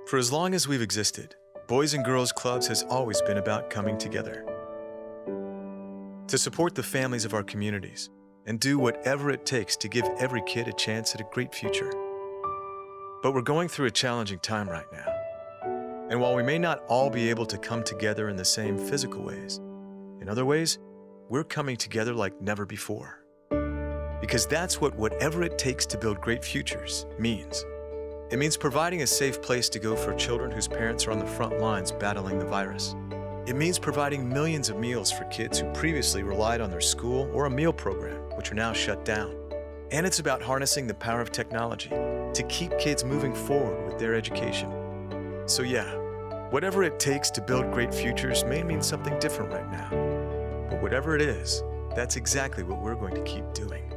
For as long as we've existed, Boys and Girls Clubs has always been about coming together to support the families of our communities and do whatever it takes to give every kid a chance at a great future. But we're going through a challenging time right now. And while we may not all be able to come together in the same physical ways, in other ways, we're coming together like never before. Because that's what whatever it takes to build great futures means. It means providing a safe place to go for children whose parents are on the front lines battling the virus. It means providing millions of meals for kids who previously relied on their school or a meal program, which are now shut down. And it's about harnessing the power of technology to keep kids moving forward with their education. So yeah, whatever it takes to build great futures may mean something different right now. But whatever it is, that's exactly what we're going to keep doing.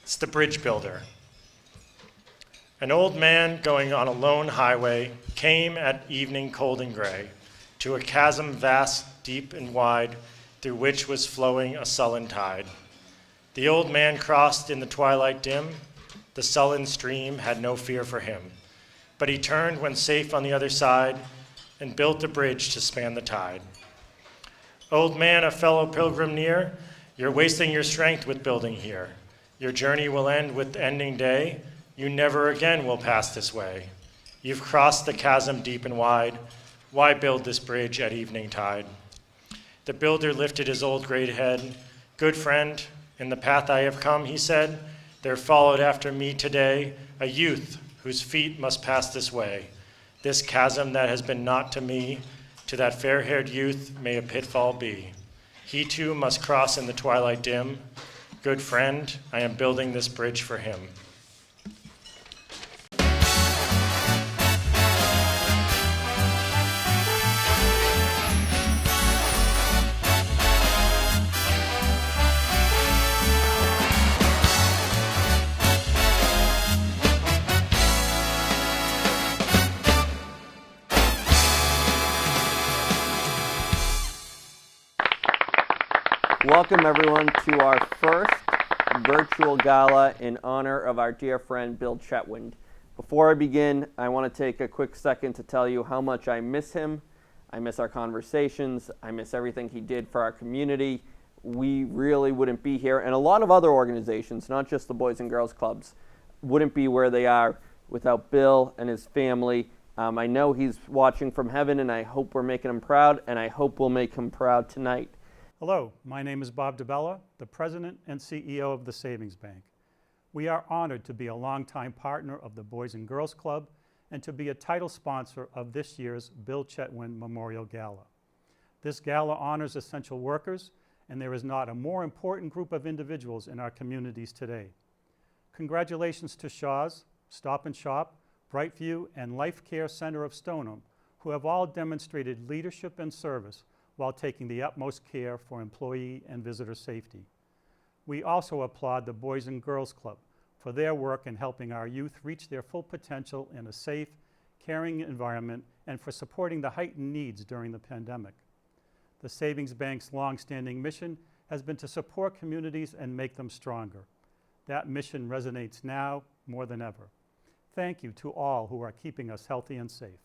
It's the bridge builder. An old man going on a lone highway came at evening cold and gray to a chasm vast, deep and wide, through which was flowing a sullen tide. The old man crossed in the twilight dim. The sullen stream had no fear for him, but he turned when safe on the other side and built a bridge to span the tide. Old man, a fellow pilgrim near, you're wasting your strength with building here. Your journey will end with the ending day. You never again will pass this way. You've crossed the chasm deep and wide. Why build this bridge at evening tide? The builder lifted his old gray head. Good friend, in the path I have come, he said, there followed after me today a youth whose feet must pass this way. This chasm that has been not to me, to that fair-haired youth may a pitfall be. He too must cross in the twilight dim. Good friend, I am building this bridge for him. Welcome everyone to our first virtual gala in honor of our dear friend Bill Chetwynd. Before I begin, I want to take a quick second to tell you how much I miss him. I miss our conversations. I miss everything he did for our community. We really wouldn't be here, and a lot of other organizations, not just the Boys and Girls Clubs, wouldn't be where they are without Bill and his family. I know he's watching from heaven, and I hope we're making him proud, and I hope we'll make him proud tonight. Hello, my name is Bob DiBella, the President and CEO of the Savings Bank. We are honored to be a longtime partner of the Boys and Girls Club and to be a title sponsor of this year's Bill Chetwynd Memorial Gala. This gala honors essential workers, and there is not a more important group of individuals in our communities today. Congratulations to Shaw's, Stop and Shop, Brightview, and Care Center of Stoneham, who have all demonstrated leadership and service while taking the utmost care for employee and visitor safety. We also applaud the Boys and Girls Club for their work in helping our youth reach their full potential in a safe, caring environment and for supporting the heightened needs during the pandemic. The Savings Bank's long-standing mission has been to support communities and make them stronger. That mission resonates now more than ever. Thank you to all who are keeping us healthy and safe.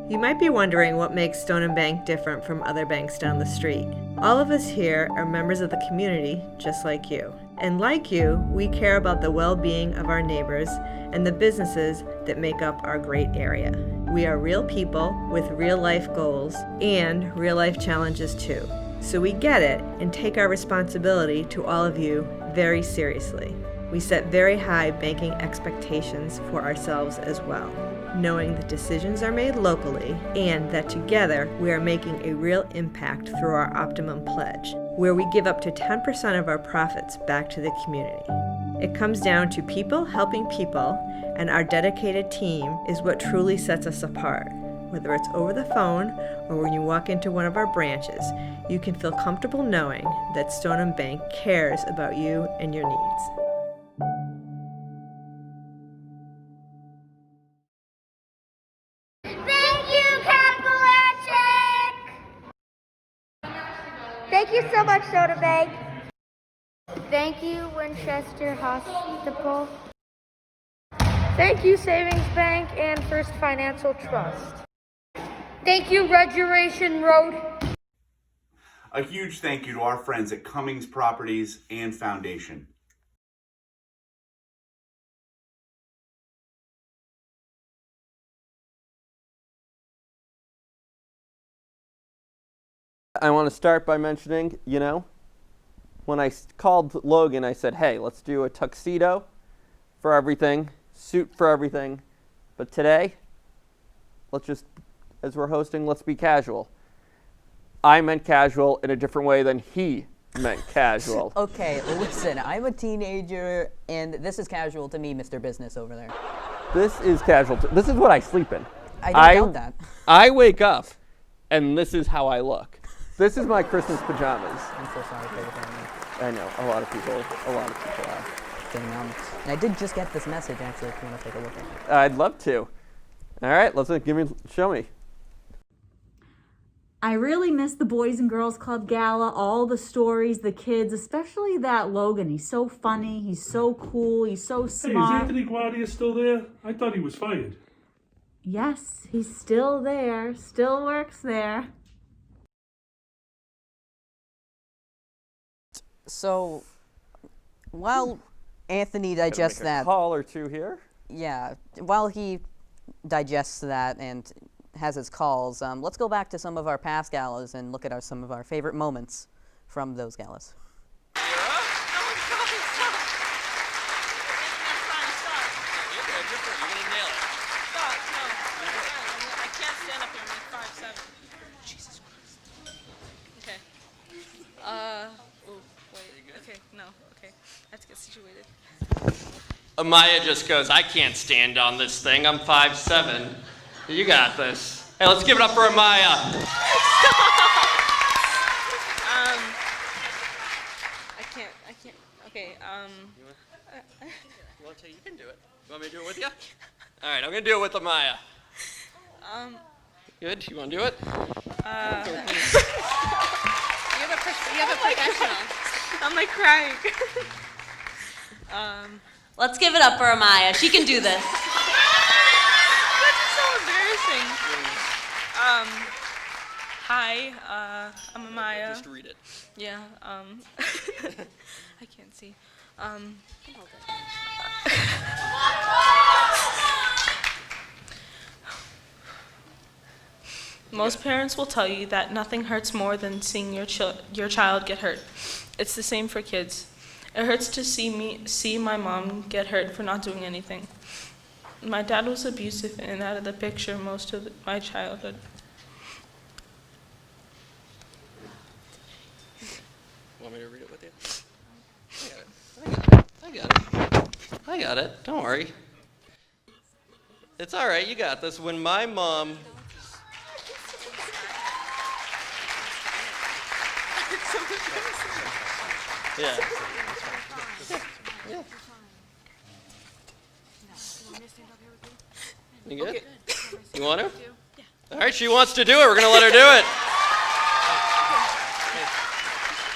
You might be wondering what makes Stoneham Bank different from other banks down the street. All of us here are members of the community, just like you. And like you, we care about the well-being of our neighbors and the businesses that make up our great area. We are real people with real-life goals and real-life challenges too. So we get it and take our responsibility to all of you very seriously. We set very high banking expectations for ourselves as well, knowing that decisions are made locally and that together we are making a real impact through our Optimum Pledge, where we give up to 10% of our profits back to the community. It comes down to people helping people, and our dedicated team is what truly sets us apart. Whether it's over the phone or when you walk into one of our branches, you can feel comfortable knowing that Stoneham Bank cares about you and your needs. Thank you so much, Stoneham Bank. Thank you, Winchester Hospital. Thank you, Savings Bank and First Financial Trust. Thank you, Regeneration Road. A huge thank you to our friends at Cummings Properties and Foundation. I want to start by mentioning, when I called Logan, I said, hey, let's do a tuxedo for everything, suit for everything. But today, as we're hosting, let's be casual. I meant casual in a different way than he meant casual. Okay, listen, I'm a teenager, and this is casual to me, Mr. Business over there. This is casual. This is what I sleep in. I don't doubt that. I wake up, and this is how I look. This is my Christmas pajamas. I'm so sorry for your family. I know, a lot of people are. Dang, and I did just get this message, actually, if you want to take a look at it. I'd love to. All right, show me. I really miss the Boys and Girls Club Gala, all the stories, the kids, especially that Logan. He's so funny, he's so cool, he's so smart. Hey, is Anthony Guardia still there? I thought he was fired. Yes, he's still there, still works there. So, while Anthony digests that... call or two here. Yeah, while he digests that and has his calls, let's go back to some of our past galas and look at some of our favorite moments from those galas. Situated. Amaya just goes, I can't stand on this thing. I'm 5'7". You got this. Hey, let's give it up for Amaya. I can't. Okay, You want to? You can do it. You want me to do it with you? All right, I'm going to do it with Amaya. Good? You want to do it? You have a professional. I'm like crying. Let's give it up for Amaya. She can do this. That's so embarrassing. Hi, I'm Amaya. Just read it. Yeah, I can't see. Most parents will tell you that nothing hurts more than seeing your child get hurt. It's the same for kids. It hurts to see my mom get hurt for not doing anything. My dad was abusive and out of the picture most of my childhood. Want me to read it with you? I got it. Don't worry. It's all right. You got this. When my mom... Yeah. Yeah. You good? You want to? Yeah. All right, she wants to do it. We're going to let her do it.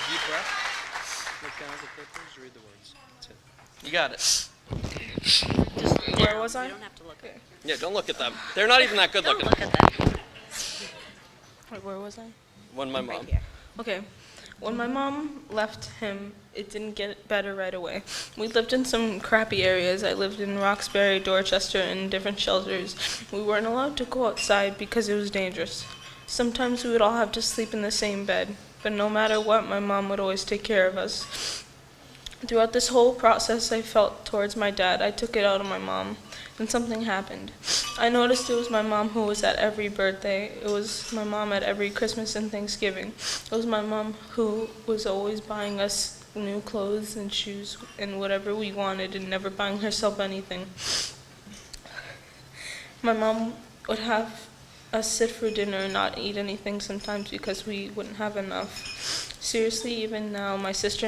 Deep breath. Look down at the papers, read the words. That's it. You got it. Where was I? You don't have to look at it. Yeah, don't look at them. They're not even that good looking. Don't look at that. Wait, where was I? When my mom. Right here. Okay. When my mom left him, it didn't get better right away. We lived in some crappy areas. I lived in Roxbury, Dorchester, and different shelters. We weren't allowed to go outside because it was dangerous. Sometimes we would all have to sleep in the same bed, but no matter what, my mom would always take care of us. Throughout this whole process I felt towards my dad, I took it out on my mom, and something happened. I noticed it was my mom who was at every birthday. It was my mom at every Christmas and Thanksgiving. It was my mom who was always buying us new clothes and shoes and whatever we wanted and never buying herself anything. My mom would have us sit for dinner and not eat anything sometimes because we wouldn't have enough. Seriously, even now, my sister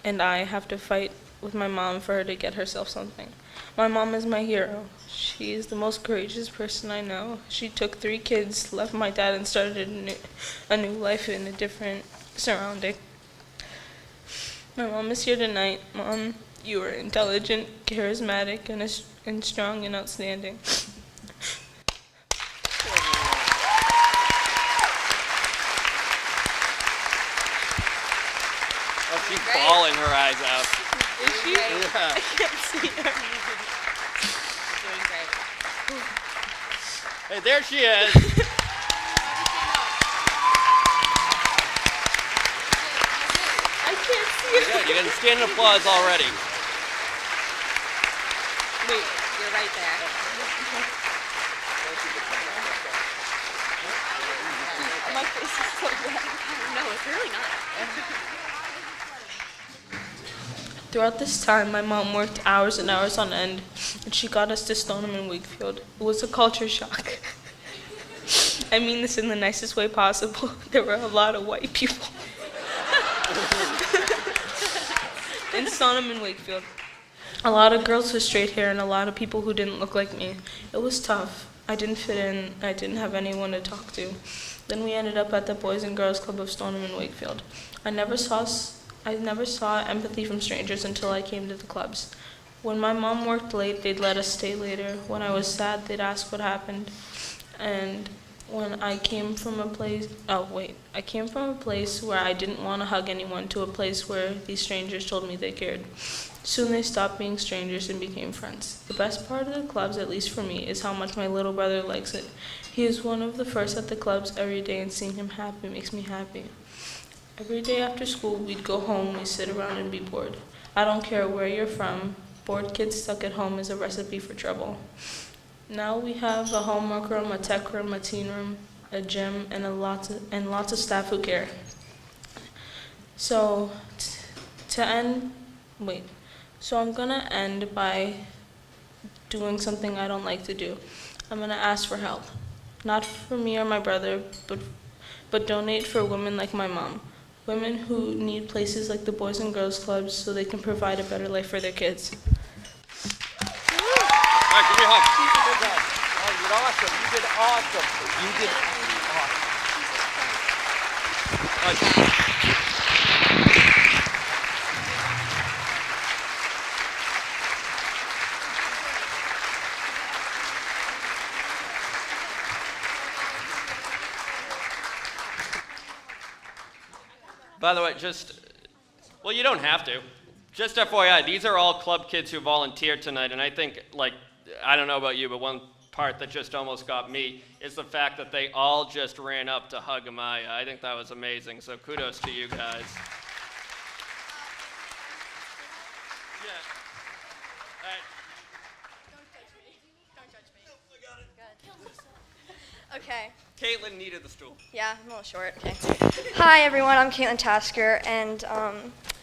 and I have to fight with my mom for her to get herself something. My mom is my hero. She is the most courageous person I know. She took 3 kids, left my dad, and started a new life in a different surrounding. My mom is here tonight. Mom, you are intelligent, charismatic, and strong and outstanding. Oh, she's bawling her eyes out. Is she? Yeah. I can't see her. Doing great. Hey, there she is. I can't see her. Good, you're getting standing applause already. Wait, you're right there. My face is so red. No, it's really not. Throughout this time, my mom worked hours and hours on end, and she got us to Stoneham and Wakefield. It was a culture shock. I mean this in the nicest way possible. There were a lot of white people in Stoneham and Wakefield. A lot of girls with straight hair and a lot of people who didn't look like me. It was tough. I didn't fit in. I didn't have anyone to talk to. Then we ended up at the Boys and Girls Club of Stoneham and Wakefield. I never saw empathy from strangers until I came to the clubs. When my mom worked late, they'd let us stay later. When I was sad, they'd ask what happened. And when I came from a place where I didn't want to hug anyone to a place where these strangers told me they cared. Soon they stopped being strangers and became friends. The best part of the clubs, at least for me, is how much my little brother likes it. He is one of the first at the clubs every day, and seeing him happy makes me happy. Every day after school, we'd go home, we'd sit around and be bored. I don't care where you're from, bored kids stuck at home is a recipe for trouble. Now we have a homework room, a tech room, a teen room, a gym, and lots of staff who care. So I'm gonna end by doing something I don't like to do. I'm gonna ask for help. Not for me or my brother, but donate for women like my mom. Women who need places like the Boys and Girls Clubs so they can provide a better life for their kids. All right, give me a hug. Oh, you did awesome. You did awesome. You did awesome. By the way, you don't have to. Just FYI, these are all club kids who volunteered tonight, and I think, I don't know about you, but one part that just almost got me is the fact that they all just ran up to hug Amaya. I think that was amazing, so kudos to you guys. Yeah. Okay. Caitlin needed the stool. Yeah, I'm a little short. Okay. Hi, everyone. I'm Caitlin Tasker, and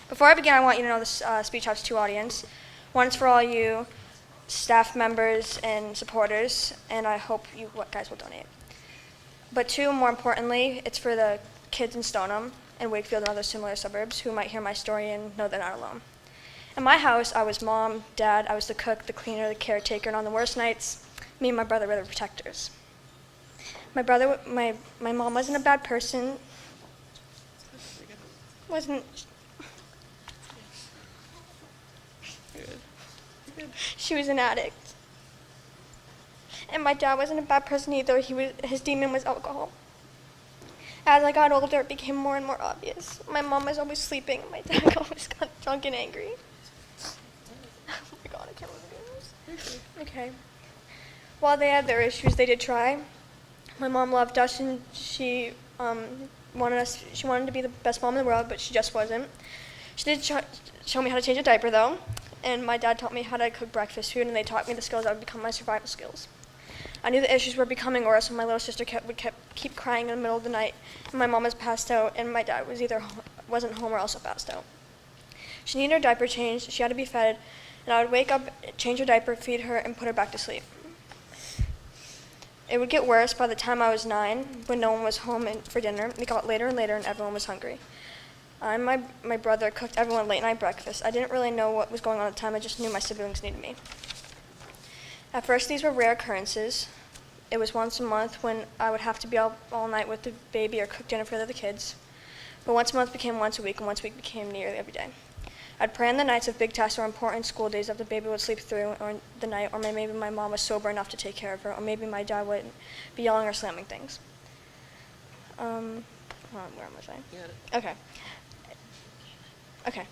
before I begin, I want you to know this speech has two audiences. One is for all you staff members and supporters, and I hope you guys will donate. But two, more importantly, it's for the kids in Stoneham and Wakefield and other similar suburbs who might hear my story and know they're not alone. In my house, I was mom, dad, I was the cook, the cleaner, the caretaker, and on the worst nights, me and my brother were the protectors. My mom wasn't a bad person. She was an addict. And my dad wasn't a bad person either. His demon was alcohol. As I got older, it became more and more obvious. My mom was always sleeping, and my dad always got drunk and angry. Oh my God, I can't remember this. Okay. While they had their issues, they did try. My mom loved us, and she wanted to be the best mom in the world, but she just wasn't. She did show me how to change a diaper, though, and my dad taught me how to cook breakfast food, and they taught me the skills that would become my survival skills. I knew the issues were becoming worse when my little sister would keep crying in the middle of the night, and my mom was passed out, and my dad wasn't home or also passed out. She needed her diaper changed, she had to be fed, and I would wake up, change her diaper, feed her, and put her back to sleep. It would get worse by the time I was 9, when no one was home for dinner. It got later and later, and everyone was hungry. I and my brother cooked everyone late night breakfast. I didn't really know what was going on at the time. I just knew my siblings needed me. At first, these were rare occurrences. It was once a month when I would have to be all night with the baby or cook dinner for the other kids. But once a month became once a week, and once a week became nearly every day. I'd pray on the nights of big tests or important school days that the baby would sleep through or the night, or maybe my mom was sober enough to take care of her, or maybe my dad wouldn't be yelling or slamming things. Where am I? Okay.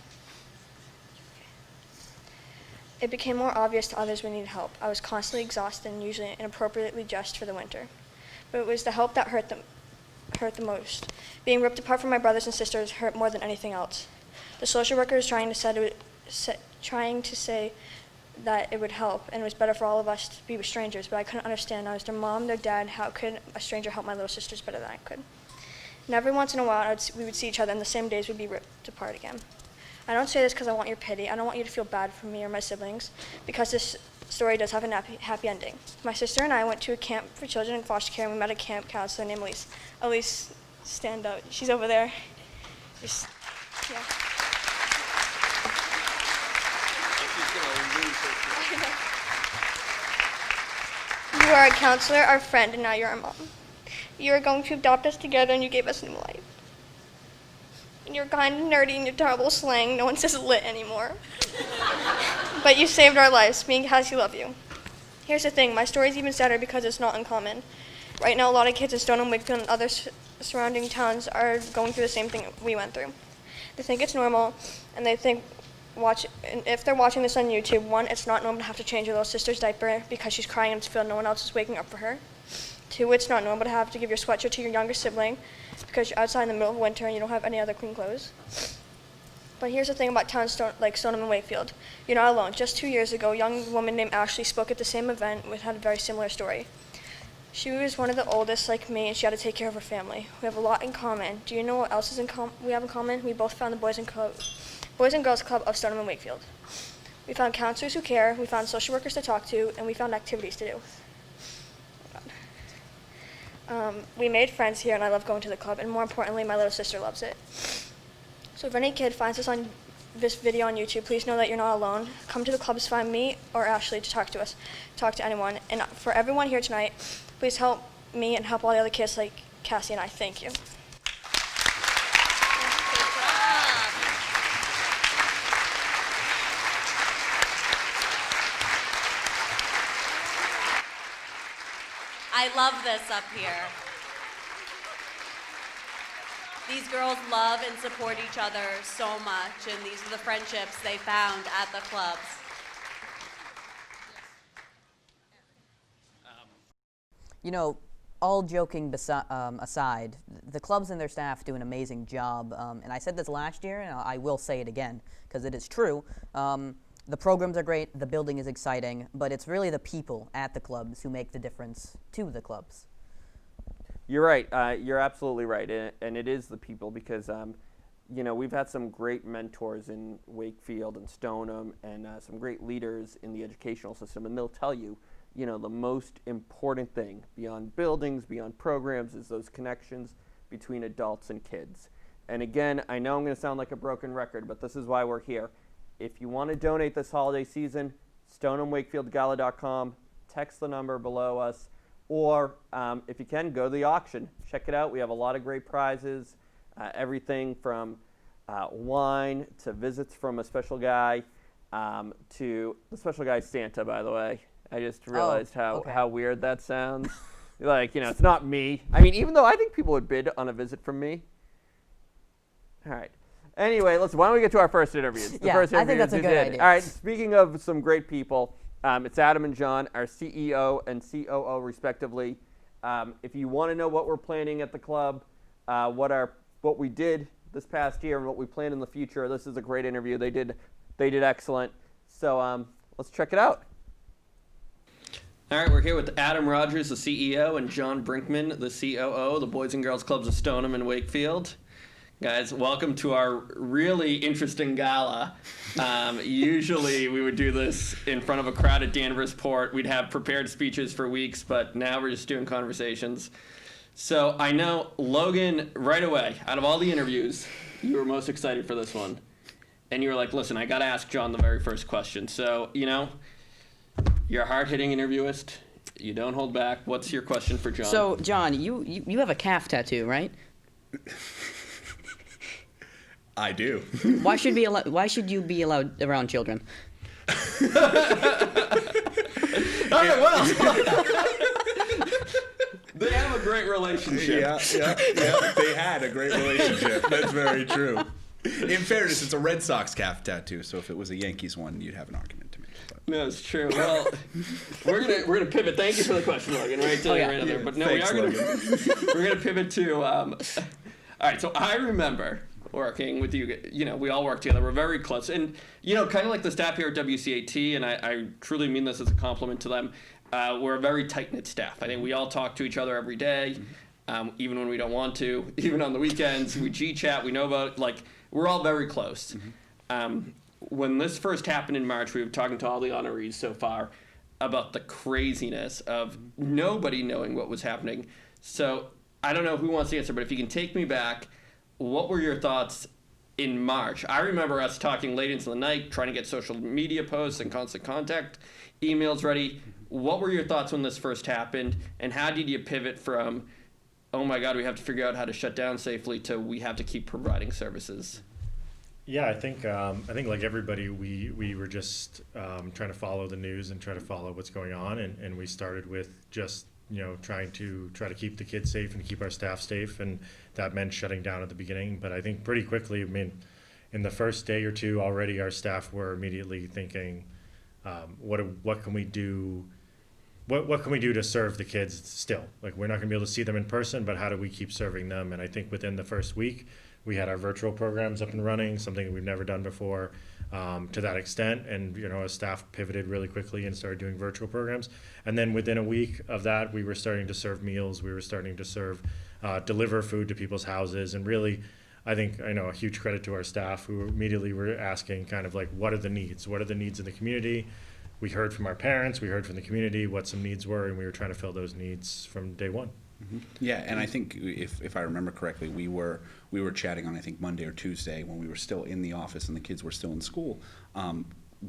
It became more obvious to others we needed help. I was constantly exhausted and usually inappropriately dressed for the winter. But it was the help that hurt the most. Being ripped apart from my brothers and sisters hurt more than anything else. The social worker was trying to say that it would help and it was better for all of us to be with strangers, but I couldn't understand. I was their mom, their dad. How could a stranger help my little sisters better than I could? And every once in a while, we would see each other, and the same days we'd be ripped apart again. I don't say this because I want your pity. I don't want you to feel bad for me or my siblings, because this story does have a happy ending. My sister and I went to a camp for children in foster care, and we met a camp counselor named Elise. Elise, stand up. She's over there. Yeah. You are a counselor, our friend, and now you're our mom. You are going to adopt us together, and you gave us new life. You're kind and nerdy and you're terrible slang. No one says lit anymore. But you saved our lives. Me and Cassie love you. Here's the thing. My story's even sadder because it's not uncommon. Right now, a lot of kids in Stoneham, Wakefield, and other surrounding towns are going through the same thing we went through. They think it's normal, and they think, and if they're watching this on YouTube, one, it's not normal to have to change your little sister's diaper because she's crying and feel no one else is waking up for her. Two, it's not normal to have to give your sweatshirt to your younger sibling because you're outside in the middle of winter and you don't have any other clean clothes. But here's the thing about towns like Stoneham and Wakefield. You're not alone. Just 2 years ago, a young woman named Ashley spoke at the same event and had a very similar story. She was one of the oldest like me, and she had to take care of her family. We have a lot in common. Do you know what else we have in common? We both found the Boys and Girls Club of Stoneham and Wakefield. We found counselors who care, we found social workers to talk to, and we found activities to do. We made friends here, and I love going to the club, and more importantly, my little sister loves it. So if any kid finds this video on YouTube, please know that you're not alone. Come to the clubs, find me or Ashley to talk to us, talk to anyone. And for everyone here tonight, please help me and help all the other kids like Cassie and I. Thank you. I love this up here. These girls love and support each other so much, and these are the friendships they found at the clubs. You know, all joking aside, the clubs and their staff do an amazing job. And I said this last year, and I will say it again, because it is true. The programs are great, the building is exciting, but it's really the people at the clubs who make the difference to the clubs. You're right. You're absolutely right. And it is the people because, you know, we've had some great mentors in Wakefield and Stoneham and some great leaders in the educational system. And they'll tell you, you know, the most important thing beyond buildings, beyond programs, is those connections between adults and kids. And again, I know I'm going to sound like a broken record, but this is why we're here. If you want to donate this holiday season, StonehamWakefieldGala.com, text the number below us, or if you can, go to the auction. Check it out. We have a lot of great prizes, everything from wine to visits from a special guy to the special guy Santa, by the way. I just realized how weird that sounds. Like, you know, it's not me. I mean, even though I think people would bid on a visit from me. All right. Anyway, listen, why don't we get to our first interviews? I think that's a good idea. All right, speaking of some great people, it's Adam and John, our CEO and COO, respectively. If you want to know what we're planning at the club, what we did this past year and what we plan in the future, this is a great interview. They did excellent. So let's check it out. All right, we're here with Adam Rogers, the CEO, and John Brinkman, the COO, the Boys and Girls Clubs of Stoneham and Wakefield. Guys, welcome to our really interesting gala. Usually we would do this in front of a crowd at Danvers Port. We'd have prepared speeches for weeks, but now we're just doing conversations. So I know, Logan, right away, out of all the interviews, you were most excited for this one. And you were like, listen, I got to ask John the very first question. So, you know, you're a hard-hitting interviewist. You don't hold back. What's your question for John? So, John, you have a calf tattoo, right? I do. Why should you be allowed around children? All right, well. They have a great relationship. Yeah. They had a great relationship. That's very true. In fairness, it's a Red Sox calf tattoo, so if it was a Yankees one, you'd have an argument to make. No, it's true. Well, we're gonna pivot. Thank you for the question, Logan. Right there. But no, Thanks, we're gonna pivot to. All right. So I remember working with you. You know, we all work together. We're very close, and you know, kind of like the staff here at WCAT, and I truly mean this as a compliment to them. We're a very tight-knit staff. I think we all talk to each other every day, even when we don't want to. Even on the weekends, we G-chat. We know about we're all very close. When this first happened in March, we were talking to all the honorees so far about the craziness of nobody knowing what was happening. So I don't know who wants to answer, but if you can take me back, what were your thoughts in March? I remember us talking late into the night, trying to get social media posts and constant contact emails ready. What were your thoughts when this first happened, and how did you pivot from, oh my God, we have to figure out how to shut down safely, to we have to keep providing services? Yeah, I think like everybody, we were just trying to follow the news and try to follow what's going on, and we started with just trying to keep the kids safe and keep our staff safe, and that meant shutting down at the beginning. But I think pretty quickly, in the first day or two already, our staff were immediately thinking, what can we do? What can we do to serve the kids still? Like, we're not going to be able to see them in person, but how do we keep serving them? And I think within the first week, we had our virtual programs up and running, something that we've never done before to that extent. And, our staff pivoted really quickly and started doing virtual programs. And then within a week of that, we were starting to serve meals. We were starting to deliver food to people's houses. And really, I think, a huge credit to our staff, who immediately were asking kind of what are the needs? What are the needs in the community? We heard from our parents, we heard from the community what some needs were, and we were trying to fill those needs from day one. Mm-hmm. Yeah, and I think if I remember correctly, we were chatting on, I think, Monday or Tuesday, when we were still in the office and the kids were still in school.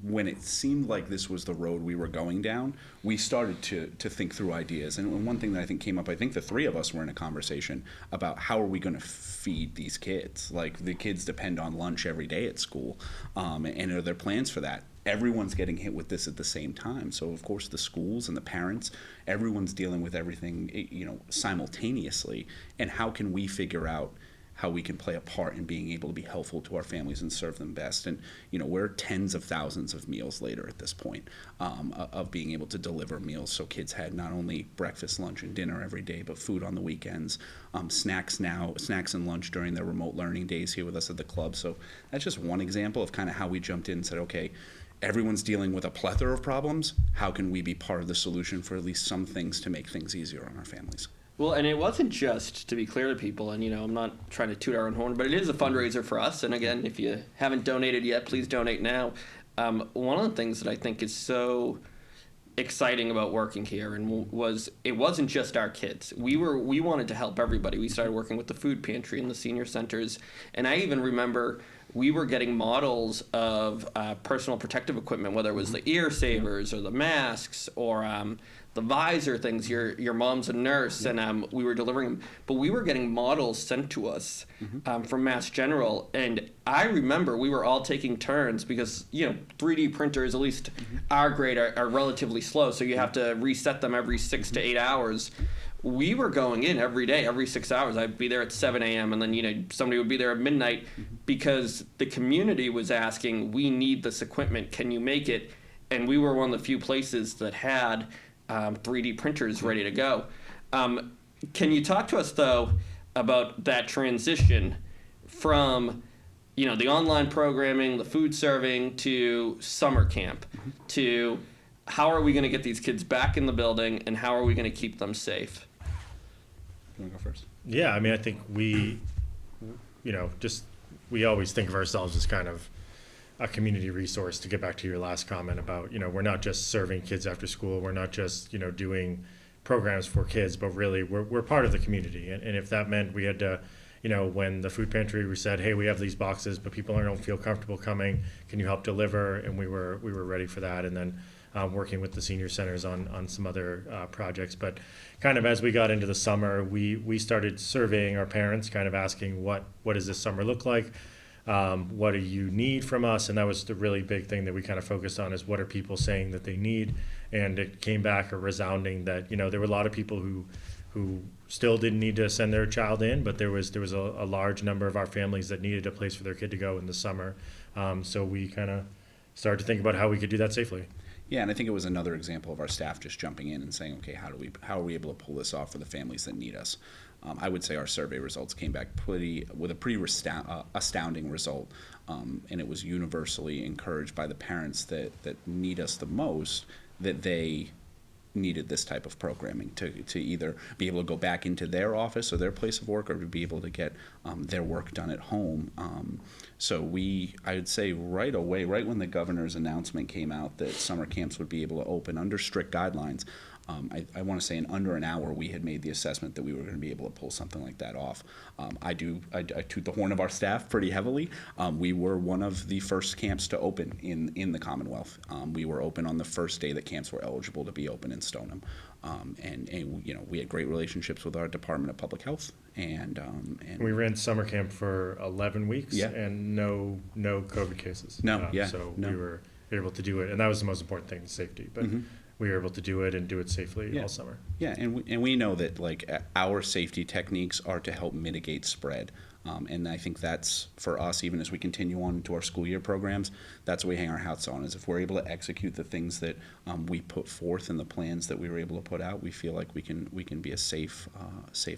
When it seemed like this was the road we were going down, we started to think through ideas. And one thing that I think came up, I think the three of us were in a conversation about how are we going to feed these kids? Like, the kids depend on lunch every day at school, and are there plans for that? Everyone's getting hit with this at the same time. So, of course, the schools and the parents, everyone's dealing with everything, simultaneously. And how can we figure out how we can play a part in being able to be helpful to our families and serve them best? And, we're tens of thousands of meals later at this point, of being able to deliver meals. So kids had not only breakfast, lunch, and dinner every day, but food on the weekends, snacks and lunch during their remote learning days here with us at the club. So that's just one example of kind of how we jumped in and said, okay, everyone's dealing with a plethora of problems. How can we be part of the solution for at least some things to make things easier on our families? Well, and it wasn't just, to be clear to people, and I'm not trying to toot our own horn, but it is a fundraiser for us. And again, if you haven't donated yet, please donate now. One of the things that I think is so exciting about working here it wasn't just our kids. We wanted to help everybody. We started working with the food pantry and the senior centers, and I even remember we were getting models of personal protective equipment, whether it was the ear savers or the masks or the visor things. Your mom's a nurse, and we were delivering them. But we were getting models sent to us from Mass General, and I remember we were all taking turns because 3D printers, at least our grade, are relatively slow, so you have to reset them every 6 to 8 hours. We were going in every day, every 6 hours. I'd be there at 7 a.m. and then somebody would be there at midnight because the community was asking, we need this equipment, can you make it? And we were one of the few places that had 3D printers ready to go. Can you talk to us, though, about that transition from the online programming, the food serving, to summer camp, to how are we going to get these kids back in the building, and how are we going to keep them safe? You want to go first? Yeah, I think we always think of ourselves as kind of a community resource, to get back to your last comment about, we're not just serving kids after school. We're not just, doing programs for kids, but really we're part of the community. And if that meant we had to, when the food pantry, we said, hey, we have these boxes, but people don't feel comfortable coming. Can you help deliver? And we were ready for that. And then working with the senior centers on some other projects. But kind of as we got into the summer, we started surveying our parents, kind of asking what does this summer look like? What do you need from us? And that was the really big thing that we kind of focused on, is what are people saying that they need? And it came back a resounding that, there were a lot of people who still didn't need to send their child in, but there was a large number of our families that needed a place for their kid to go in the summer. So we kind of started to think about how we could do that safely. Yeah, and I think it was another example of our staff just jumping in and saying, okay, how are we able to pull this off for the families that need us? I would say our survey results came back with a pretty astounding result, and it was universally encouraged by the parents that need us the most, that they needed this type of programming to either be able to go back into their office or their place of work, or to be able to get their work done at home. So I would say right away, right when the governor's announcement came out that summer camps would be able to open under strict guidelines, I want to say in under an hour we had made the assessment that we were going to be able to pull something like that off. I toot the horn of our staff pretty heavily. We were one of the first camps to open in the Commonwealth. We were open on the first day that camps were eligible to be open in Stoneham. And we had great relationships with our Department of Public Health, and we ran summer camp for 11 weeks, and no COVID cases. So we were able to do it, and that was the most important thing, safety. But we were able to do it and do it safely all summer. Yeah, and we know that our safety techniques are to help mitigate spread. And I think that's, for us, even as we continue on to our school year programs, that's what we hang our hats on, is if we're able to execute the things that we put forth and the plans that we were able to put out, we feel like we can be a safe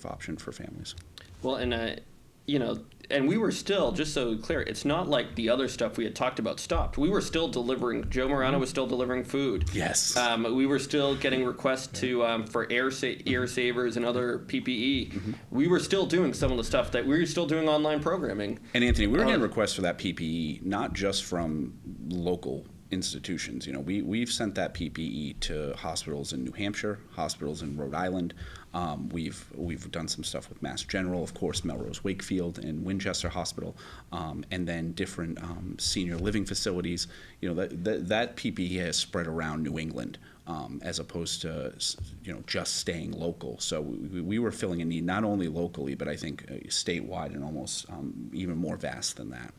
option for families. Well, and and we were still, just so clear, it's not like the other stuff we had talked about stopped. We were still delivering. Joe Morano was still delivering food. Yes. We were still getting requests for ear savers and other PPE. We were still doing some of the stuff that we were still doing online programming. And Anthony, we were getting requests for that PPE, not just from local institutions. We've sent that PPE to hospitals in New Hampshire, hospitals in Rhode Island. We've done some stuff with Mass General, of course, Melrose Wakefield and Winchester Hospital, and then different senior living facilities. That PPE has spread around New England, as opposed to just staying local. So we were filling a need not only locally, but I think statewide, and almost even more vast than that.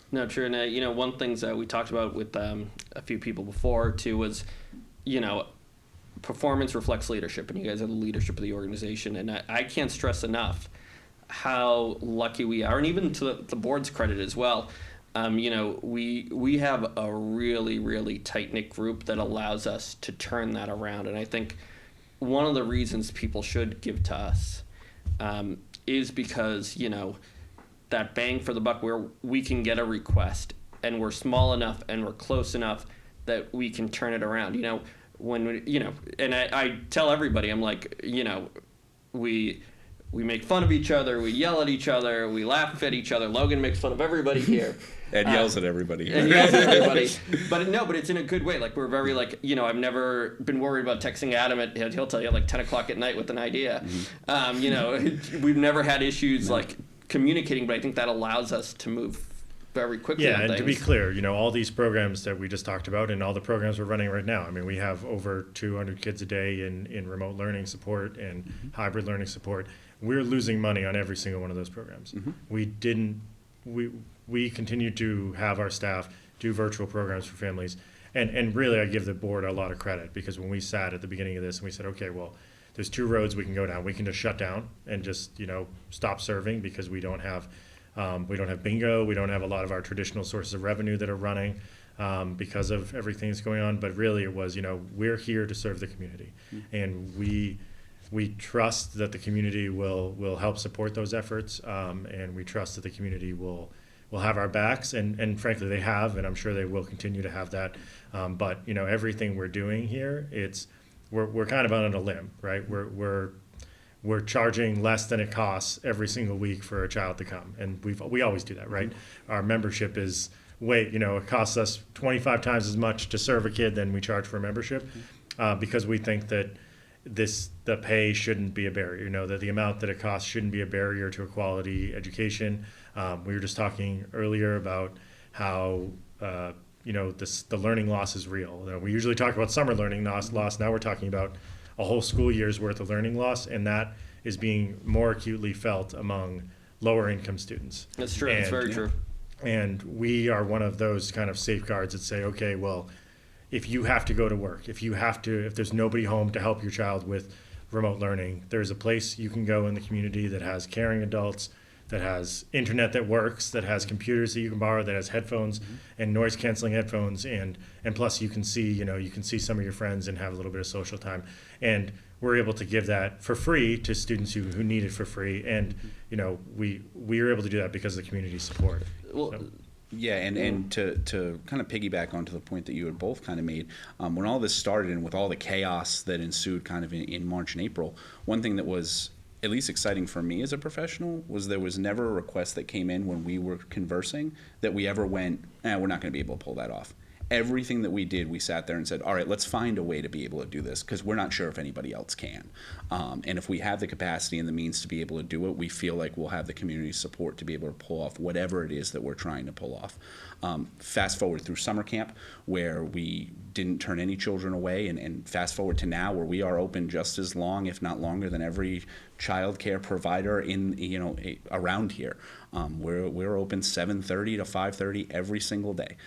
No, true. And, one thing that we talked about with a few people before, too, was, performance reflects leadership, and you guys are the leadership of the organization. And I can't stress enough how lucky we are, and even to the board's credit as well. We have a really, really tight-knit group that allows us to turn that around. And I think one of the reasons people should give to us is because, that bang for the buck, where we can get a request and we're small enough and we're close enough that we can turn it around. When and I tell everybody, I'm like, we make fun of each other, we yell at each other, we laugh at each other. Logan makes fun of everybody here. And yells at everybody. And yells at everybody. But it's in a good way. We're very I've never been worried about texting Adam he'll tell you 10 o'clock at night with an idea. We've never had issues communicating, but I think that allows us to move very quickly. Yeah, and to be clear, all these programs that we just talked about and all the programs we're running right now, we have over 200 kids a day in remote learning support and hybrid learning support. We're losing money on every single one of those programs. We continue to have our staff do virtual programs for families. And really, I give the board a lot of credit, because when we sat at the beginning of this and we said, okay, well, there's two roads we can go down. We can just shut down and just, stop serving, because we don't have bingo. We don't have a lot of our traditional sources of revenue that are running because of everything that's going on. But really it was, we're here to serve the community. And we trust that the community will help support those efforts. And we trust that the community will have our backs. And frankly, they have, and I'm sure they will continue to have that. But, everything we're doing here, we're kind of on a limb, right? We're charging less than it costs every single week for a child to come, and we always do that, right? Our membership is it costs us 25 times as much to serve a kid than we charge for a membership, because we think that the pay shouldn't be a barrier. That the amount that it costs shouldn't be a barrier to a quality education. We were just talking earlier about how the learning loss is real. We usually talk about summer learning loss. Now we're talking about a whole school year's worth of learning loss, and that is being more acutely felt among lower income students. That's true. That's very true. And we are one of those kind of safeguards that say, okay, well, if you have to go to work, if there's nobody home to help your child with remote learning, there's a place you can go in the community that has caring adults, that has internet that works, that has computers that you can borrow, that has headphones and noise canceling headphones, and plus you can see some of your friends and have a little bit of social time. And we're able to give that for free to students who need it for free. And we are able to do that because of the community support. Well, yeah, and to kind of piggyback onto the point that you had both kind of made, when all this started and with all the chaos that ensued kind of in March and April, one thing that was at least exciting for me as a professional was there was never a request that came in when we were conversing that we ever went, we're not going to be able to pull that off. Everything that we did, we sat there and said, all right, let's find a way to be able to do this because we're not sure if anybody else can. And if we have the capacity and the means to be able to do it, we feel like we'll have the community support to be able to pull off whatever it is that we're trying to pull off. Fast forward through summer camp where we didn't turn any children away, and fast forward to now where we are open just as long, if not longer, than every child care provider around here. We're open 7:30 to 5:30 every single day.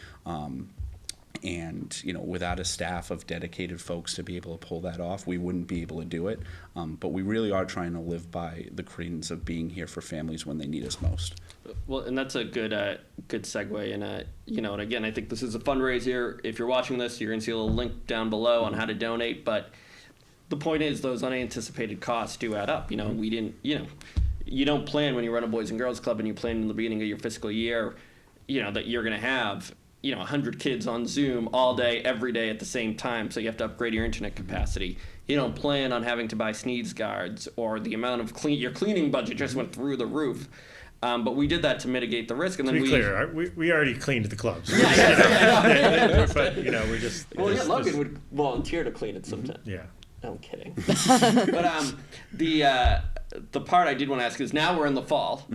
And without a staff of dedicated folks to be able to pull that off, we wouldn't be able to do it. But we really are trying to live by the credence of being here for families when they need us most. Well, and that's a good segue. And and again, I think this is a fundraiser. If you're watching this, you're gonna see a little link down below on how to donate. But the point is, those unanticipated costs do add up. We didn't. You don't plan when you run a Boys and Girls Club and you plan in the beginning of your fiscal year, that you're gonna have 100 kids on Zoom all day, every day at the same time, so you have to upgrade your internet capacity. You don't plan on having to buy sneeze guards, or the amount of your cleaning budget just went through the roof. But we did that to mitigate the risk, and then to be clear, we already cleaned the clubs. But we're just. Well, Logan would volunteer to clean it sometimes. Yeah. No, I'm kidding. But the part I did want to ask is, now we're in the fall.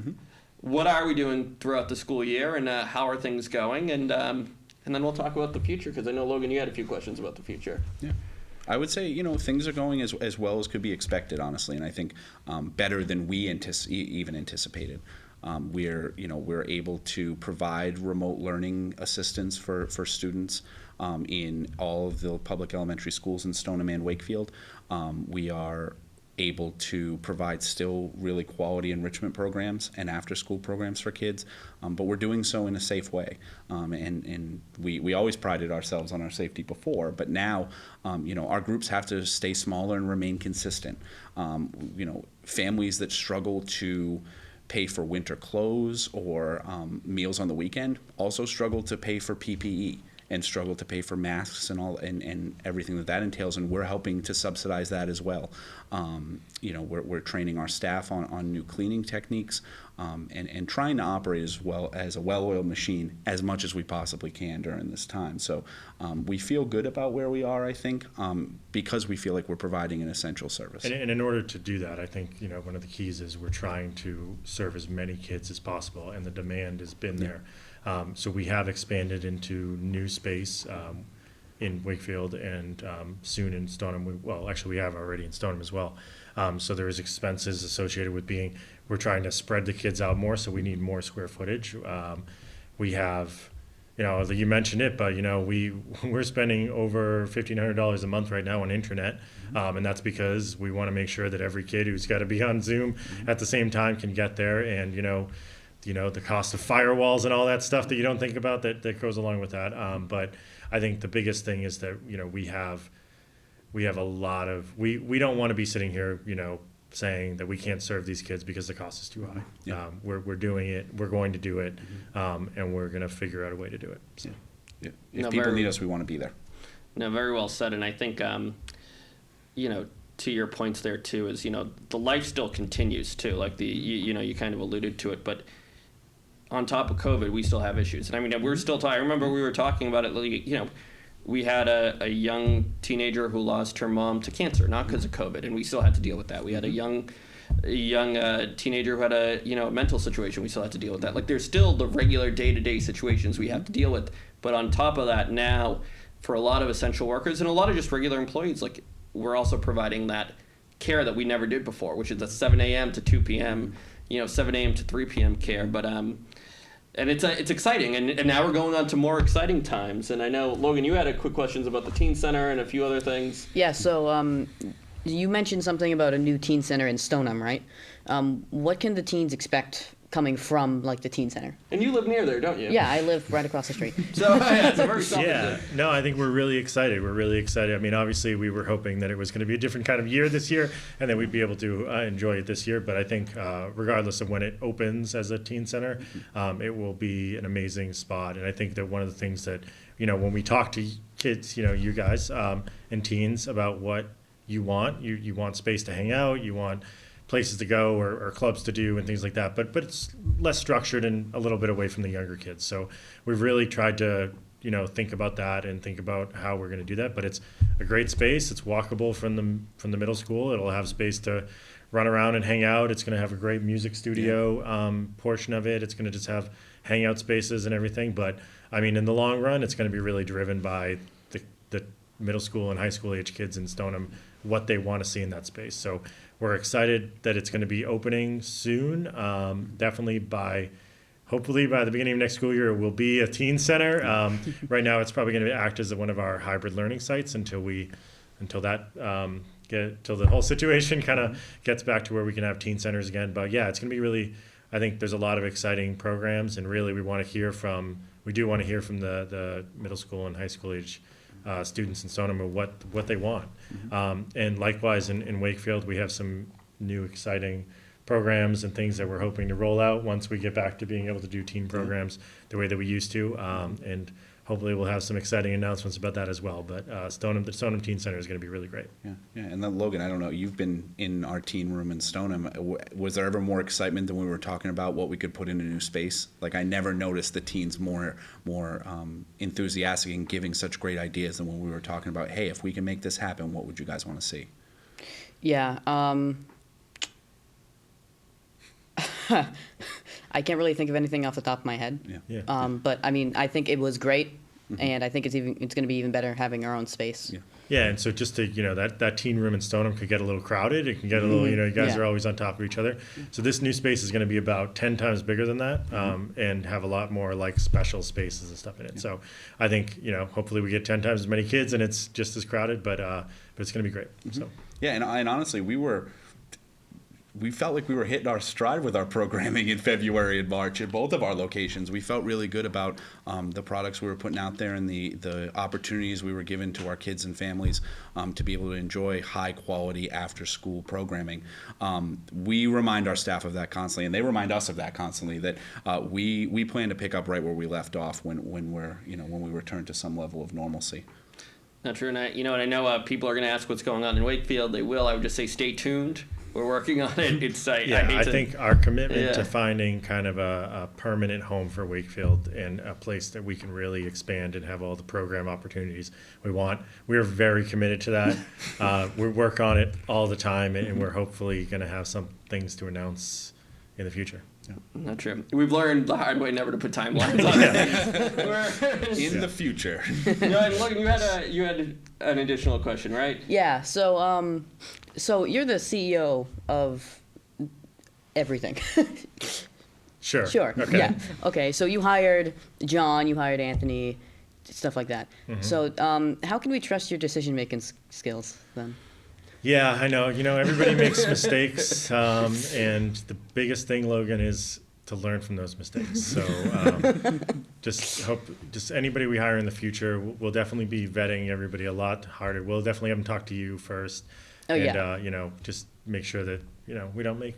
What are we doing throughout the school year, and how are things going? And then we'll talk about the future, because I know, Logan, you had a few questions about the future. Yeah. I would say, things are going as well as could be expected, honestly, and I think better than we even anticipated. We're able to provide remote learning assistance for students in all of the public elementary schools in Stoneham and Wakefield. We are able to provide still really quality enrichment programs and after-school programs for kids, but we're doing so in a safe way. And we always prided ourselves on our safety before, but now, our groups have to stay smaller and remain consistent. Families that struggle to pay for winter clothes or meals on the weekend also struggle to pay for PPE and struggle to pay for masks and all and everything that entails, and we're helping to subsidize that as well. We're training our staff on new cleaning techniques and trying to operate as well as a well-oiled machine as much as we possibly can during this time. So we feel good about where we are, I think, because we feel like we're providing an essential service. And in order to do that, I think one of the keys is we're trying to serve as many kids as possible, and the demand has been there. So we have expanded into new space in Wakefield and soon in Stoneham. We have already in Stoneham as well. So there is expenses associated with we're trying to spread the kids out more, so we need more square footage. We have, you mentioned it, but we're spending over $1,500 a month right now on internet, and that's because we want to make sure that every kid who's got to be on Zoom at the same time can get there, and the cost of firewalls and all that stuff that you don't think about that goes along with that. But I think the biggest thing is that we have a lot of we don't want to be sitting here saying that we can't serve these kids because the cost is too high. Yeah. We're doing it. We're going to do it, and we're going to figure out a way to do it. So. Yeah. If people need us, we want to be there. No, very well said. And I think to your points there too is the life still continues too. Like you kind of alluded to it, but on top of COVID, we still have issues. And I mean, we're still I remember we were talking about it, we had a young teenager who lost her mom to cancer, not because of COVID, and we still had to deal with that. We had a young teenager who had a mental situation. We still had to deal with that. Like, there's still the regular day-to-day situations we have to deal with. But on top of that, now for a lot of essential workers and a lot of just regular employees, like, we're also providing that care that we never did before, which is the 7 a.m. to 2 p.m., 7 a.m. to 3 p.m. care. But And it's exciting, and now we're going on to more exciting times. And I know, Logan, you had a quick questions about the teen center and a few other things. Yeah, so you mentioned something about a new teen center in Stoneham, right? What can the teens expect coming from like the teen center? And you live near there, don't you? Yeah, I live right across the street. So yeah, it's a very Yeah, no, I think we're really excited. We're really excited. I mean, obviously, we were hoping that it was going to be a different kind of year this year, and that we'd be able to enjoy it this year. But I think, regardless of when it opens as a teen center, it will be an amazing spot. And I think that one of the things that, when we talk to kids, you guys and teens about what you want space to hang out, you want places to go or clubs to do and things like that, but it's less structured and a little bit away from the younger kids. So we've really tried to think about that and think about how we're going to do that. But it's a great space. It's walkable from the middle school. It'll have space to run around and hang out. It's going to have a great music studio portion of it. It's going to just have hangout spaces and everything. But I mean, in the long run, it's going to be really driven by the middle school and high school age kids in Stoneham, what they want to see in that space. So we're excited that it's going to be opening soon. Definitely hopefully by the beginning of next school year, it will be a teen center. Right now, it's probably going to act as one of our hybrid learning sites until the whole situation kind of gets back to where we can have teen centers again. But yeah, it's going to be really. I think there's a lot of exciting programs, and really we do want to hear from the middle school and high school age students in Stoneham of what they want. And likewise in Wakefield, we have some new exciting programs and things that we're hoping to roll out once we get back to being able to do teen programs the way that we used to. And hopefully we'll have some exciting announcements about that as well. But the Stoneham Teen Center is going to be really great. Yeah. And then Logan, I don't know, you've been in our teen room in Stoneham. Was there ever more excitement than we were talking about what we could put in a new space? Like, I never noticed the teens more enthusiastic and giving such great ideas than when we were talking about, hey, if we can make this happen, what would you guys want to see? Yeah. I can't really think of anything off the top of my head. But I mean, I think it was great, and I think it's going to be even better having our own space. Yeah, and so just to, that teen room in Stoneham could get a little crowded. It can get a little, you guys are always on top of each other. So this new space is going to be about 10 times bigger than that, and have a lot more like special spaces and stuff in it. So I think, hopefully we get 10 times as many kids and it's just as crowded, but it's going to be great. So yeah, and honestly, we felt like we were hitting our stride with our programming in February and March at both of our locations. We felt really good about the products we were putting out there and the opportunities we were giving to our kids and families to be able to enjoy high quality after school programming. We remind our staff of that constantly, and they remind us of that constantly, that we plan to pick up right where we left off when we return to some level of normalcy. Not true, and I know people are going to ask what's going on in Wakefield. They will. I would just say stay tuned. We're working on it. It's I think our commitment to finding kind of a permanent home for Wakefield and a place that we can really expand and have all the program opportunities we want. We're very committed to that. We work on it all the time, and we're hopefully going to have some things to announce in the future. Not true. We've learned the hard way never to put timelines on it. In the future. And Logan, you had an additional question, right? Yeah. So you're the CEO of everything. Sure. Okay. Yeah. Okay. So you hired John, you hired Anthony, stuff like that. So how can we trust your decision-making skills then? Yeah, I know. Everybody makes mistakes, and the biggest thing, Logan, is to learn from those mistakes. So just anybody we hire in the future, we'll definitely be vetting everybody a lot harder. We'll definitely have them talk to you first. Just make sure that, we don't make,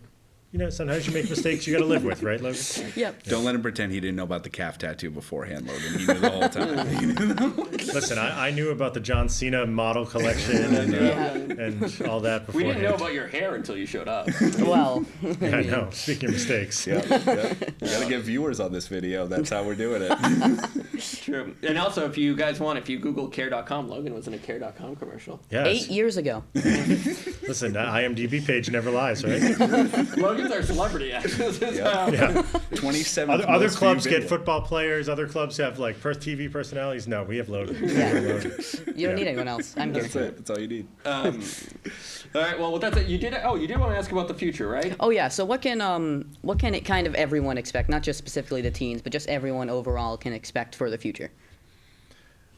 sometimes you make mistakes you got to live with, right, Logan? Yep. Don't let him pretend he didn't know about the calf tattoo beforehand, Logan. He knew the whole time. Listen, I knew about the John Cena model collection and all that beforehand. We didn't know about your hair until you showed up. Well. I know. Speaking of mistakes. Yeah. We got to get viewers on this video. That's how we're doing it. True. And also, if you guys want, if you Google care.com, Logan was in a care.com commercial. Yes. 8 years ago. Listen, the IMDb page never lies, right? Logan's our celebrity actress. Yeah. 27. Other clubs get football players. Other clubs have like TV personalities. No, we have Logan. Yeah. You don't need anyone else. I'm here. That's it. That's all you need. All right. Well, that's it. You did. Oh, you did want to ask about the future, right? Oh yeah. So what can it kind of everyone expect? Not just specifically the teens, but just everyone overall can expect for the future.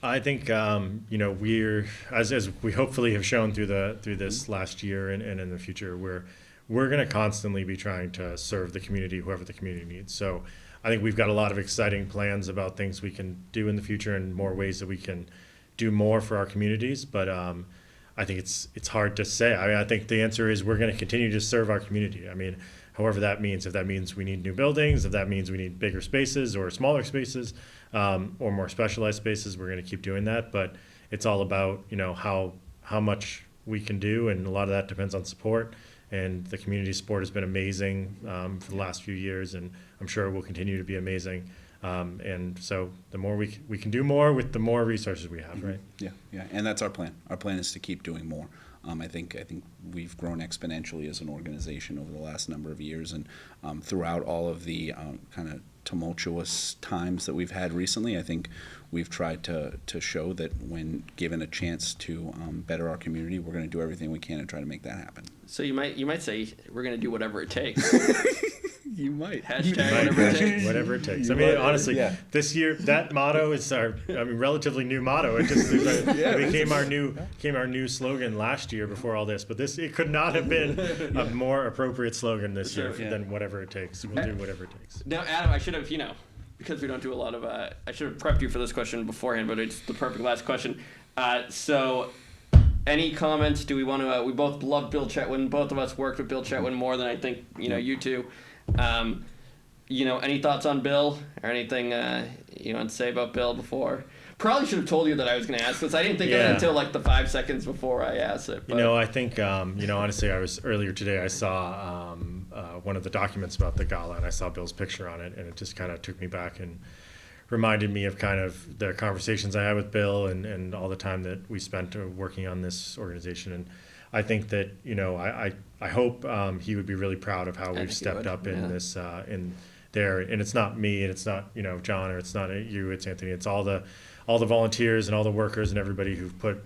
I think we're as we hopefully have shown through this last year and in the future, we're going to constantly be trying to serve the community, whoever the community needs. So I think we've got a lot of exciting plans about things we can do in the future and more ways that we can do more for our communities. But I think it's hard to say. I mean, I think the answer is we're going to continue to serve our community. I mean, however that means, if that means we need new buildings, if that means we need bigger spaces or smaller spaces, or more specialized spaces, we're going to keep doing that. But it's all about, how much we can do, and a lot of that depends on support. And the community support has been amazing for the last few years, and I'm sure it will continue to be amazing. And so the more we can do more with the more resources we have, right? Yeah, and that's our plan. Our plan is to keep doing more. I think we've grown exponentially as an organization over the last number of years, and throughout all of the kind of tumultuous times that we've had recently, I think we've tried to show that when given a chance to better our community, we're going to do everything we can to try to make that happen. So you might say we're going to do whatever it takes. You might. Hashtag whatever it takes. Whatever it takes. I mean, honestly, this year that motto is our relatively new motto. It just became our new slogan last year before all this. But it could not have been a more appropriate slogan this year than whatever it takes. We'll do whatever it takes. Now, Adam, I should have, because we don't do a lot of, I should have prepped you for this question beforehand, but it's the perfect last question. So, any comments? Do we want to? We both love Bill Chetwynd. Both of us worked with Bill Chetwynd more than I think you two. Any thoughts on Bill or anything you want to say about Bill before? Probably should have told you that I was going to ask this. I didn't think of it until like the 5 seconds before I asked it. But. I think honestly, earlier today I saw one of the documents about the gala, and I saw Bill's picture on it, and it just kind of took me back and reminded me of kind of the conversations I had with Bill and all the time that we spent working on this organization. And I think that I hope he would be really proud of how we've stepped up in this in there. And it's not me, and it's not John, or it's not you, it's Anthony. It's all the volunteers and all the workers and everybody who've put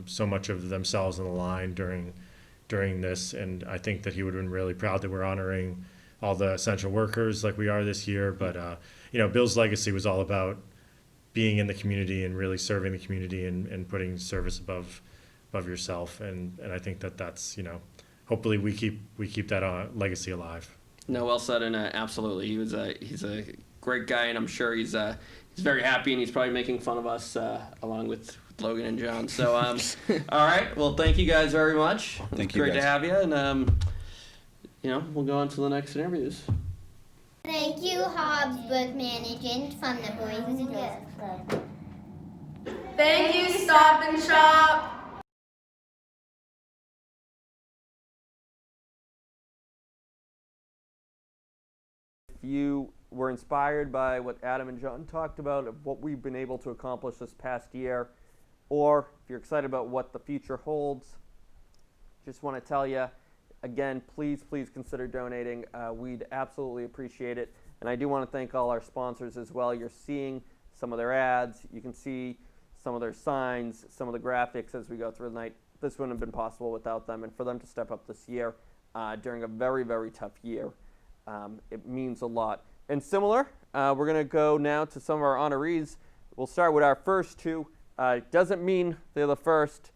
so much of themselves on the line during this. And I think that he would have been really proud that we're honoring all the essential workers like we are this year. But Bill's legacy was all about being in the community and really serving the community and putting service above yourself. And I think that's hopefully we keep that legacy alive. No, well said, and absolutely, he's a great guy, and I'm sure he's very happy, and he's probably making fun of us along with Logan and John. So, all right, well, thank you guys very much. Thank you. Great guys. to have you, and we'll go on to the next interviews. Thank you, Hobbs Book Management from the Boys and Girls Club. Thank you, Stop and Shop. If you were inspired by what Adam and John talked about, of what we've been able to accomplish this past year, or if you're excited about what the future holds, just want to tell you, again, please consider donating. We'd absolutely appreciate it. And I do want to thank all our sponsors as well. You're seeing some of their ads. You can see some of their signs, some of the graphics as we go through the night. This wouldn't have been possible without them. And for them to step up this year during a very, very tough year, it means a lot. And similar, we're going to go now to some of our honorees. We'll start with our first two. It doesn't mean they're the first,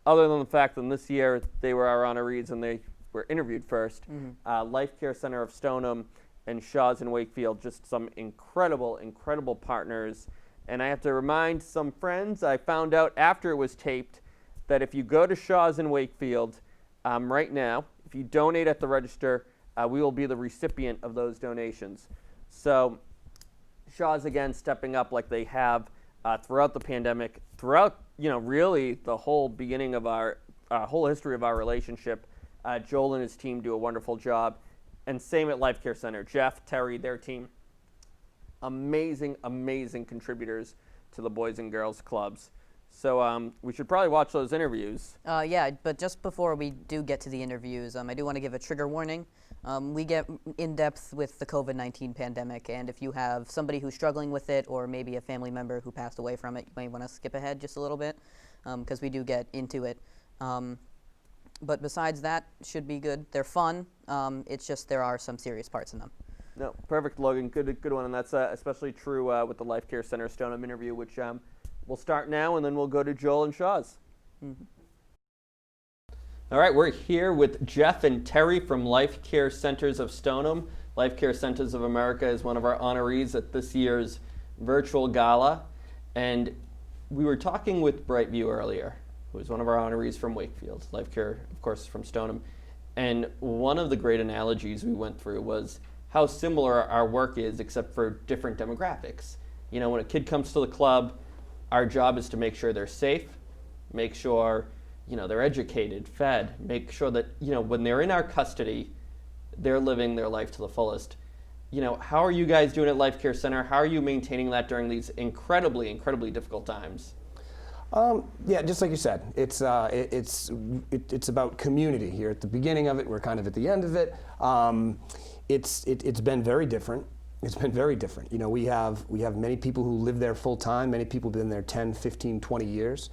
other than the fact that this year they were our honorees and they were interviewed first. Care Center of Stoneham and Shaw's in Wakefield, just some incredible partners. And I have to remind some friends, I found out after it was taped that if you go to Shaw's in Wakefield right now, if you donate at the register, we will be the recipient of those donations. So Shaw's, again, stepping up like they have throughout the pandemic, throughout, really the whole beginning of our whole history of our relationship. Joel and his team do a wonderful job. And same at Care Center. Jeff, Terry, their team, amazing contributors to the Boys and Girls Clubs. So we should probably watch those interviews. Yeah, but just before we do get to the interviews, I do want to give a trigger warning. We get in depth with the COVID-19 pandemic, and if you have somebody who's struggling with it or maybe a family member who passed away from it, you may want to skip ahead just a little bit because we do get into it. But besides that, should be good. They're fun. It's just there are some serious parts in them. No, perfect, Logan. Good one, and that's especially true with the Life Care Center of Stoneham interview, which we'll start now, and then we'll go to Joel and Shaw's. Mm-hmm. All right, we're here with Jeff and Terry from Life Care Centers of Stoneham. Life Care Centers of America is one of our honorees at this year's virtual gala, and we were talking with Brightview earlier, who is one of our honorees from Wakefield. Life Care, of course, from Stoneham. And one of the great analogies we went through was how similar our work is, except for different demographics. You know, when a kid comes to the club, our job is to make sure they're safe, make sure, you know, they're educated, fed, make sure that, you know, when they're in our custody, they're living their life to the fullest. You know, how are you guys doing at Life Care Center? How are you maintaining that during these incredibly, incredibly difficult times? Yeah, just like you said, it's about community here at the beginning of it. We're kind of at the end of it. It's been very different. It's been very different. You know, we have many people who live there full time. Many people have been there 10, 15, 20 years.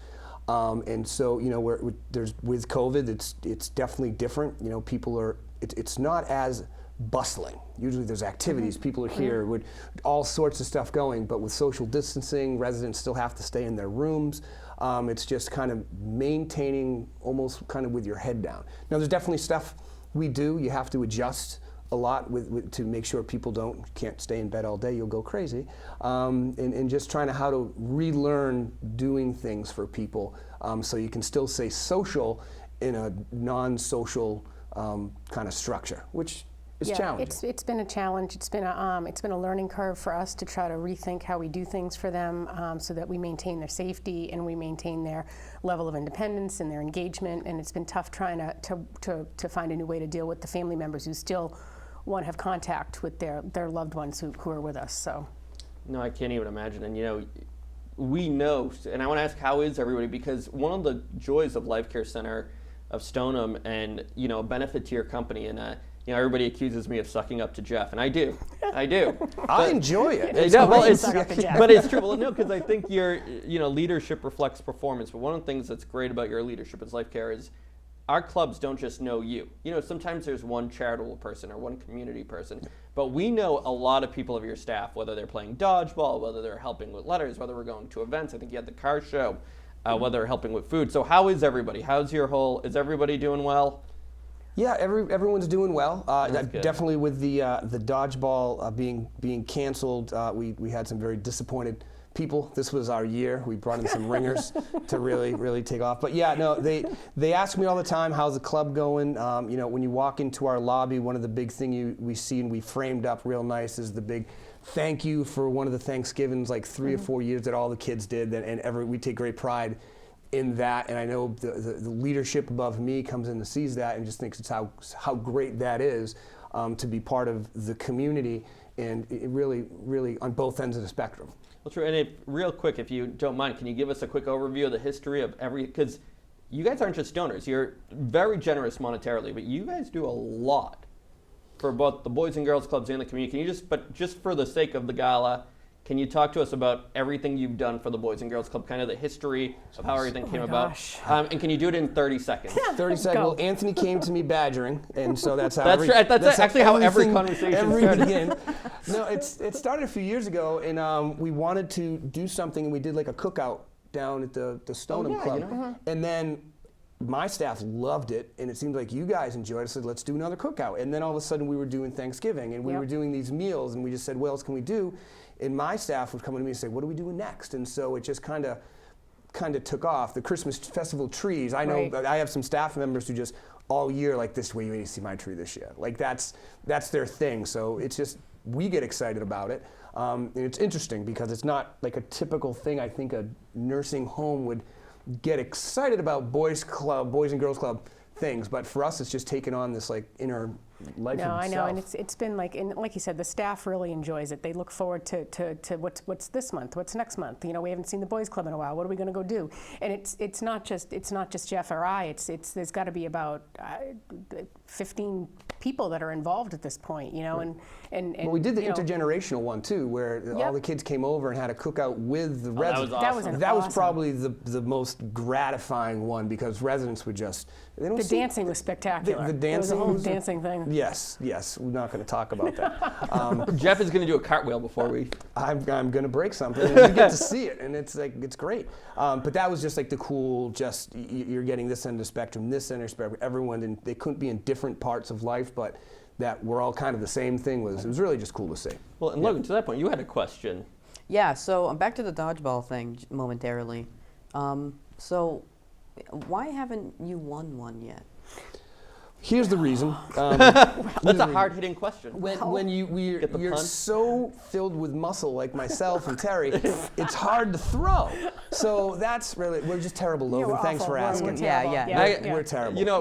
And so, you know, with COVID, it's definitely different. You know, people are, it's not as bustling. Usually there's activities, people are here with all sorts of stuff going, but with social distancing, residents still have to stay in their rooms. It's just kind of maintaining almost kind of with your head down. Now there's definitely stuff we do. You have to adjust a lot to make sure people can't stay in bed all day, you'll go crazy. And just trying to how to relearn doing things for people so you can still stay social in a non-social kind of structure, which is challenging. It's been a challenge. It's been a learning curve for us to try to rethink how we do things for them, so that we maintain their safety and we maintain their level of independence and their engagement. And it's been tough trying to find a new way to deal with the family members who still want to have contact with their loved ones who are with us. So. No, I can't even imagine. And you know, we know, and I want to ask, how is everybody? Because one of the joys of Life Care Center of Stoneham, and you know, a benefit to your company, and you know, everybody accuses me of sucking up to Jeff, and I do. I enjoy it. But it's true. Well, no, because I think your leadership reflects performance. But one of the things that's great about your leadership as Life Care is our clubs don't just know you. You know, sometimes there's one charitable person or one community person, but we know a lot of people of your staff, whether they're playing dodgeball, whether they're helping with letters, whether we're going to events. I think you had the car show, whether they're helping with food. So how is everybody? Is everybody doing well? Yeah, everyone's doing well. Definitely with the dodgeball being canceled, we had some very disappointed people. This was our year. We brought in some ringers to really take off. But yeah, no, they ask me all the time, how's the club going? You know, when you walk into our lobby, one of the big things we see and we framed up real nice is the big thank you for one of the Thanksgivings, like 3 or 4 years that all the kids did, and we take great pride in that, and I know the leadership above me comes in and sees that and just thinks it's how great that is to be part of the community, and it really on both ends of the spectrum. Well, true. And real quick, if you don't mind, can you give us a quick overview of the history of because you guys aren't just donors. You're very generous monetarily, but you guys do a lot for both the Boys and Girls Clubs and the community. Can you just for the sake of the gala, can you talk to us about everything you've done for the Boys and Girls Club, kind of the history of how everything came about? And can you do it in 30 seconds? 30 seconds. Well, Anthony came to me badgering, and so that's how that's actually how every conversation started. No, it started a few years ago, and we wanted to do something, and we did like a cookout down at the Stoneham Club. You know? And then my staff loved it, and it seemed like you guys enjoyed it. I said, let's do another cookout. And then all of a sudden we were doing Thanksgiving, and we were doing these meals, and we just said, what else can we do? And my staff would come to me and say, what are we doing next? And so it just kind of took off. The Christmas festival trees, I know I have some staff members who just all year like, this way you need to see my tree this year. Like that's their thing. So it's just, we get excited about it. And it's interesting because it's not like a typical thing I think a nursing home would get excited about Boys and Girls Club things. But for us, it's just taken on this like inner life No, of I know, itself. and it's been like, and like you said, the staff really enjoys it. They look forward to what's this month, what's next month. You know, we haven't seen the boys club in a while. What are we going to go do? And it's not just Jeff or I. There's got to be about 15 people that are involved at this point. You know, and well, we did the you know, intergenerational one too, where all the kids came over and had a cookout with the residents. That was awesome. That was probably the most gratifying one, because residents would just the dancing was spectacular. The dancing there was a whole was dancing thing. Yes, we're not going to talk about that. Jeff is going to do a cartwheel before we. I'm going to break something, and you get to see it, and it's great. But that was just like the cool. Just you're getting this end of the spectrum, this end of the spectrum. Everyone, they couldn't be in different parts of life, but that we're all kind of the same thing. It was really just cool to see. Well, and Logan, to that point, you had a question. Yeah, so back to the dodgeball thing momentarily. So why haven't you won one yet? Here's the reason. That's a hard-hitting question. When you're so filled with muscle like myself and Terry, it's hard to throw. So that's really, we're just terrible, Logan. Thanks for asking. We're terrible. You know,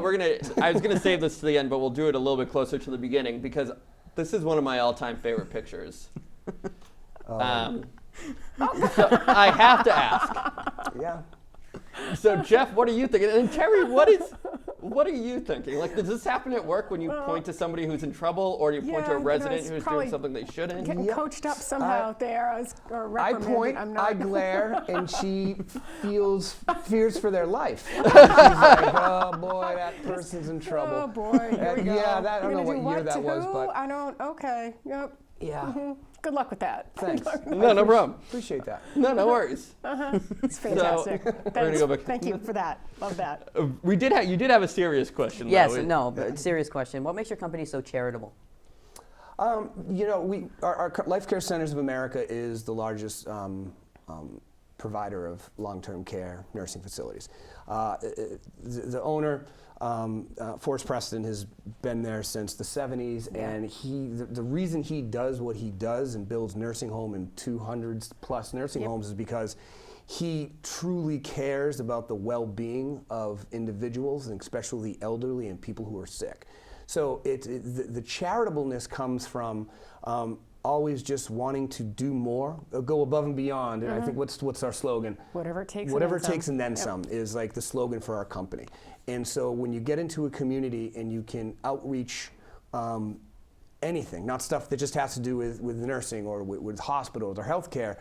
I was gonna save this to the end, but we'll do it a little bit closer to the beginning, because this is one of my all-time favorite pictures. So I have to ask. Yeah. So Jeff, what are you thinking? And Terry, what are you thinking? Like, does this happen at work when you point to somebody who's in trouble, or do you point to a resident who's doing something they shouldn't? Getting coached up somehow out there. I point, I glare, and she fears for their life. She's like, oh boy, that person's in trouble. Oh boy, here we go. Yeah, I don't know what year that was, but I don't. Okay. Yep. Yeah. Good luck with that. Thanks. No problem. Appreciate that. No worries. It's fantastic. Thanks. Thank you for that. Love that. You did have a serious question. Yes, though. but serious question. What makes your company so charitable? You know, our Life Care Centers of America is the largest provider of long-term care nursing facilities. The owner, Forrest Preston, has been there since the 70s, and the reason he does what he does and builds nursing home and 200 plus nursing homes is because he truly cares about the well-being of individuals, and especially the elderly and people who are sick. So the charitableness comes from always just wanting to do more, go above and beyond. And I think what's our slogan? Whatever it takes. Whatever it takes and then some is like the slogan for our company. And so when you get into a community and you can outreach anything, not stuff that just has to do with nursing or with hospitals or healthcare,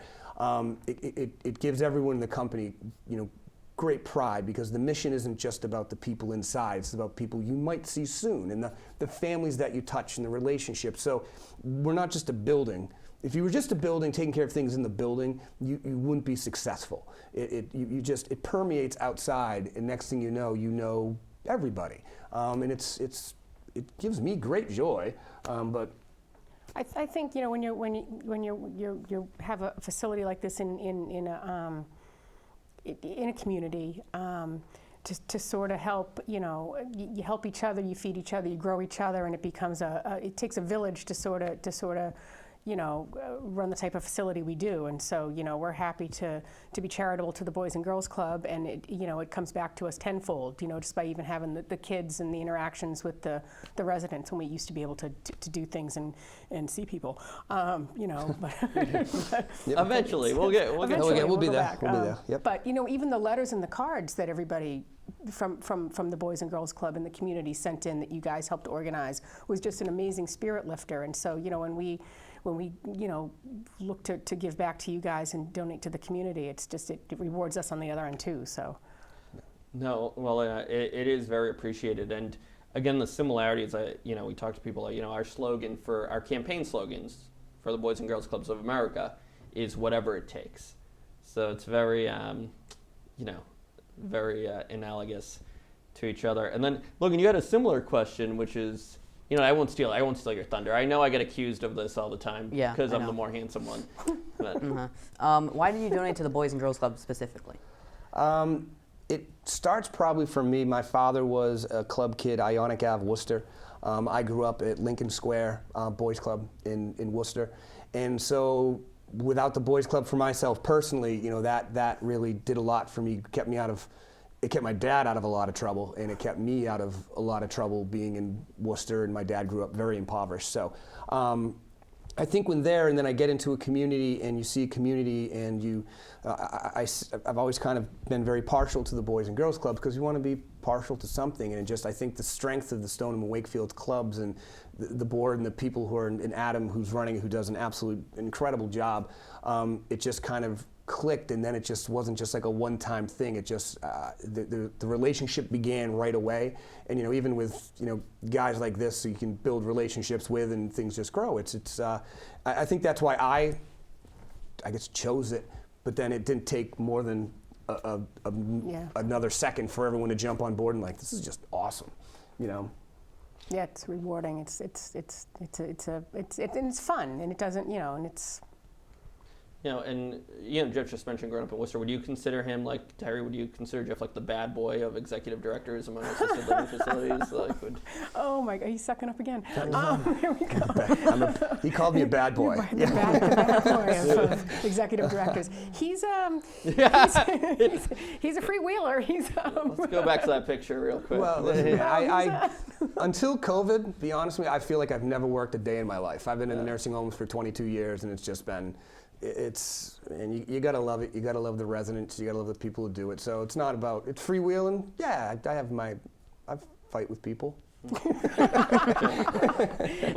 it gives everyone in the company, you know, great pride, because the mission isn't just about the people inside, it's about people you might see soon and the families that you touch and the relationships. So we're not just a building. If you were just a building taking care of things in the building, you wouldn't be successful. It permeates outside, and next thing you know everybody. And it gives me great joy, but I think, you know, when you have a facility like this in a community, to sort of help, you know, you help each other, you feed each other, you grow each other, and it becomes it takes a village to sort of you know, run the type of facility we do. And so, you know, we're happy to be charitable to the Boys and Girls Club, and it comes back to us tenfold, you know, just by even having the kids and the interactions with the residents when we used to be able to do things and see people, you know. But eventually, we'll be there. We'll be there. Yep. But, you know, even the letters and the cards that everybody from the Boys and Girls Club and the community sent in that you guys helped organize was just an amazing spirit lifter. And so, you know, when we you know, look to give back to you guys and donate to the community, it rewards us on the other end too. So. No, well, it is very appreciated, and again, the similarities. You know, we talk to people. You know, our slogan for our campaign slogans for the Boys and Girls Clubs of America is "Whatever it takes." So it's very, you know, very analogous to each other. And then, Logan, you had a similar question, which is. You know, I won't steal your thunder. I know I get accused of this all the time because I'm the more handsome one. But. Why did you donate to the Boys and Girls Club specifically? It starts probably from me. My father was a club kid, Ionic Ave, Worcester. I grew up at Lincoln Square Boys Club in Worcester. And so without the Boys Club for myself personally, you know, that really did a lot for me, kept me out of it kept my dad out of a lot of trouble, and it kept me out of a lot of trouble being in Worcester, and my dad grew up very impoverished. So I think when there, and then I get into a community, and you see a community, and I've always kind of been very partial to the Boys and Girls Clubs, because you want to be partial to something, and I think the strength of the Stoneham and Wakefield clubs, and the board, and the people who are, and Adam, who's running, who does an absolute incredible job, it just kind of clicked, and then it just wasn't just like a one-time thing. It just the relationship began right away, and even with guys like this, so you can build relationships with, and things just grow. I think that's why I guess chose it, but then it didn't take more than another second for everyone to jump on board and like, this is just awesome, Yeah, it's rewarding. It's fun, and it doesn't, and it's. And Jeff just mentioned growing up in Worcester. Would you consider him, like Terry, would you consider Jeff like the bad boy of executive directors among assisted living facilities? Oh my God, he's sucking up again. There we go. He called me a bad boy. The bad boy of executive directors. He's a freewheeler. Let's go back to that picture real quick. Well, listen, I until COVID, be honest with you, I feel like I've never worked a day in my life. I've been in the nursing homes for 22 years, and it's just been. And you gotta love it. You gotta love the residents. You gotta love the people who do it. So it's not about, it's freewheeling. Yeah, I fight with people. Well,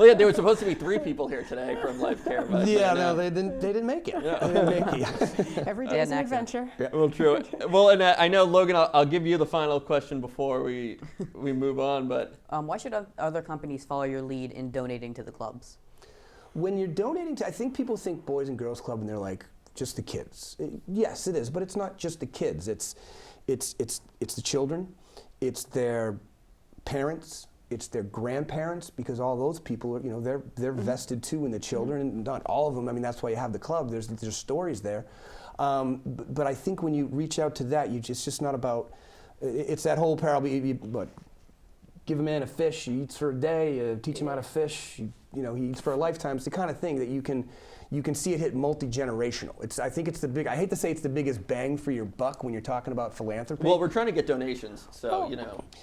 yeah, there were supposed to be 3 people here today from Life Care. But no, they didn't make it. Yeah. They didn't make it. Every day is an adventure. Yeah. Well, true. Well, and I know, Logan, I'll give you the final question before we move on. But why should other companies follow your lead in donating to the clubs? When you're donating to, I think people think Boys and Girls Club, and they're like, just the kids. Yes, it is, but it's not just the kids. It's the children, it's their parents, it's their grandparents, because all those people are, they're vested too in the children, and not all of them. I mean, that's why you have the club. There's stories there, but I think when you reach out to that, it's just not about. It's that whole parable. But give a man a fish, he eats for a day. Teach him how to fish. He eats for a lifetime. It's the kind of thing that you can see it hit multi-generational. I think it's I hate to say it's the biggest bang for your buck when you're talking about philanthropy. Well, we're trying to get donations, so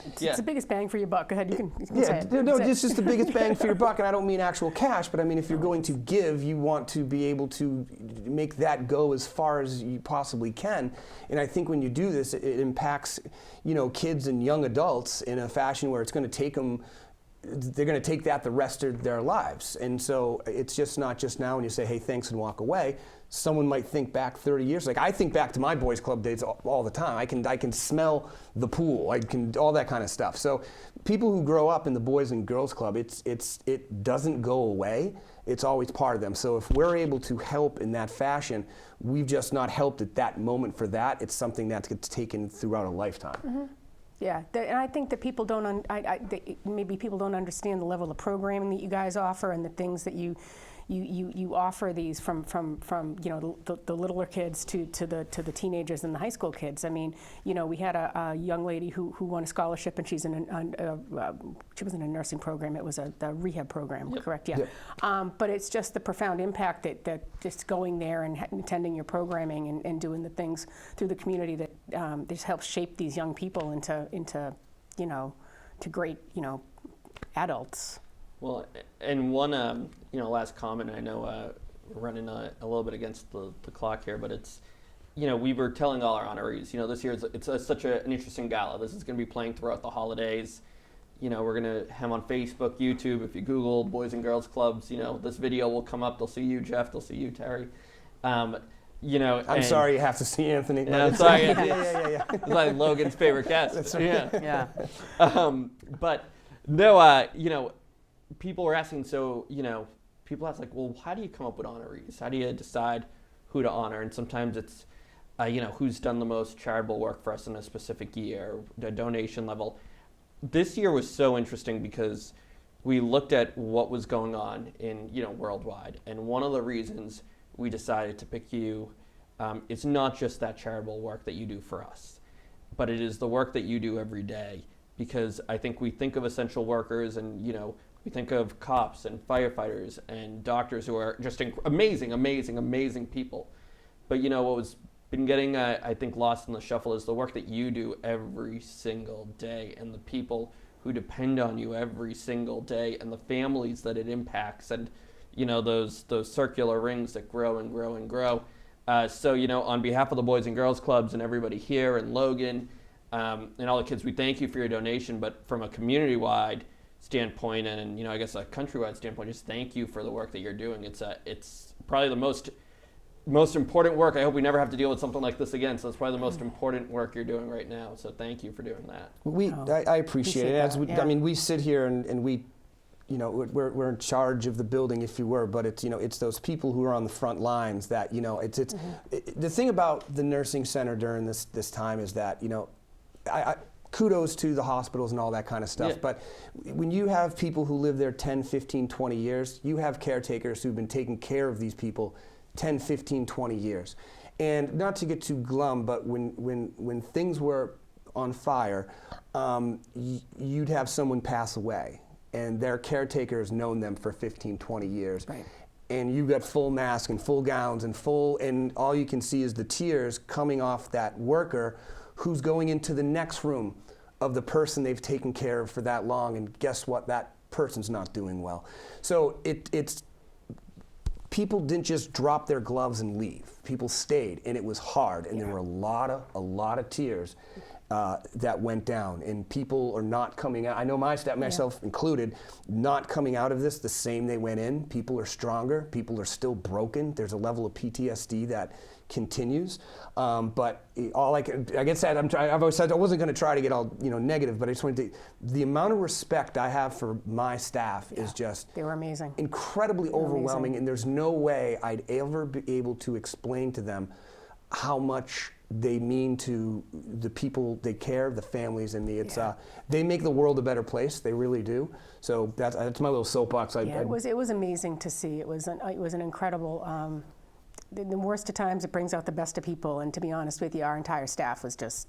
It's the biggest bang for your buck. Go ahead, you can say it. No, it's just the biggest bang for your buck, and I don't mean actual cash, but I mean if you're going to give, you want to be able to make that go as far as you possibly can. And I think when you do this, it impacts, kids and young adults in a fashion where it's going to take them. They're going to take that the rest of their lives. And so it's just not just now when you say, hey, thanks, and walk away. Someone might think back 30 years. Like I think back to my boys club days all the time. I can smell the pool. I can all that kind of stuff. So people who grow up in the Boys and Girls Club, it doesn't go away. It's always part of them. So if we're able to help in that fashion, we've just not helped at that moment for that. It's something that gets taken throughout a lifetime. Mm-hmm. Yeah, and I think that people maybe people don't understand the level of programming that you guys offer, and the things that you offer these from the littler kids to the teenagers and the high school kids. I mean, we had a young lady who won a scholarship, and she was in a nursing program. It was a rehab program, yep. Correct? Yeah. Yep. But it's just the profound impact that just going there and attending your programming and doing the things through the community that just helps shape these young people into to great adults. Well, and one last comment. I know we're running a little bit against the clock here, but it's we were telling all our honorees, this year it's such an interesting gala. This is going to be playing throughout the holidays. We're going to have on Facebook, YouTube. If you Google Boys and Girls Clubs, this video will come up. They'll see you, Jeff. They'll see you, Terry. I'm sorry you have to see Anthony. Yeah, I'm sorry. Yeah. It's like Logan's favorite guest. That's right. Yeah. But no, people were asking, people ask well, how do you come up with honorees? How do you decide who to honor? And sometimes it's, who's done the most charitable work for us in a specific year, the donation level. This year was so interesting because we looked at what was going on in, worldwide. And one of the reasons we decided to pick you, it's not just that charitable work that you do for us, but it is the work that you do every day. Because I think we think of essential workers and, we think of cops and firefighters and doctors who are just amazing people. But what was been getting, I think, lost in the shuffle is the work that you do every single day, and the people who depend on you every single day, and the families that it impacts, and those circular rings that grow and grow and grow. So on behalf of the Boys and Girls Clubs and everybody here and Logan and all the kids, we thank you for your donation. But from a community-wide standpoint and I guess a countrywide standpoint, just thank you for the work that you're doing. It's probably the most important work. I hope we never have to deal with something like this again. So it's probably the most important work you're doing right now. So thank you for doing that. I appreciate it. We sit here and we, we're in charge of the building, if you were, but it's those people who are on the front lines that the thing about the nursing center during this time is that I kudos to the hospitals and all that kind of stuff, but when you have people who live there 10, 15, 20 years, you have caretakers who've been taking care of these people 10, 15, 20 years. And not to get too glum, but when things were on fire, you'd have someone pass away, and their caretaker has known them for 15, 20 years. Right. And you've got full mask and full gowns and all you can see is the tears coming off that worker who's going into the next room of the person they've taken care of for that long, and guess what? That person's not doing well. So it's people didn't just drop their gloves and leave. People stayed, and it was hard, and there were a lot of tears that went down, and people are not coming out. I know my staff, myself included, not coming out of this the same they went in. People are stronger. People are still broken. There's a level of PTSD that continues. But all I guess that I've always said I wasn't going to try to get all negative, but I just wanted to. The amount of respect I have for my staff is just they were amazing, incredibly overwhelming, and there's no way I'd ever be able to explain to them how much they mean to the people they care, the families, and they make the world a better place. They really do. So that's my little soapbox. It was amazing to see. It was an incredible. The worst of times, it brings out the best of people. And to be honest with you, our entire staff was just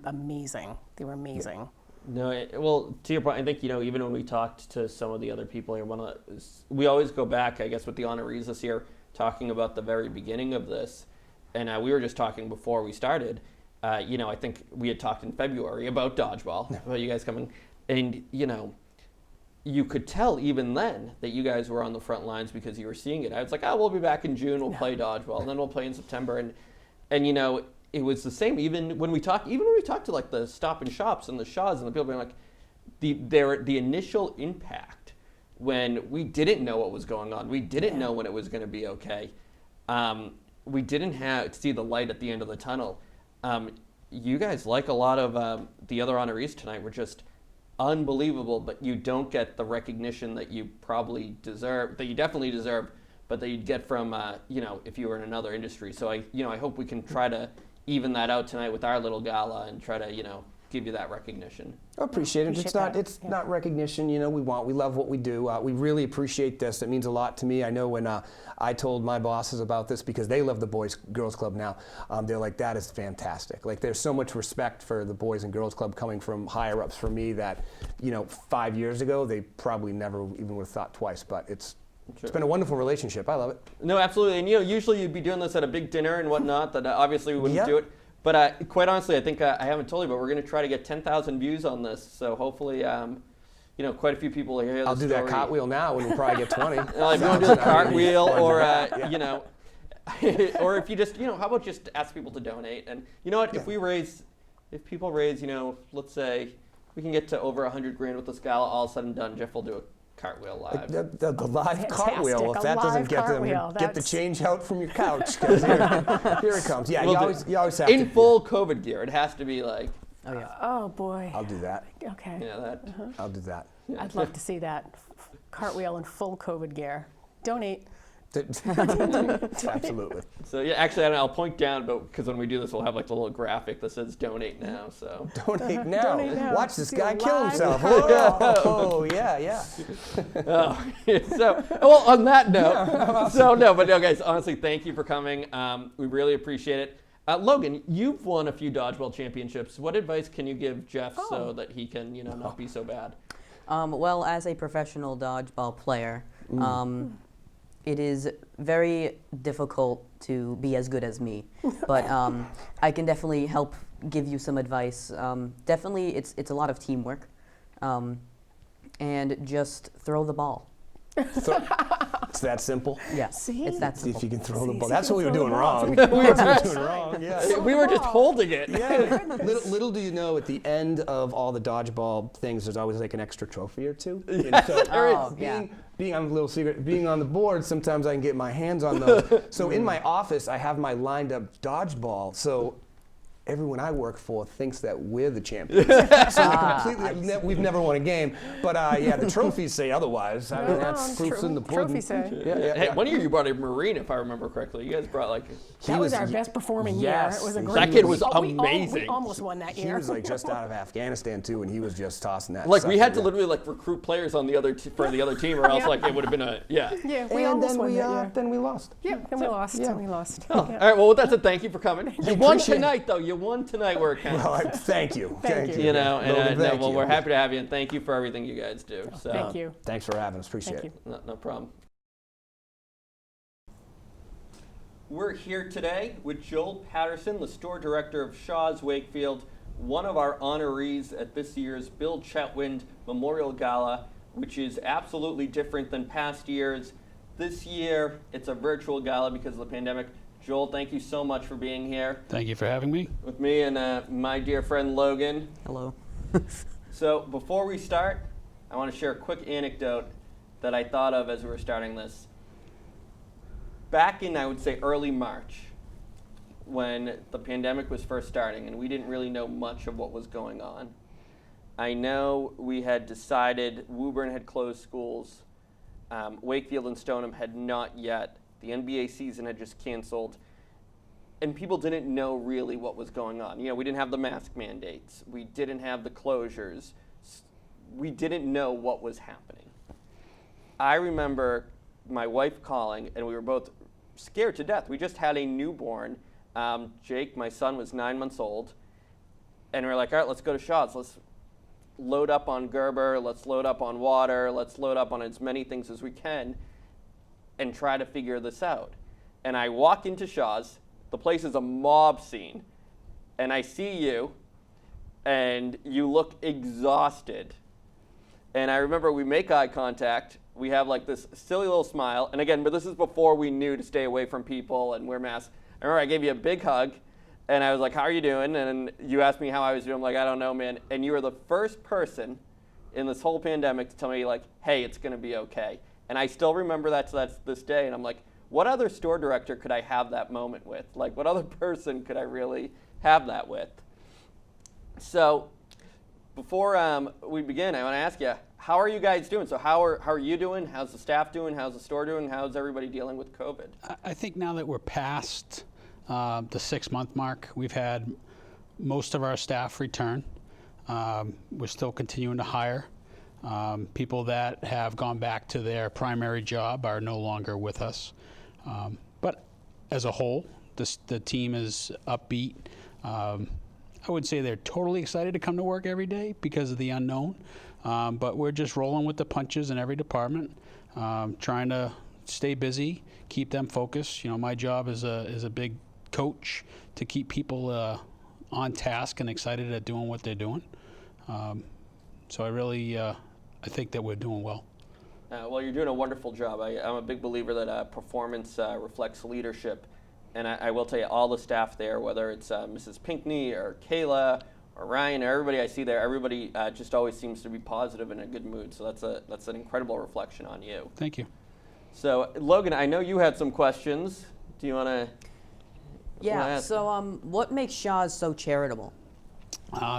amazing. They were amazing. No, well, to your point, I think even when we talked to some of the other people here, we always go back, I guess, with the honorees this year, talking about the very beginning of this. And we were just talking before we started. I think we had talked in February about dodgeball, about you guys coming, and you could tell even then that you guys were on the front lines because you were seeing it. I was like, we'll be back in June. We'll play dodgeball, and then we'll play in September, and it was the same. Even when we talked to like the Stop and Shops and the Shaws and the people being like, the initial impact when we didn't know what was going on, we didn't know when it was going to be okay. We didn't see the light at the end of the tunnel. You guys, like a lot of the other honorees tonight, were just unbelievable, but you don't get the recognition that you probably deserve, that you definitely deserve, but that you'd get from, if you were in another industry. So I hope we can try to even that out tonight with our little gala and try to, give you that recognition. I appreciate it. It's not recognition. We love what we do. We really appreciate this. It means a lot to me. I know when I told my bosses about this, because they love the Boys Girls Club now, they're like, that is fantastic. Like, there's so much respect for the Boys and Girls Club coming from higher ups for me that, 5 years ago, they probably never even would have thought twice, but it's been a wonderful relationship. I love it. No, absolutely. And usually you'd be doing this at a big dinner and whatnot, that obviously we wouldn't do it. But quite honestly, I think I haven't told you, but we're going to try to get 10,000 views on this. So hopefully, quite a few people will hear the I'll do that cartwheel now, and we'll probably get 20. If you want to do the cartwheel, or or if you just, how about just ask people to donate? And you know what? If people raise, let's say we can get to over $100,000 with this gala, all said and done, Jeff will do a cartwheel live. The live cartwheel. If that doesn't get them, get the change out from your couch, because here it comes. Yeah, you always have in full COVID gear. It has to be like. Oh yeah. Oh boy. I'll do that. Okay. Yeah, that. I'll do that. I'd love to see that cartwheel in full COVID gear. Donate. Absolutely. So yeah, actually, I'll point down, but because when we do this, we'll have like the little graphic that says "Donate now." So donate now. Donate now. Watch this guy kill himself. Oh yeah. So well, on that note, but guys, honestly, thank you for coming. We really appreciate it. Logan, you've won a few dodgeball championships. What advice can you give Jeff so that he can, not be so bad? Well, as a professional dodgeball player, it is very difficult to be as good as me, but I can definitely help give you some advice. Definitely, it's a lot of teamwork, and just throw the ball. It's that simple. Yeah, See? it's that See simple. if you can throw the See, ball. see, That's you what we can were throw doing the ball. wrong. We were That's what just- we were doing wrong. Yeah. So We were just ball. holding it. Yeah. little do you know, at the end of all the dodgeball things, there's always like an extra trophy or two. And so being on a little secret, being on the board, sometimes I can get my hands on those. So in my office, I have my lined up dodgeball. So everyone I work for thinks that we're the champions. So we've never won a game. But yeah, the trophies say otherwise. I mean, that's proofs in the pudding. Trophy say. Hey, one year you brought a Marine, if I remember correctly. You guys brought like. That was our best performing year. It was a great That kid was we amazing. almost won that year. He was like just out of Afghanistan too, and he was just tossing that. Like we had to sucker. literally like recruit players on the other for the other team, or else like it would have been a Yeah, we And almost then won we that year. then we lost. Yeah, then we lost. Yeah. We lost. Oh, Yeah. all right. Well, with that said, thank you for coming. You won appreciate it. tonight, though. You won tonight where it counts. Well, thank you. Thank you. You know, and Logan, no, thank well, you. we're happy to have you, and thank you for everything you guys do. So, Thank you. Thanks for having us. Appreciate Thank it. you. No problem. We're here today with Joel Patterson, the store director of Shaw's Wakefield, one of our honorees at this year's Bill Chetwynd Memorial Gala, which is absolutely different than past years. This year, it's a virtual gala because of the pandemic. Joel, thank you so much for being here. Thank you for having me. With me and my dear friend Logan. Hello. So before we start, I want to share a quick anecdote that I thought of as we were starting this. Back in, I would say, early March, when the pandemic was first starting and we didn't really know much of what was going on, I know we had decided Woburn had closed schools, Wakefield and Stoneham had not yet. The NBA season had just canceled, and people didn't know really what was going on. You know, we didn't have the mask mandates. We didn't have the closures. We didn't know what was happening. I remember my wife calling, and we were both scared to death. We just had a newborn. Jake, my son, was 9 months old, and we were like, all right, let's go to Shaw's. Let's load up on Gerber. Let's load up on water. Let's load up on as many things as we can and try to figure this out. And I walk into Shaw's. The place is a mob scene. And I see you, and you look exhausted. And I remember we make eye contact. We have like this silly little smile. And again, but this is before we knew to stay away from people and wear masks. I remember I gave you a big hug, and I was like, how are you doing? And you asked me how I was doing. I'm like, I don't know, man. And you were the first person in this whole pandemic to tell me, like, hey, it's going to be okay. And I still remember that to this day. And I'm like, what other store director could I have that moment with? Like, what other person could I really have that with? So before we begin, I want to ask you, how are you guys doing? So how are you doing? How's the staff doing? How's the store doing? How's everybody dealing with COVID? I think now that we're past the 6-month mark, we've had most of our staff return. We're still continuing to hire. People that have gone back to their primary job are no longer with us. But as a whole, the team is upbeat. I would say they're totally excited to come to work every day because of the unknown. But we're just rolling with the punches in every department, trying to stay busy, keep them focused. You know, my job is a big coach to keep people on task and excited at doing what they're doing. So I really, I think that we're doing well. Well, you're doing a wonderful job. I'm a big believer that performance reflects leadership. And I will tell you, all the staff there, whether it's Mrs. Pinkney or Kayla or Ryan or everybody I see there, everybody just always seems to be positive and in a good mood. So that's an incredible reflection on you. Thank you. So, Logan, I know you had some questions. Do you want to? Yeah, so what makes Shaw's so charitable?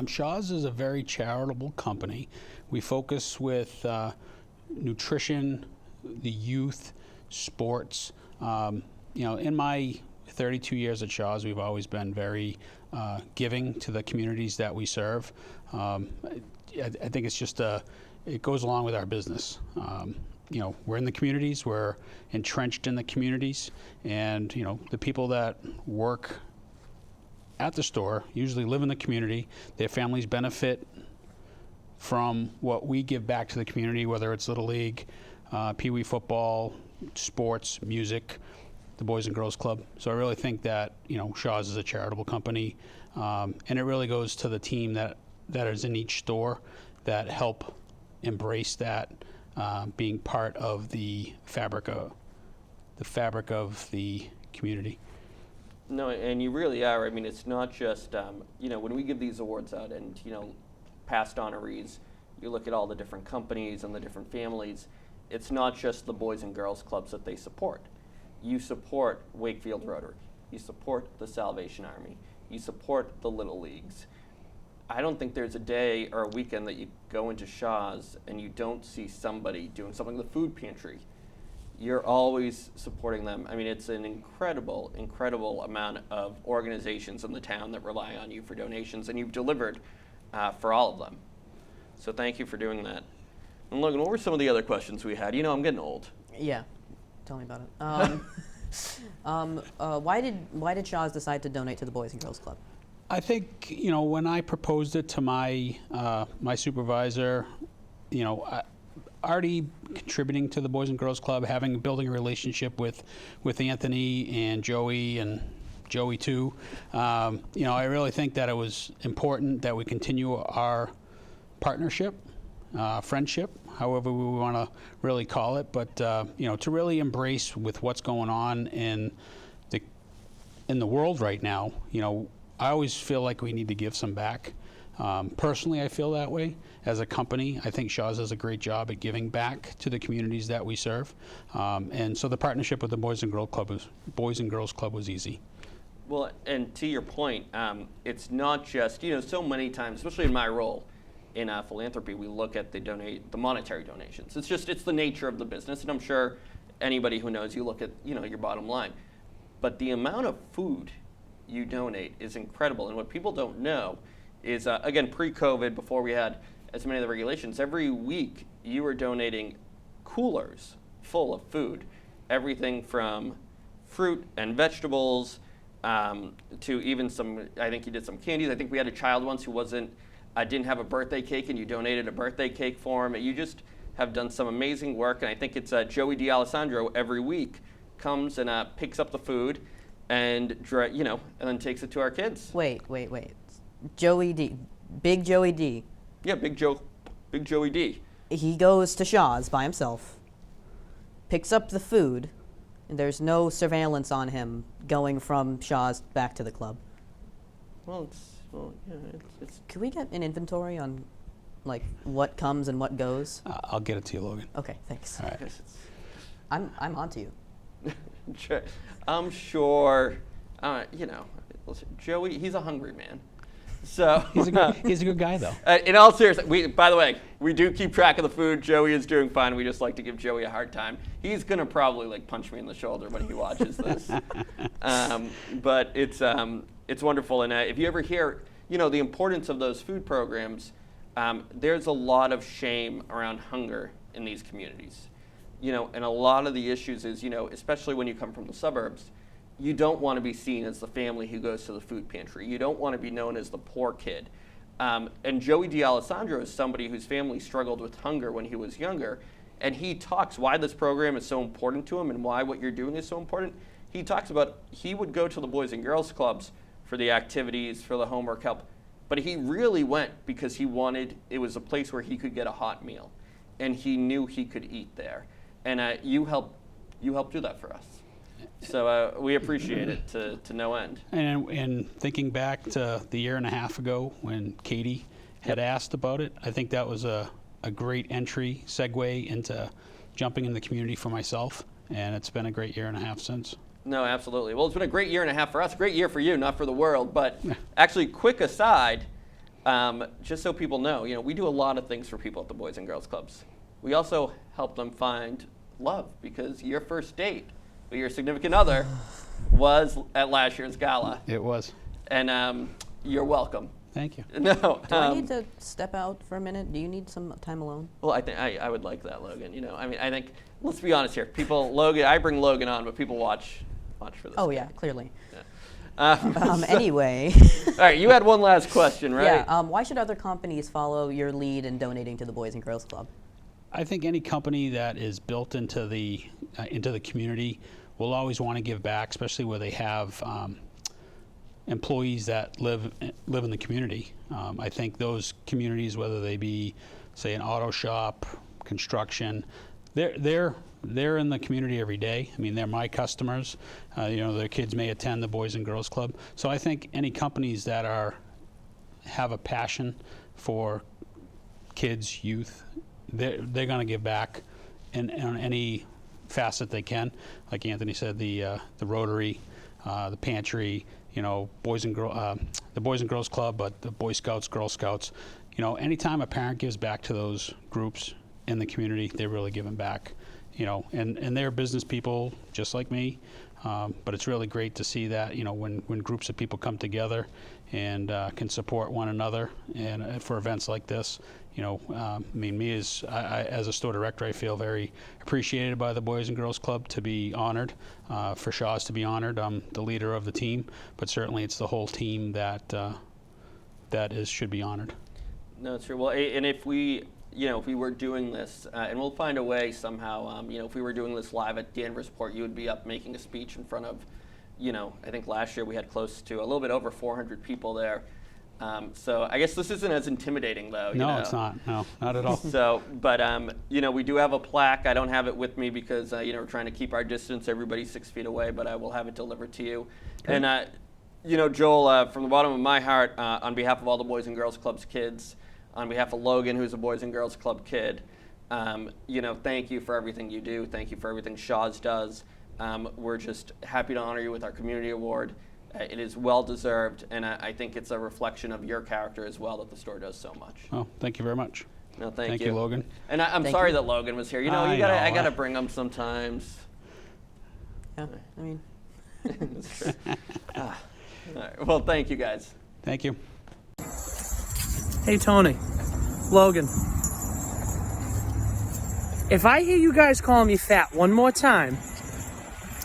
Shaw's is a very charitable company. We focus with nutrition, the youth, sports. You know, in my 32 years at Shaw's, we've always been very giving to the communities that we serve. I think it's just it goes along with our business. You know, we're in the communities, we're entrenched in the communities, and you know, the people that work at the store usually live in the community. Their families benefit from what we give back to the community, whether it's Little League, Pee Wee football, sports, music, the Boys and Girls Club. So I really think that, Shaw's is a charitable company, and it really goes to the team that is in each store that help embrace that, being part of the fabric of the community. No, and you really are. I mean, it's not just, when we give these awards out and, past honorees, you look at all the different companies and the different families, it's not just the Boys and Girls Clubs that they support. You support Wakefield Rotary. You support the Salvation Army. You support the Little Leagues. I don't think there's a day or a weekend that you go into Shaw's and you don't see somebody doing something with the food pantry. You're always supporting them. I mean, it's an incredible, incredible amount of organizations in the town that rely on you for donations, and you've delivered for all of them. So thank you for doing that. And Logan, what were some of the other questions we had? I'm getting old. Yeah, tell me about it. Why did Shaw's decide to donate to the Boys and Girls Club? I think, when I proposed it to my my supervisor, already contributing to the Boys and Girls Club, building a relationship with Anthony and Joey too. I really think that it was important that we continue our partnership, friendship, however we want to really call it, but to really embrace with what's going on in the world right now. I always feel like we need to give some back. Personally, I feel that way. As a company, I think Shaw's does a great job at giving back to the communities that we serve. And so the partnership with the Boys and Girls Club was easy. Well, and to your point, it's not just, so many times, especially in my role in philanthropy, we look at the monetary donations. It's the nature of the business, and I'm sure anybody who knows, you look at, your bottom line. But the amount of food you donate is incredible. And what people don't know is, again, pre-COVID, before we had as many of the regulations, every week you were donating coolers full of food. Everything from fruit and vegetables to even I think you did some candies. I think we had a child once who didn't have a birthday cake, and you donated a birthday cake for him. You just have done some amazing work, and I think it's Joey D'Alessandro every week comes and picks up the food and then takes it to our kids. Wait. Joey D. Big Joey D. Yeah, Big Joey D. He goes to Shaw's by himself, picks up the food, and there's no surveillance on him going from Shaw's back to the club. Could we get an inventory on, what comes and what goes? I'll get it to you, Logan. Okay, thanks. All right. I'm on to you. I'm sure, listen, Joey, he's a hungry man. So he's a good guy, though. In all seriousness, by the way, we do keep track of the food. Joey is doing fine. We just like to give Joey a hard time. He's gonna probably punch me in the shoulder when he watches this. But it's wonderful. And if you ever hear, the importance of those food programs, there's a lot of shame around hunger in these communities. And a lot of the issues is, especially when you come from the suburbs, you don't want to be seen as the family who goes to the food pantry. You don't want to be known as the poor kid. And Joey D'Alessandro is somebody whose family struggled with hunger when he was younger. And he talks why this program is so important to him and why what you're doing is so important. He talks about he would go to the Boys and Girls Clubs for the activities, for the homework help. But he really went because it was a place where he could get a hot meal. And he knew he could eat there. And you helped do that for us. So we appreciate it to no end. And thinking back to the year and a half ago when Katie had asked about it, I think that was a great entry segue into jumping in the community for myself. And it's been a great year and a half since. No, absolutely. Well, it's been a great year and a half for us. Great year for you, not for the world. But actually, quick aside, just so people know, we do a lot of things for people at the Boys and Girls Clubs. We also help them find love, because your first date with your significant other was at last year's gala. It was. And you're welcome. Thank you. No. Do I need to step out for a minute? Do you need some time alone? Well, I think I would like that, Logan. I think, let's be honest here. I bring Logan on, but people watch for this. Oh, guy. yeah, clearly. Yeah. Anyway. All right, you had one last question, right? Yeah. Why should other companies follow your lead in donating to the Boys and Girls Club? I think any company that is built into the community will always want to give back, especially where they have employees that live in the community. I think those communities, whether they be, say, an auto shop, construction, they're in the community every day. I mean, they're my customers. Their kids may attend the Boys and Girls Club. So I think any companies that have a passion for kids, youth, they're going to give back in any facet they can. Like Anthony said, the Rotary, the pantry, the Boys and Girls Club, but the Boy Scouts, Girl Scouts. Anytime a parent gives back to those groups in the community, they're really giving back. And they're business people just like me. But it's really great to see that, when groups of people come together and can support one another, and for events like this, me as a store director, I feel very appreciated by the Boys and Girls Club to be honored, for Shaw's to be honored. I'm the leader of the team, but certainly it's the whole team that should be honored. No, it's true. Well, and if we were doing this, and we'll find a way somehow, if we were doing this live at Danversport, you would be up making a speech in front of, I think last year we had close to a little bit over 400 people there. So I guess this isn't as intimidating, though. No, it's not. No, not at all. So, but we do have a plaque. I don't have it with me because we're trying to keep our distance. Everybody's 6 feet away, but I will have it delivered to you. Okay. And Joel, from the bottom of my heart, on behalf of all the Boys and Girls Club's kids, on behalf of Logan, who's a Boys and Girls Club kid, thank you for everything you do. Thank you for everything Shaw's does. We're just happy to honor you with our community award. It is well deserved, and I think it's a reflection of your character as well that the store does so much. Oh, thank you very much. No, thank you. you, Logan. And I'm sorry that Logan was here. I gotta bring him sometimes. Yeah, I mean, that's true. All right. Well, thank you guys. Thank you. Hey, Tony. Logan. If I hear you guys call me fat one more time,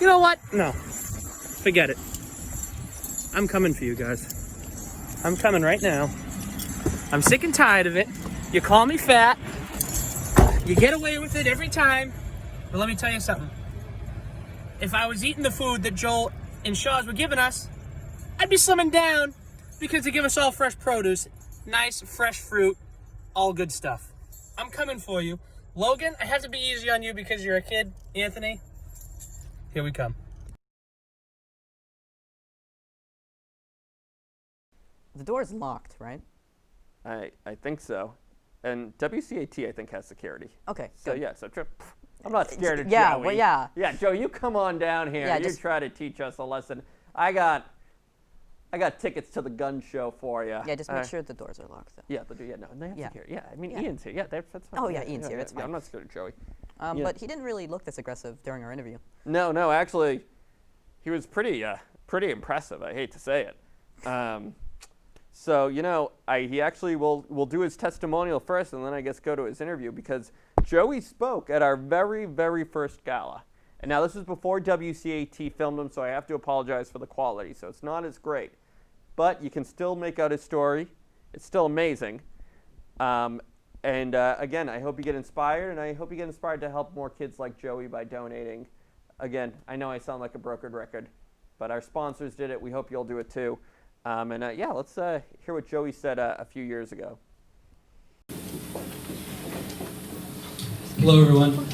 you know what? No. Forget it. I'm coming for you guys. I'm coming right now. I'm sick and tired of it. You call me fat. You get away with it every time. But let me tell you something. If I was eating the food that Joel and Shaw's were giving us, I'd be slimming down because they give us all fresh produce. Nice, fresh fruit, all good stuff. I'm coming for you. Logan, I have to be easy on you because you're a kid. Anthony, here we come. the door is locked, right? I think so. And WCAT, I think, has security. Okay, So, good. yeah, so I'm not scared of Yeah, Joey. well, yeah. Yeah, Joe, you come on down here. Yeah, You just- try to teach us a lesson. I got tickets to the gun show for you. Yeah, just make sure the doors are locked, though. Yeah, and they have Yeah. security. Yeah, I mean, Yeah. Ian's here. Yeah, that's fine. Oh, yeah, Ian's here. It's Yeah, fine. I'm not scared of Joey. Yeah. But he didn't really look this aggressive during our interview. No, actually, he was pretty impressive. I hate to say it. So, he actually will do his testimonial first, and then I guess go to his interview, because Joey spoke at our very, very first gala. And now this was before WCAT filmed him, so I have to apologize for the quality. So it's not as great. But you can still make out his story. It's still amazing. Again, I hope you get inspired, and I hope you get inspired to help more kids like Joey by donating. Again, I know I sound like a broken record, but our sponsors did it. We hope you'll do it too. Let's hear what Joey said a few years ago. Hello, everyone.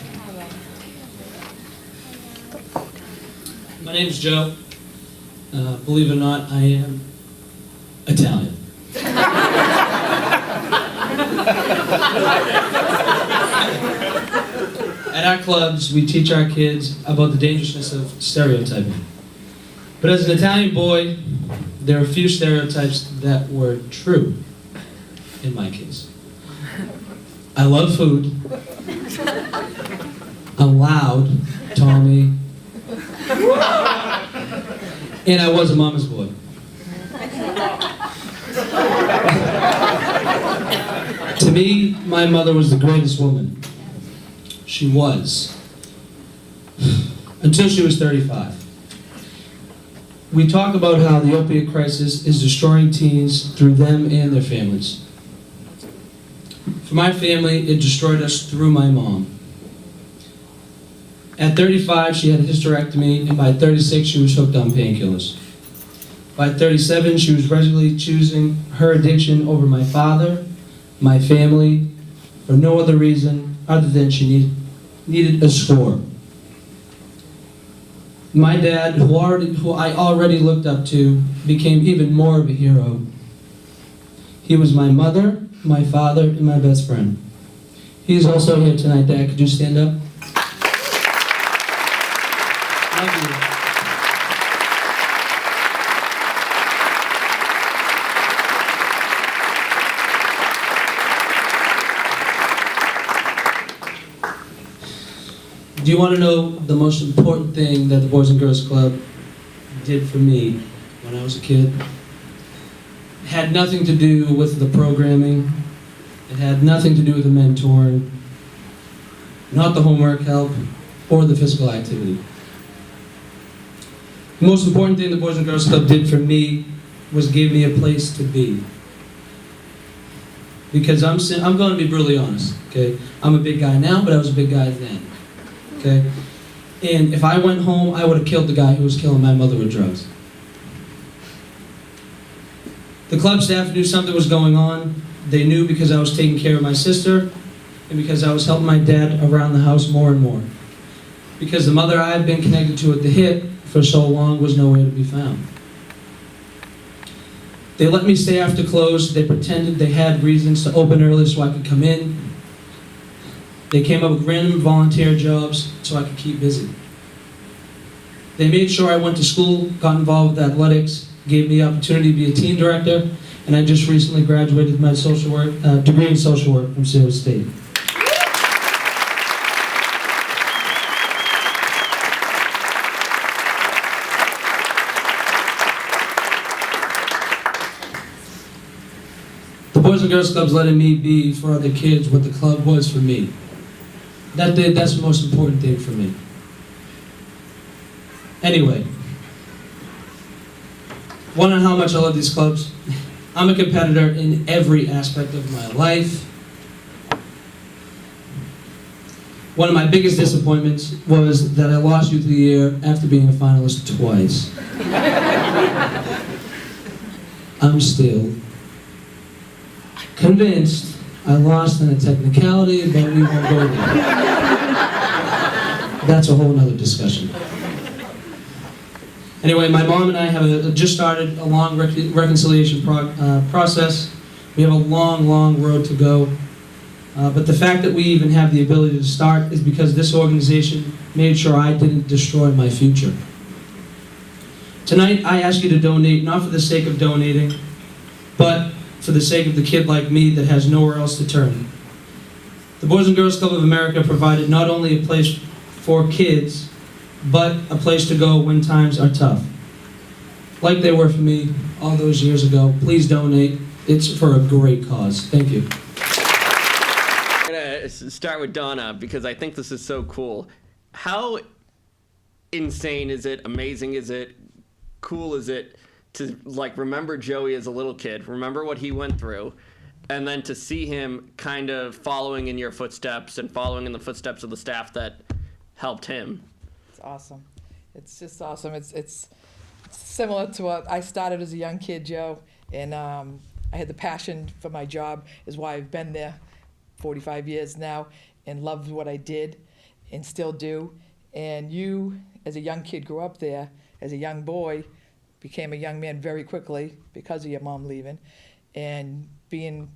My name is Joe. Believe it or not, I am Italian. At our clubs, we teach our kids about the dangerousness of stereotyping. But as an Italian boy, there are a few stereotypes that were true, in my case. I love food. I'm loud, Tommy. And I was a mama's boy. To me, my mother was the greatest woman. She was. Until she was 35. We talk about how the opiate crisis is destroying teens through them and their families. For my family, it destroyed us through my mom. At 35, she had a hysterectomy, and by 36, she was hooked on painkillers. By 37, she was regularly choosing her addiction over my father, my family, for no other reason other than she needed a score. My dad, who I already looked up to, became even more of a hero. He was my mother, my father, and my best friend. He's also here tonight. Dad, could you stand up? Love you. Do you want to know the most important thing that the Boys and Girls Club did for me when I was a kid? It had nothing to do with the programming. It had nothing to do with the mentoring, not the homework help, or the physical activity. The most important thing the Boys and Girls Club did for me was give me a place to be. Because I'm going to be brutally honest, okay? I'm a big guy now, but I was a big guy then. Okay? And if I went home, I would have killed the guy who was killing my mother with drugs. The club staff knew something was going on. They knew because I was taking care of my sister and because I was helping my dad around the house more and more. Because the mother I had been connected to at the hip for so long was nowhere to be found. They let me stay after close. They pretended they had reasons to open early so I could come in. They came up with random volunteer jobs so I could keep busy. They made sure I went to school, got involved with athletics, gave me the opportunity to be a team director, and I just recently graduated with my social work degree in social work from Syracuse State. The Boys and Girls Club's letting me be for other kids what the club was for me. That's the most important thing for me. Anyway, wanna know how much I love these clubs? I'm a competitor in every aspect of my life. One of my biggest disappointments was that I lost Youth of the Year after being a finalist twice. I'm still convinced I lost on a technicality, but we won't go there. That's a whole nother discussion. Anyway, my mom and I have just started a long reconciliation process. We have a long, long road to go. But the fact that we even have the ability to start is because this organization made sure I didn't destroy my future. Tonight, I ask you to donate, not for the sake of donating, but for the sake of the kid like me that has nowhere else to turn. The Boys and Girls Club of America provided not only a place for kids, but a place to go when times are tough. Like they were for me all those years ago. Please donate. It's for a great cause. Thank you. I'm gonna start with Donna because I think this is so cool. How insane is it, amazing is it, cool is it to like remember Joey as a little kid, remember what he went through, and then to see him kind of following in your footsteps and following in the footsteps of the staff that helped him? It's awesome. It's just awesome. It's similar to what I started as a young kid, Joe, and I had the passion for my job, is why I've been there 45 years now and loved what I did and still do. And you, as a young kid, grew up there as a young boy, became a young man very quickly because of your mom leaving, and being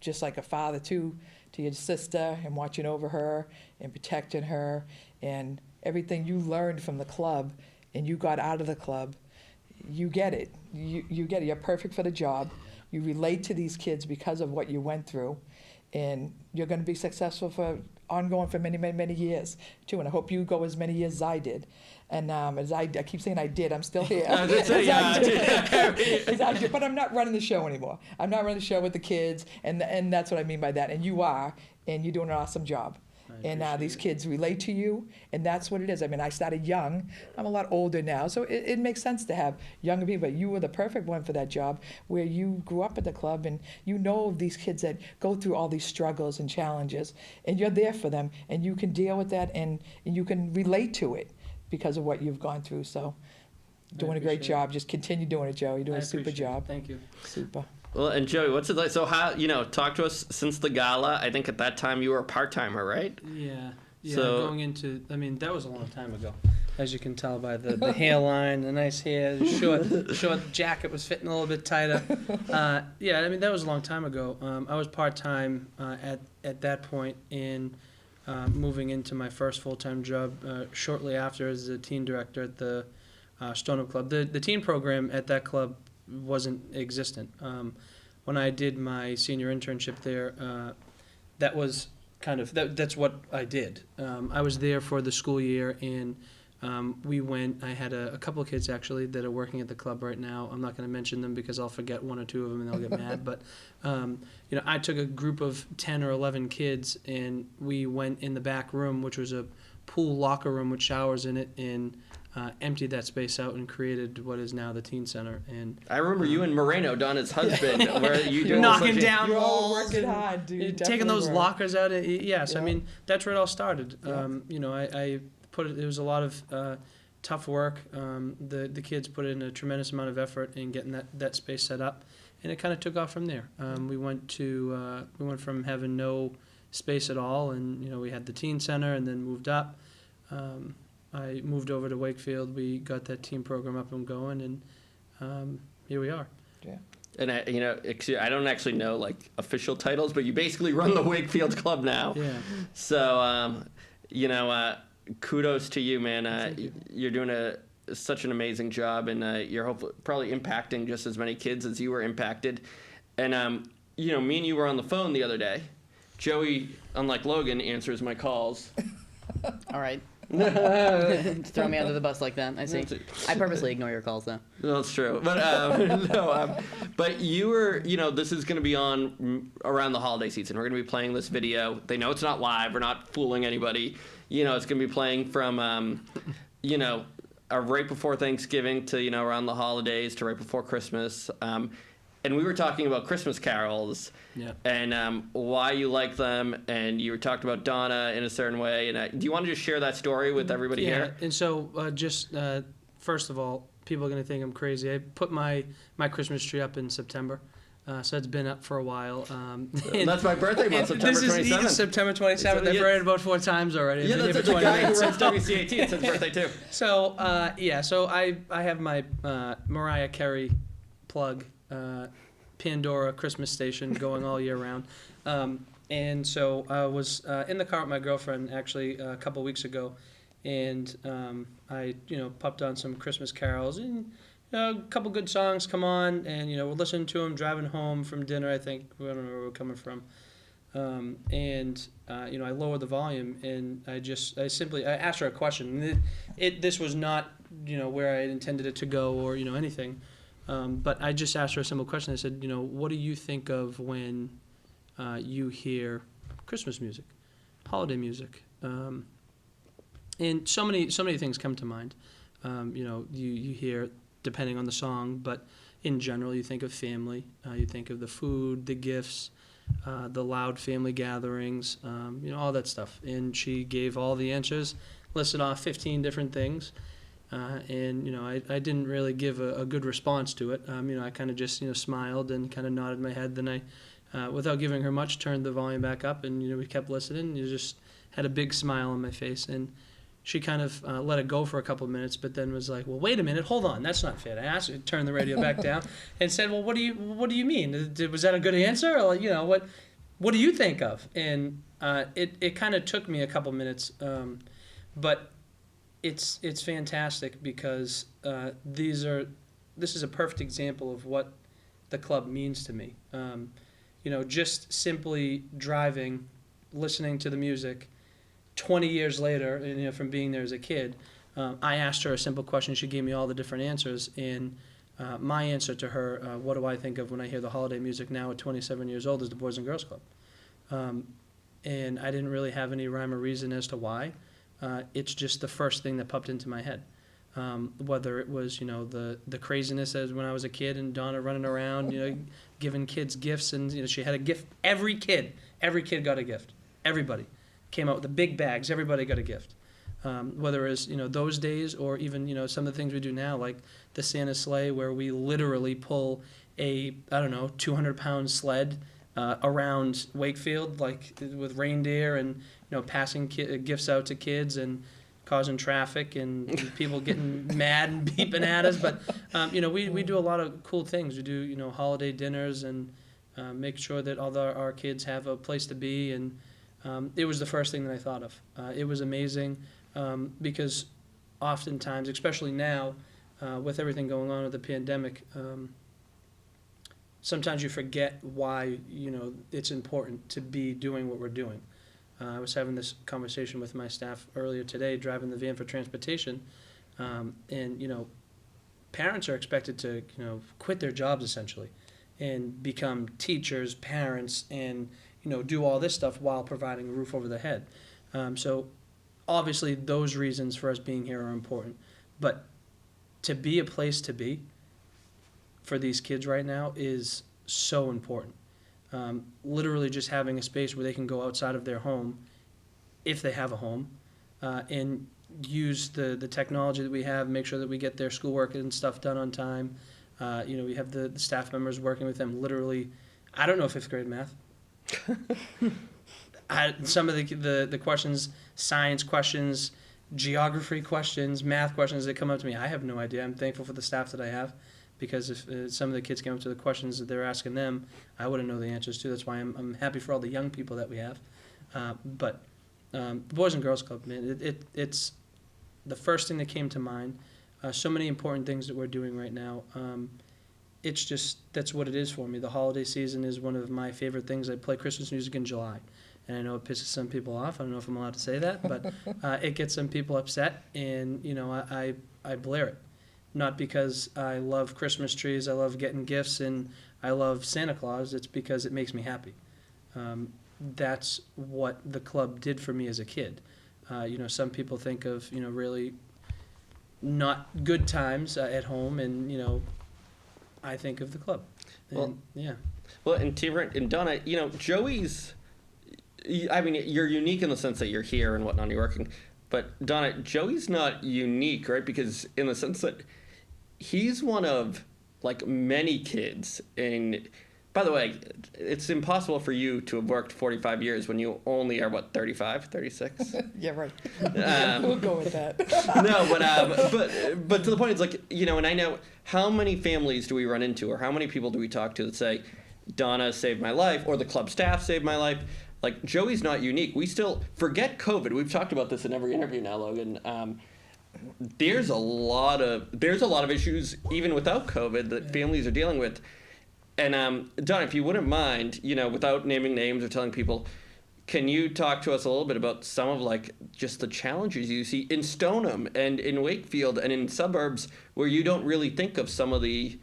just like a father too to your sister and watching over her and protecting her, and everything you learned from the club and you got out of the club, you get it. You get it. You're perfect for the job. You relate to these kids because of what you went through, and you're going to be successful for ongoing for many, many, many years too. And I hope you go as many years as I did. And as I keep saying I did, I'm still here. As I did. But I'm not running the show anymore. I'm not running the show with the kids, and that's what I mean by that. And you are, and you're doing an awesome job. And these kids relate to you, and that's what it is. I mean, I started young. I'm a lot older now, so it makes sense to have younger people. But you were the perfect one for that job, where you grew up at the club, and you know of these kids that go through all these struggles and challenges, and you're there for them, and you can deal with that, and you can relate to it because of what you've gone through. So, doing a great job. Just continue doing it, Joe. You're doing a super job. Thank you. Super. Well, and Joey, what's it like? So how, talk to us since the gala. I think at that time you were a part-timer, right? Yeah. Yeah, So- going into, I mean, that was a long time ago, as you can tell by the hairline, the nice hair, the short jacket was fitting a little bit tighter. Yeah, I mean, that was a long time ago. I was part-time at that point, and moving into my first full-time job shortly after as the teen director at the Stoneham Club. The teen program at that club wasn't existent. When I did my senior internship there, that was kind of, that's what I did. I was there for the school year, and we went, I had a couple of kids actually that are working at the club right now. I'm not going to mention them because I'll forget one or two of them and they'll get mad, but I took a group of 10 or 11 kids, and we went in the back room, which was a pool locker room with showers in it, and emptied that space out and created what is now the teen center. And I remember you and Moreno, Donna's husband, where you You're knocking such a- down You're all walls, working and hard, dude. taking those Definitely were. lockers out. Yes, I Yeah. mean that's where it all started. I put it. There was a lot of tough work. The kids put in a tremendous amount of effort in getting that space set up, and it kind of took off from there. We went from having no space at all, and we had the teen center, and then moved up. I moved over to Wakefield. We got that team program up and going, and here we are. Yeah. And I don't actually know like official titles, but you basically run the Wakefield Club now. Yeah. So, kudos to you, man. You're doing such an amazing job, and you're hopefully probably impacting just as many kids as you were impacted. And me and you were on the phone the other day. Joey, unlike Logan, answers my calls. All right. Throw me under the bus like that. I see. I purposely ignore your calls, though. No, that's true. But but you were, this is going to be on around the holiday season. We're going to be playing this video. They know it's not live. We're not fooling anybody. It's going to be playing from, right before Thanksgiving to, around the holidays to right before Christmas. And we were talking about Christmas carols and why you like them, and you were talking about Donna in a certain way. And do you want to just share that story with everybody here? And so first of all, people are going to think I'm crazy. I put my Christmas tree up in September. So it's been up for a while. That's my birthday month, September 27th. September 27th. I've read it about 4 times already. Yeah, that's the guy who runs WCAT. It's his birthday, too. So, so I have my Mariah Carey plug, Pandora Christmas station going all year round. And so I was in the car with my girlfriend actually a couple weeks ago, and I popped on some Christmas carols, and a couple good songs come on, and we're listening to them driving home from dinner. I think I don't know where we're coming from, and I lowered the volume, and I asked her a question. This was not where I had intended it to go or anything, but I just asked her a simple question. I said, what do you think of when you hear Christmas music, holiday music? And so many things come to mind. You hear, depending on the song, but in general, you think of family. You think of the food, the gifts, the loud family gatherings, all that stuff. And she gave all the answers, listed off 15 different things. And I didn't really give a good response to it. I kind of just smiled and kind of nodded my head. Then I, without giving her much, turned the volume back up, and we kept listening. And just had a big smile on my face, and she kind of let it go for a couple of minutes, but then was like, "Well, wait a minute, hold on, that's not fair." I asked her to turn the radio back down, and said, "Well, what do you mean? Was that a good answer? Or what do you think of?" And it kind of took me a couple minutes, but it's fantastic because this is a perfect example of what the club means to me. Just simply driving, listening to the music. 20 years later, from being there as a kid, I asked her a simple question. She gave me all the different answers, and my answer to her, what do I think of when I hear the holiday music now at 27 years old, is the Boys and Girls Club. and I didn't really have any rhyme or reason as to why. It's just the first thing that popped into my head. Whether it was, the craziness as when I was a kid and Donna running around, giving kids gifts, and she had a gift. Every kid got a gift. Everybody came out with the big bags. Everybody got a gift. Whether it's those days or even some of the things we do now, like the Santa sleigh, where we literally pull a 200-pound sled around Wakefield, like with reindeer and passing gifts out to kids and causing traffic and people getting mad and beeping at us. But we do a lot of cool things. We do holiday dinners and make sure that all our kids have a place to be. And it was the first thing that I thought of. It was amazing because oftentimes, especially now with everything going on with the pandemic, sometimes you forget why it's important to be doing what we're doing. I was having this conversation with my staff earlier today, driving the van for transportation, and parents are expected to quit their jobs essentially, and become teachers, parents, and do all this stuff while providing a roof over their head. So obviously those reasons for us being here are important, but to be a place to be for these kids right now is so important. Literally just having a space where they can go outside of their home, if they have a home, and use the technology that we have, make sure that we get their schoolwork and stuff done on time. We have the staff members working with them literally, I don't know 5th grade math. Some of the questions, science questions, geography questions, math questions that come up to me, I have no idea. I'm thankful for the staff that I have, because if some of the kids came up to the questions that they're asking them, I wouldn't know the answers to. That's why I'm happy for all the young people that we have. But the Boys and Girls Club, man, it's the first thing that came to mind. So many important things that we're doing right now. It's just, that's what it is for me. The holiday season is one of my favorite things. I play Christmas music in July. And I know it pisses some people off. I don't know if I'm allowed to say that, but it gets some people upset, and I blare it. Not because I love Christmas trees, I love getting gifts, and I love Santa Claus. It's because it makes me happy. That's what the club did for me as a kid. Some people think of really not good times at home, and I think of the club. And, Well, and T-Rent and Donna, Joey's. I mean, you're unique in the sense that you're here and whatnot, you're working. But Donna, Joey's not unique, right? Because in the sense that he's one of many kids. And by the way, it's impossible for you to have worked 45 years when you only are 35, 36. Yeah, right. We'll go with that. No, but to the point, it's and I know how many families do we run into, or how many people do we talk to that say, Donna saved my life, or the club staff saved my life. Joey's not unique. We still forget COVID. We've talked about this in every interview now, Logan. There's a lot of issues even without COVID that families are dealing with. And Don, if you wouldn't mind, without naming names or telling people, can you talk to us a little bit about some of just the challenges you see in Stoneham and in Wakefield and in suburbs where you don't really think of some of the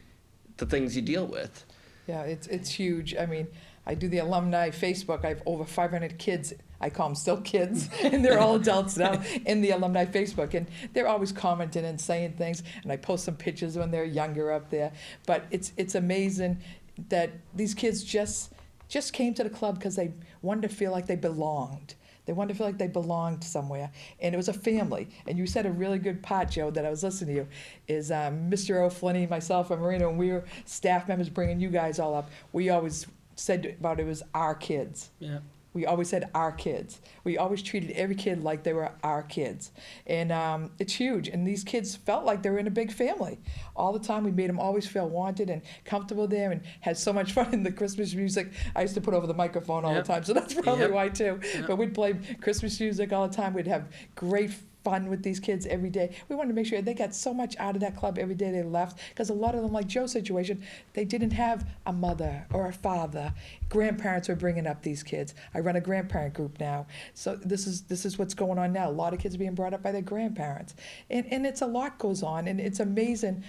things you deal with? Yeah, it's huge. I mean, I do the alumni Facebook. I have over 500 kids. I call them still kids, and they're all adults now in the alumni Facebook. And they're always commenting and saying things, and I post some pictures when they're younger up there. But it's amazing that these kids just came to the club because they wanted to feel like they belonged. They wanted to feel like they belonged somewhere. And it was a family. And you said a really good part, Joe, that I was listening to you, is Mr. O'Flinney, myself, and Marina, when we were staff members bringing you guys all up, we always said about it was our kids. Yeah. We always said our kids. We always treated every kid like they were our kids. And it's huge. And these kids felt like they were in a big family. All the time we made them always feel wanted and comfortable there, and had so much fun in the Christmas music. I used to put over the microphone all the time, so that's probably why too. But we'd play Christmas music all the time. We'd have great fun with these kids every day. We wanted to make sure they got so much out of that club every day they left, because a lot of them, like Joe's situation, they didn't have a mother or a father. Grandparents were bringing up these kids. I run a grandparent group now, so this is what's going on now. A lot of kids are being brought up by their grandparents, and it's a lot goes on, and it's amazing,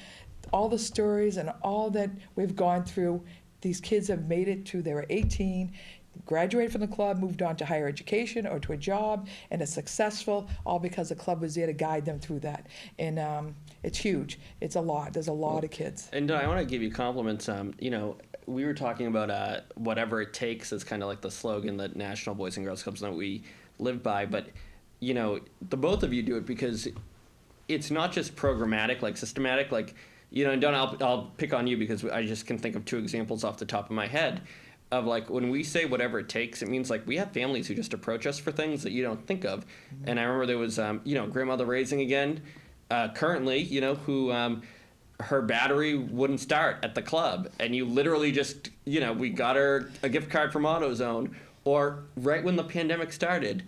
all the stories and all that we've gone through. These kids have made it to, they were 18, graduated from the club, moved on to higher education or to a job, and are successful, all because the club was there to guide them through that. And it's huge. It's a lot. There's a lot of kids. And I want to give you compliments. You know, we were talking about whatever it takes as kind of like the slogan that National Boys and Girls Clubs that we live by. But, you know, the both of you do it because it's not just programmatic, like systematic, like, you know, and Don, I'll pick on you because I just can think of 2 examples off the top of my head of like when we say whatever it takes, it means like we have families who just approach us for things that you don't think of. Mm-hmm. And I remember there was, you know, grandmother raising again, currently, you know, who her battery wouldn't start at the club. And you literally just, you know, we got her a gift card from AutoZone. Or right when the pandemic started,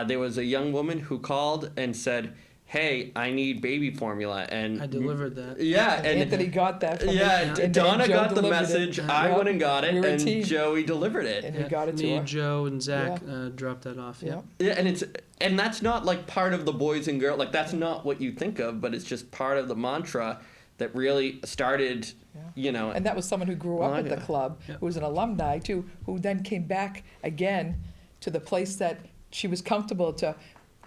there was a young woman who called and said, hey, I need baby formula. And I delivered that. Yeah. And Anthony got that from me. And Donna Joe got the delivered message. it. I Yep. went and got it. We were a And team. Joey delivered it. And we got it to Me, her. Joe, and Zach dropped that off. Yeah. Yeah, and that's not like part of the boys and girls. Like that's not what you think of, but it's just part of the mantra that really started. You know. And that was someone who grew up at the Yeah. club, who was an alumni too, who then came back again to the place that she was comfortable to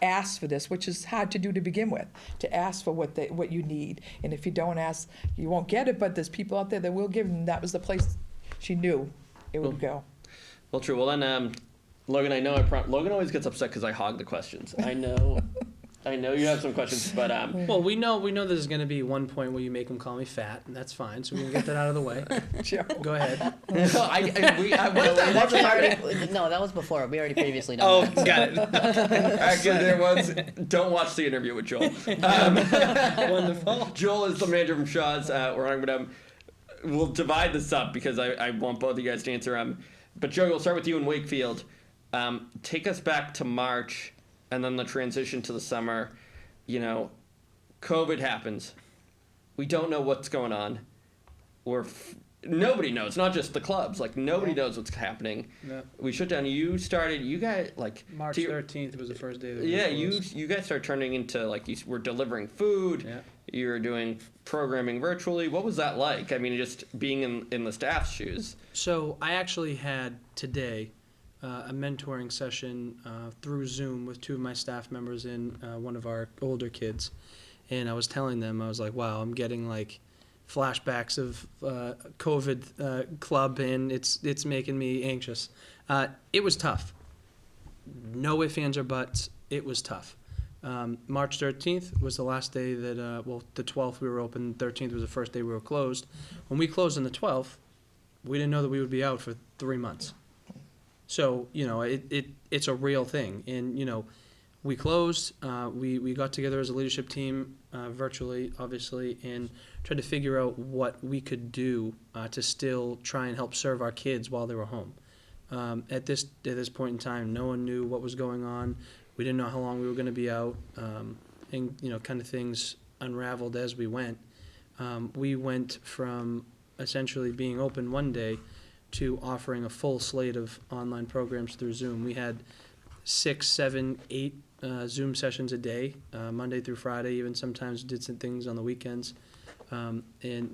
ask for this, which is hard to do to begin with, to ask for what you need. And if you don't ask, you won't get it, but there's people out there that will give, and that was the place she knew it would go. Well, true. Well, then, Logan, I know Logan always gets upset because I hog the questions. I know. I know you have some questions, but well, we know there's going to be one point where you make him call me fat, and that's fine. So we can get that out of the way. Go ahead. No, that was before. We already previously done Oh, that. got it. Actually, there was. Don't watch the interview with Joel. Wonderful. Joel is the manager from Shaw's. We'll divide this up because I want both of you guys to answer. But Joey, we'll start with you in Wakefield. Take us back to March. And then the transition to the summer, you know, COVID happens. We don't know what's going on. Nobody knows, not just the clubs. Like, nobody knows what's happening. Yeah. We shut down. You guys, like... March 13th was the first day that you guys started turning into, like, you were delivering food. Yeah. You were doing programming virtually. What was that like? I mean, just being in the staff's shoes. So I actually had today... a mentoring session through Zoom with 2 of my staff members and one of our older kids. And I was telling them, I was like, wow, I'm getting like flashbacks of COVID club, and it's making me anxious. It was tough. No ifs, ands, or buts. It was tough. March 13th was the last day that, the 12th we were open, 13th was the first day we were closed. When we closed on the 12th, we didn't know that we would be out for 3 months. So, you know, it's a real thing. And, you know, we closed, we got together as a leadership team virtually, obviously, and tried to figure out what we could do to still try and help serve our kids while they were home. At this point in time, no one knew what was going on. We didn't know how long we were going to be out, and, you know, kind of things unraveled as we went. We went from essentially being open one day to offering a full slate of online programs through Zoom. We had 6, 7, 8 Zoom sessions a day, Monday through Friday, even sometimes did some things on the weekends. And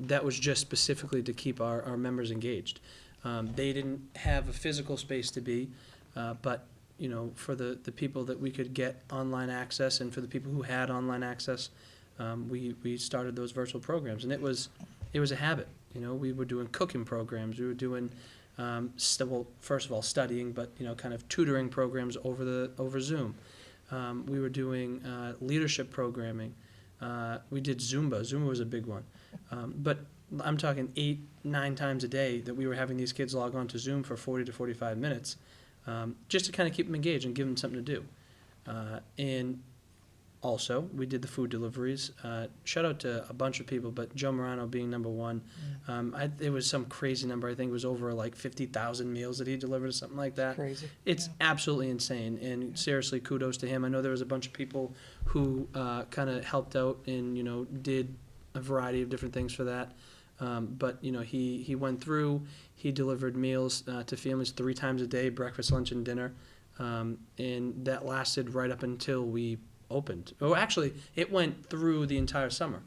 that was just specifically to keep our members engaged. They didn't have a physical space to be, but you know, for the people that we could get online access, and for the people who had online access, we started those virtual programs, and it was a habit. You know, we were doing cooking programs. We were doing, first of all, studying, but you know, kind of tutoring programs over Zoom. We were doing leadership programming. We did Zumba. Zumba was a big one. But I'm talking 8, 9 times a day that we were having these kids log on to Zoom for 40 to 45 minutes, just to kind of keep them engaged and give them something to do. And also, we did the food deliveries. Shout out to a bunch of people, but Joe Morano being number one. It was some crazy number. I think it was over like 50,000 meals that he delivered or something like that. Crazy. It's absolutely insane. And seriously, kudos to him. I know there was a bunch of people who kind of helped out and, you know, did a variety of different things for that. But, you know, he went through, he delivered meals to families 3 times a day, breakfast, lunch, and dinner. And that lasted right up until we opened. Oh, actually, it went through the entire summer.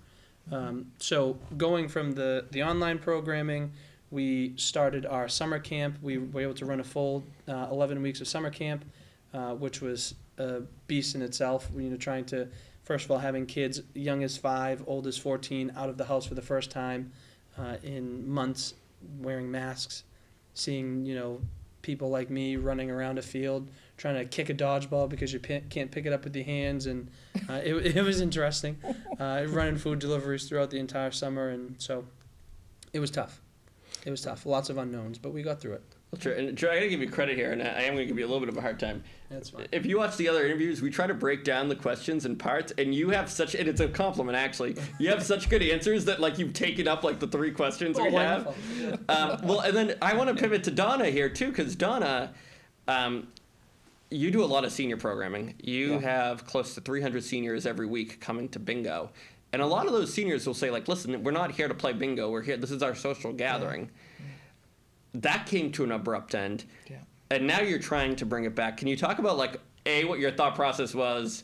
So going from the online programming We started our summer camp. We were able to run a full 11 weeks of summer camp, which was a beast in itself. Trying to, first of all, having kids young as 5, old as 14, out of the house for the first time in months, wearing masks, seeing, people like me running around a field, trying to kick a dodgeball because you can't pick it up with your hands, and it was interesting. Running food deliveries throughout the entire summer, and so it was tough. It was tough. Lots of unknowns, but we got through it. Well, true. And Joe, I got to give you credit here, and I am going to give you a little bit of a hard time. That's fine. If you watch the other interviews, we try to break down the questions in parts, and you have such, and it's a compliment actually, you have such good answers that like you've taken up like the 3 questions we have. Well, and then I want to pivot to Donna here too, because Donna, you do a lot of senior programming. You have close to 300 seniors every week coming to bingo. And a lot of those seniors will say, like, listen, we're not here to play bingo. We're here. This is our social gathering. That came to an abrupt end. Yeah. And now you're trying to bring it back. Can you talk about, like, A, what your thought process was?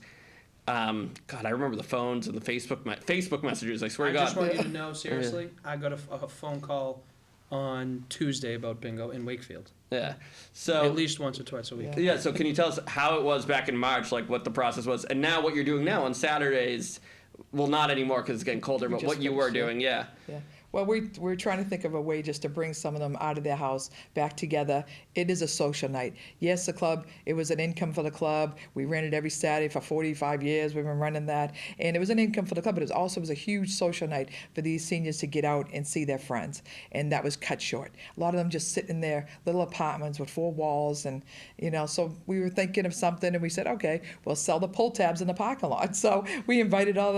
God, I remember the phones and the Facebook messages. I swear to God. I just want you to know, seriously, I got a phone call on Tuesday about bingo in Wakefield. Yeah. So at least once or twice a week. Yeah. So can you tell us how it was back in March, like what the process was, and now what you're doing now on Saturdays? Well, not anymore because it's getting colder, but what you were doing, yeah. Well, we're trying to think of a way just to bring some of them out of their house back together. It is a social night. Yes, the club, it was an income for the club. We ran it every Saturday for 45 years. We've been running that. And it was an income for the club, but it was a huge social night for these seniors to get out and see their friends. And that was cut short. A lot of them just sit in their little apartments with 4 walls. And, so we were thinking of something, and we said, okay, we'll sell the pull tabs in the parking lot. So we invited all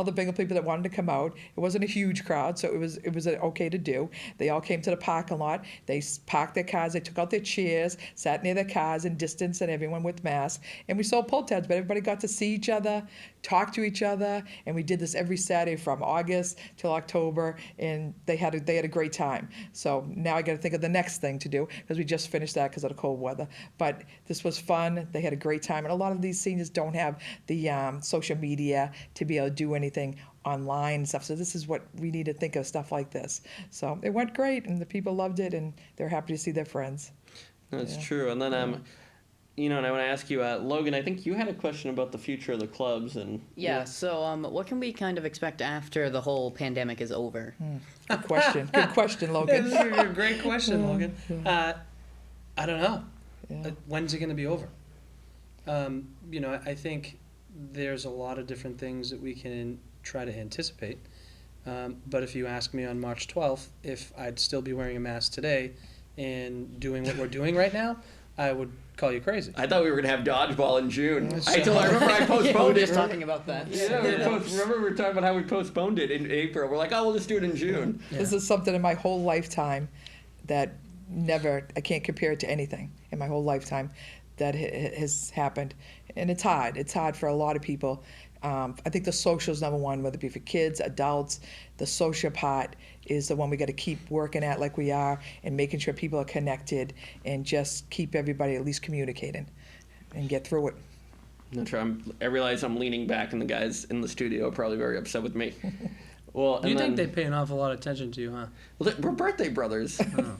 the bingo people that wanted to come out. It wasn't a huge crowd, so it was okay to do. They all came to the parking lot. They parked their cars. They took out their chairs, sat near their cars in distance, and everyone with masks. And we sold pull tabs, but everybody got to see each other, talk to each other, and we did this every Saturday from August till October, and they had a great time. So now I got to think of the next thing to do, because we just finished that because of the cold weather. But this was fun. They had a great time, and a lot of these seniors don't have the social media to be able to do anything online and stuff. So this is what we need to think of, stuff like this. So it went great, and the people loved it, and they're happy to see their friends. That's true. And then, and I want to ask you, Logan, I think you had a question about the future of the clubs. And so what can we kind of expect after the whole pandemic is over? Good question. Good question, Logan. This is a great question, Logan. I don't know. When's it going to be over? I think there's a lot of different things that we can try to anticipate. But if you ask me on March 12th if I'd still be wearing a mask today and doing what we're doing right now, I would call you crazy. I thought we were going to have dodgeball in June. I remember I postponed we were it. just talking about that. Remember we were talking about how we postponed it in April. We're like, oh, we'll just do it in June. This is something in my whole lifetime that I can't compare it to anything in my whole lifetime that has happened. And it's hard. It's hard for a lot of people. I think the social is number one, whether it be for kids, adults. The social part is the one we got to keep working at like we are, and making sure people are connected, and just keep everybody at least communicating and get through it. Not sure. I realize I'm leaning back, and the guys in the studio are probably very upset with me. Well, you think they pay an awful lot of attention to you, huh? Well, we're birthday brothers. Oh,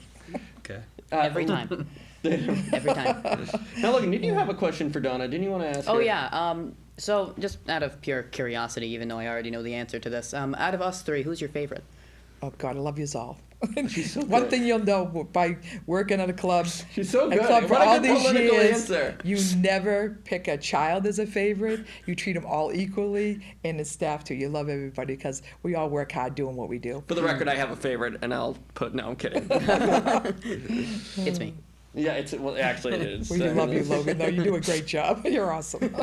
okay. Every time. Every time. Now, Logan, didn't you have a question for Donna? Didn't you want to ask her? Oh, yeah. So just out of pure curiosity, even though I already know the answer to this, out of us 3, who's your favorite? Oh, God, I love you all. She's so One good. thing you'll know by working at a club, She's so good. a club for What a all good these political years, answer. you never pick a child as a favorite. You treat them all equally, and the staff too. You love everybody because we all work hard doing what we do. For the record, I have a favorite, and I'll put. No, I'm kidding. It's me. Yeah, actually it is. We love you, Logan. Though you do a great job. You're awesome.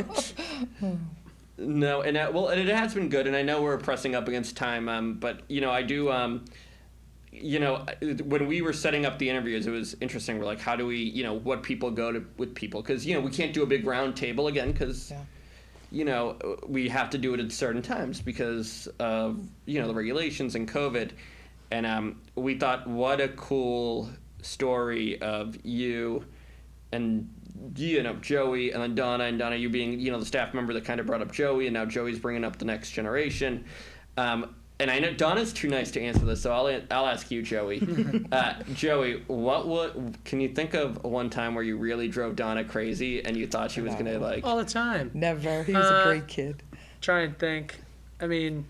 No, and and it has been good, and I know we're pressing up against time. But I do. When we were setting up the interviews, it was interesting. We're like, how do we, what people go to with people? Because we can't do a big round table again because. We have to do it at certain times because of, the regulations and COVID. And we thought, what a cool story of you and, Joey, and then Donna, you being, the staff member that kind of brought up Joey, and now Joey's bringing up the next generation. And and I know Donna's too nice to answer this, so I'll ask you, Joey. Joey, can you think of one time where you really drove Donna crazy and you thought she was gonna like? All the time. Never. He was a great kid. Try and think. I mean,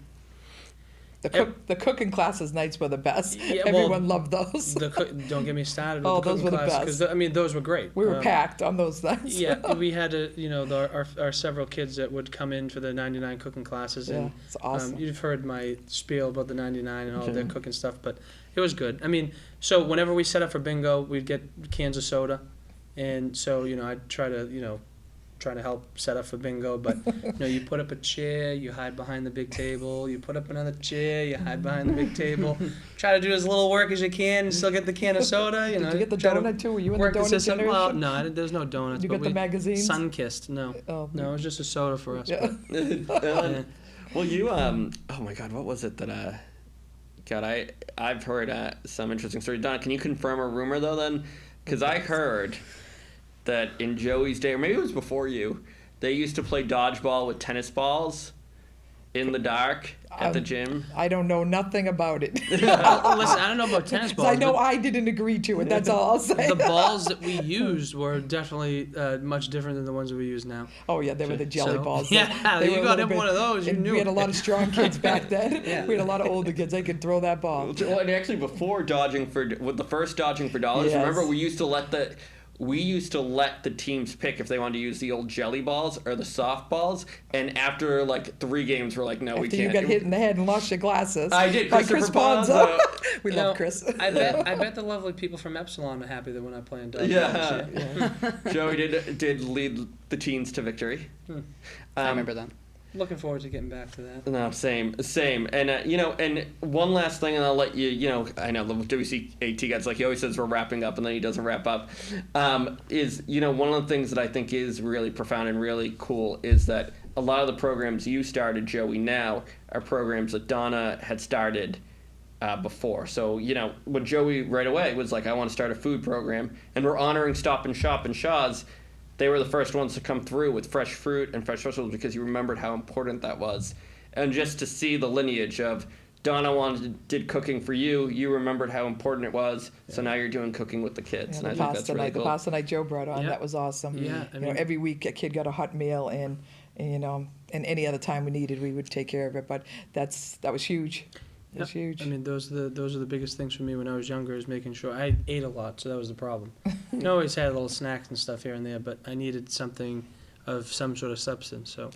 the cooking classes nights were the best. Yeah, Everyone loved those. Don't get me started. Oh, with the those cooking were the class, best. 'cause I mean, those were great. We were packed on those nights. Yeah, we had our several kids that would come in for the 99 cooking classes, Yeah, and it's awesome. you've heard my spiel about the 99 and all their cooking stuff, but it was good. I mean, so whenever we set up for bingo, we'd get cans of soda, and so I'd try to help set up for bingo, but you put up a chair, you hide behind the big table, you put up another chair, you hide behind the big table, try to do as little work as you can and still get the can of soda. Did you get the donut too? Were you in the donut system. generation? Well, no, there's no donuts. You but got the magazines? Sun-kissed, no. Oh. No, it was just a soda for us. Yeah. But, Well, you oh my God, what was it that God, I've heard some interesting stories. Donna, can you confirm a rumor though then? Because I heard that in Joey's day, or maybe it was before you, they used to play dodgeball with tennis balls in the dark at the gym. I don't know nothing about it. listen, I don't know about tennis balls. I know I didn't agree to it. That's all I'll say. The balls that we used were definitely much different than the ones that we use now. Oh yeah, they were the jelly balls. Yeah, They you were a got little in one of those, you and knew. We had a lot of strong kids back then. Yeah. We had a lot of older kids. They could throw that ball. Well, and actually before with the first dodging for dollars, Yes. remember we used to let the teams pick if they wanted to use the old jelly balls or the soft balls, and after like 3 games we're like, no, we After can't. you got hit in the head and lost your glasses. I did, Like Chris Christopher Ponzo. Ponzo. We love Chris. I bet the lovely people from Epsilon are happy that we're not playing dodgeball. Yeah. Joey did lead the teens to victory. I remember that. Looking forward to getting back to that. No, same. And and one last thing, and I'll let you. I know the WCAT guys, like he always says we're wrapping up, and then he doesn't wrap up. Is one of the things that I think is really profound and really cool is that a lot of the programs you started, Joey, now are programs that Donna had started before. So when Joey right away was like, I want to start a food program, and we're honoring Stop and Shop and Shaw's. They were the first ones to come through with fresh fruit and fresh vegetables because you remembered how important that was. And just to see the lineage of Donna did cooking for you, you remembered how important it was, so now you're doing cooking with the kids. Yeah, and the I think that's really cool. The pasta night Joe brought on, that was awesome. Yeah, I mean, every week a kid got a hot meal, and and any other time we needed, we would take care of it. But that was huge. It was huge. I mean, those are the biggest things for me when I was younger, is making sure I ate a lot, so that was the problem. I always had little snacks and stuff here and there, but I needed something of some sort of substance. So.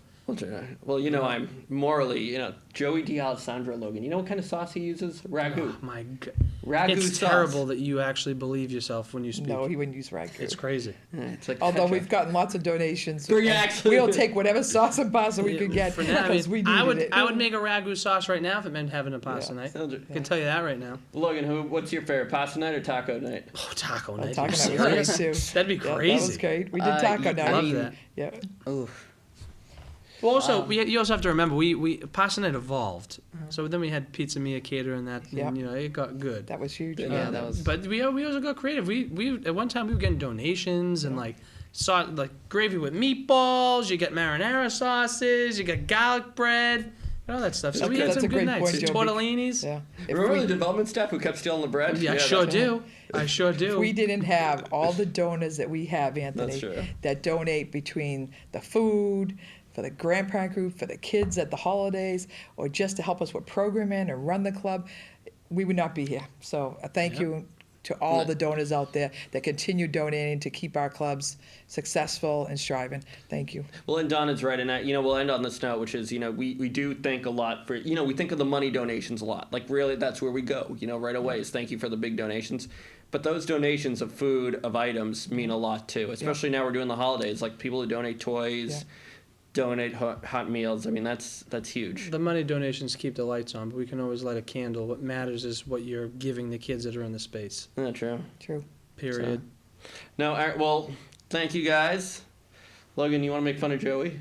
Well, I'm morally, Joey D'Alessandro Logan. You know what kind of sauce he uses? Ragu. Oh my God. Ragu it's sauce. terrible that you actually believe yourself when you speak. No, he wouldn't use ragu. It's crazy. It's like Although we've gotten lots of donations, Yeah, we'll take whatever sauce and pasta we could get For now, I because we needed it. I would make a ragu sauce right now if it meant having a pasta night. I can tell you that right now. Logan, what's your favorite, pasta night or taco night? Oh, taco night. Taco night was great too. That'd be Yeah, crazy. that was great. We did taco night. Love that. Yeah. Oof. Well, also, you also have to remember, we pasta night evolved. So then we had Pizza Mia cater and that, and it got good. That was huge. Yeah, that was. But we also got creative. We at one time we were getting donations and like gravy with meatballs. You get marinara sauces. You get garlic bread. And all that stuff. So we had some good nights. Tortellinis. Yeah. Remember the development staff who kept stealing the bread? Yeah, I sure do. I sure do. If we didn't have all the donors that we have, Anthony, That's true. that donate between the food, for the grandparent group, for the kids at the holidays, or just to help us with programming and run the club, we would not be here. So thank you to all the donors out there that continue donating to keep our clubs successful and striving. Thank you. Well, and Donna's right, and we'll end on this note, which is, we do think a lot for, we think of the money donations a lot. Like, really, that's where we go, right away, is thank you for the big donations. But those donations of food, of items, mean a lot, too. Especially now we're doing the holidays, like people who donate toys, donate hot meals. I mean, that's huge. The money donations keep the lights on, but we can always light a candle. What matters is what you're giving the kids that are in the space. Yeah, true. True. Period. So, no, all right, well, thank you guys. Logan, you want to make fun of Joey?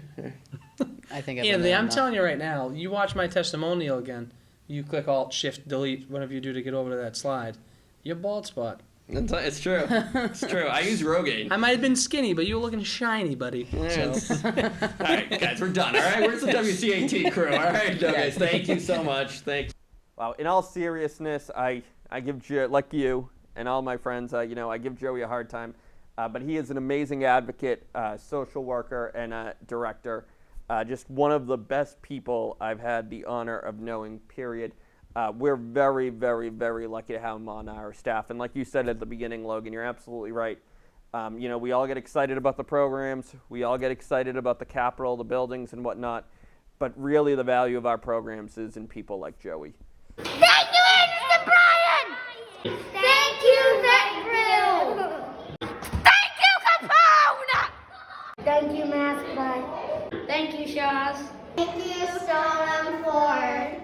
I think Anthony, I'm telling you right now, you watch my testimonial again, you click Alt, Shift, Delete, whatever you do to get over to that slide, you're bald spot. It's true. It's true. I use Rogaine. I might have been skinny, but you were looking shiny, buddy. Yeah, all right, guys, we're done. All right, where's the WCAT crew? All right, guys, thank you so much. Thank you. Wow. In all seriousness, I give Joe, like you and all my friends, I give Joey a hard time, but he is an amazing advocate, social worker, and director. Just one of the best people I've had the honor of knowing, period. We're very, very, very lucky to have him on our staff. And like you said at the beginning, Logan, you're absolutely right. We all get excited about the programs. We all get excited about the Capitol, the buildings, and whatnot. But really, the value of our programs is in people like Joey. Thank you, Mr. Brian! Thank you, Vet Crew! Thank you, Capone! Thank you, Mascot. Thank you, Shaws. Thank you, Stoneham Ford.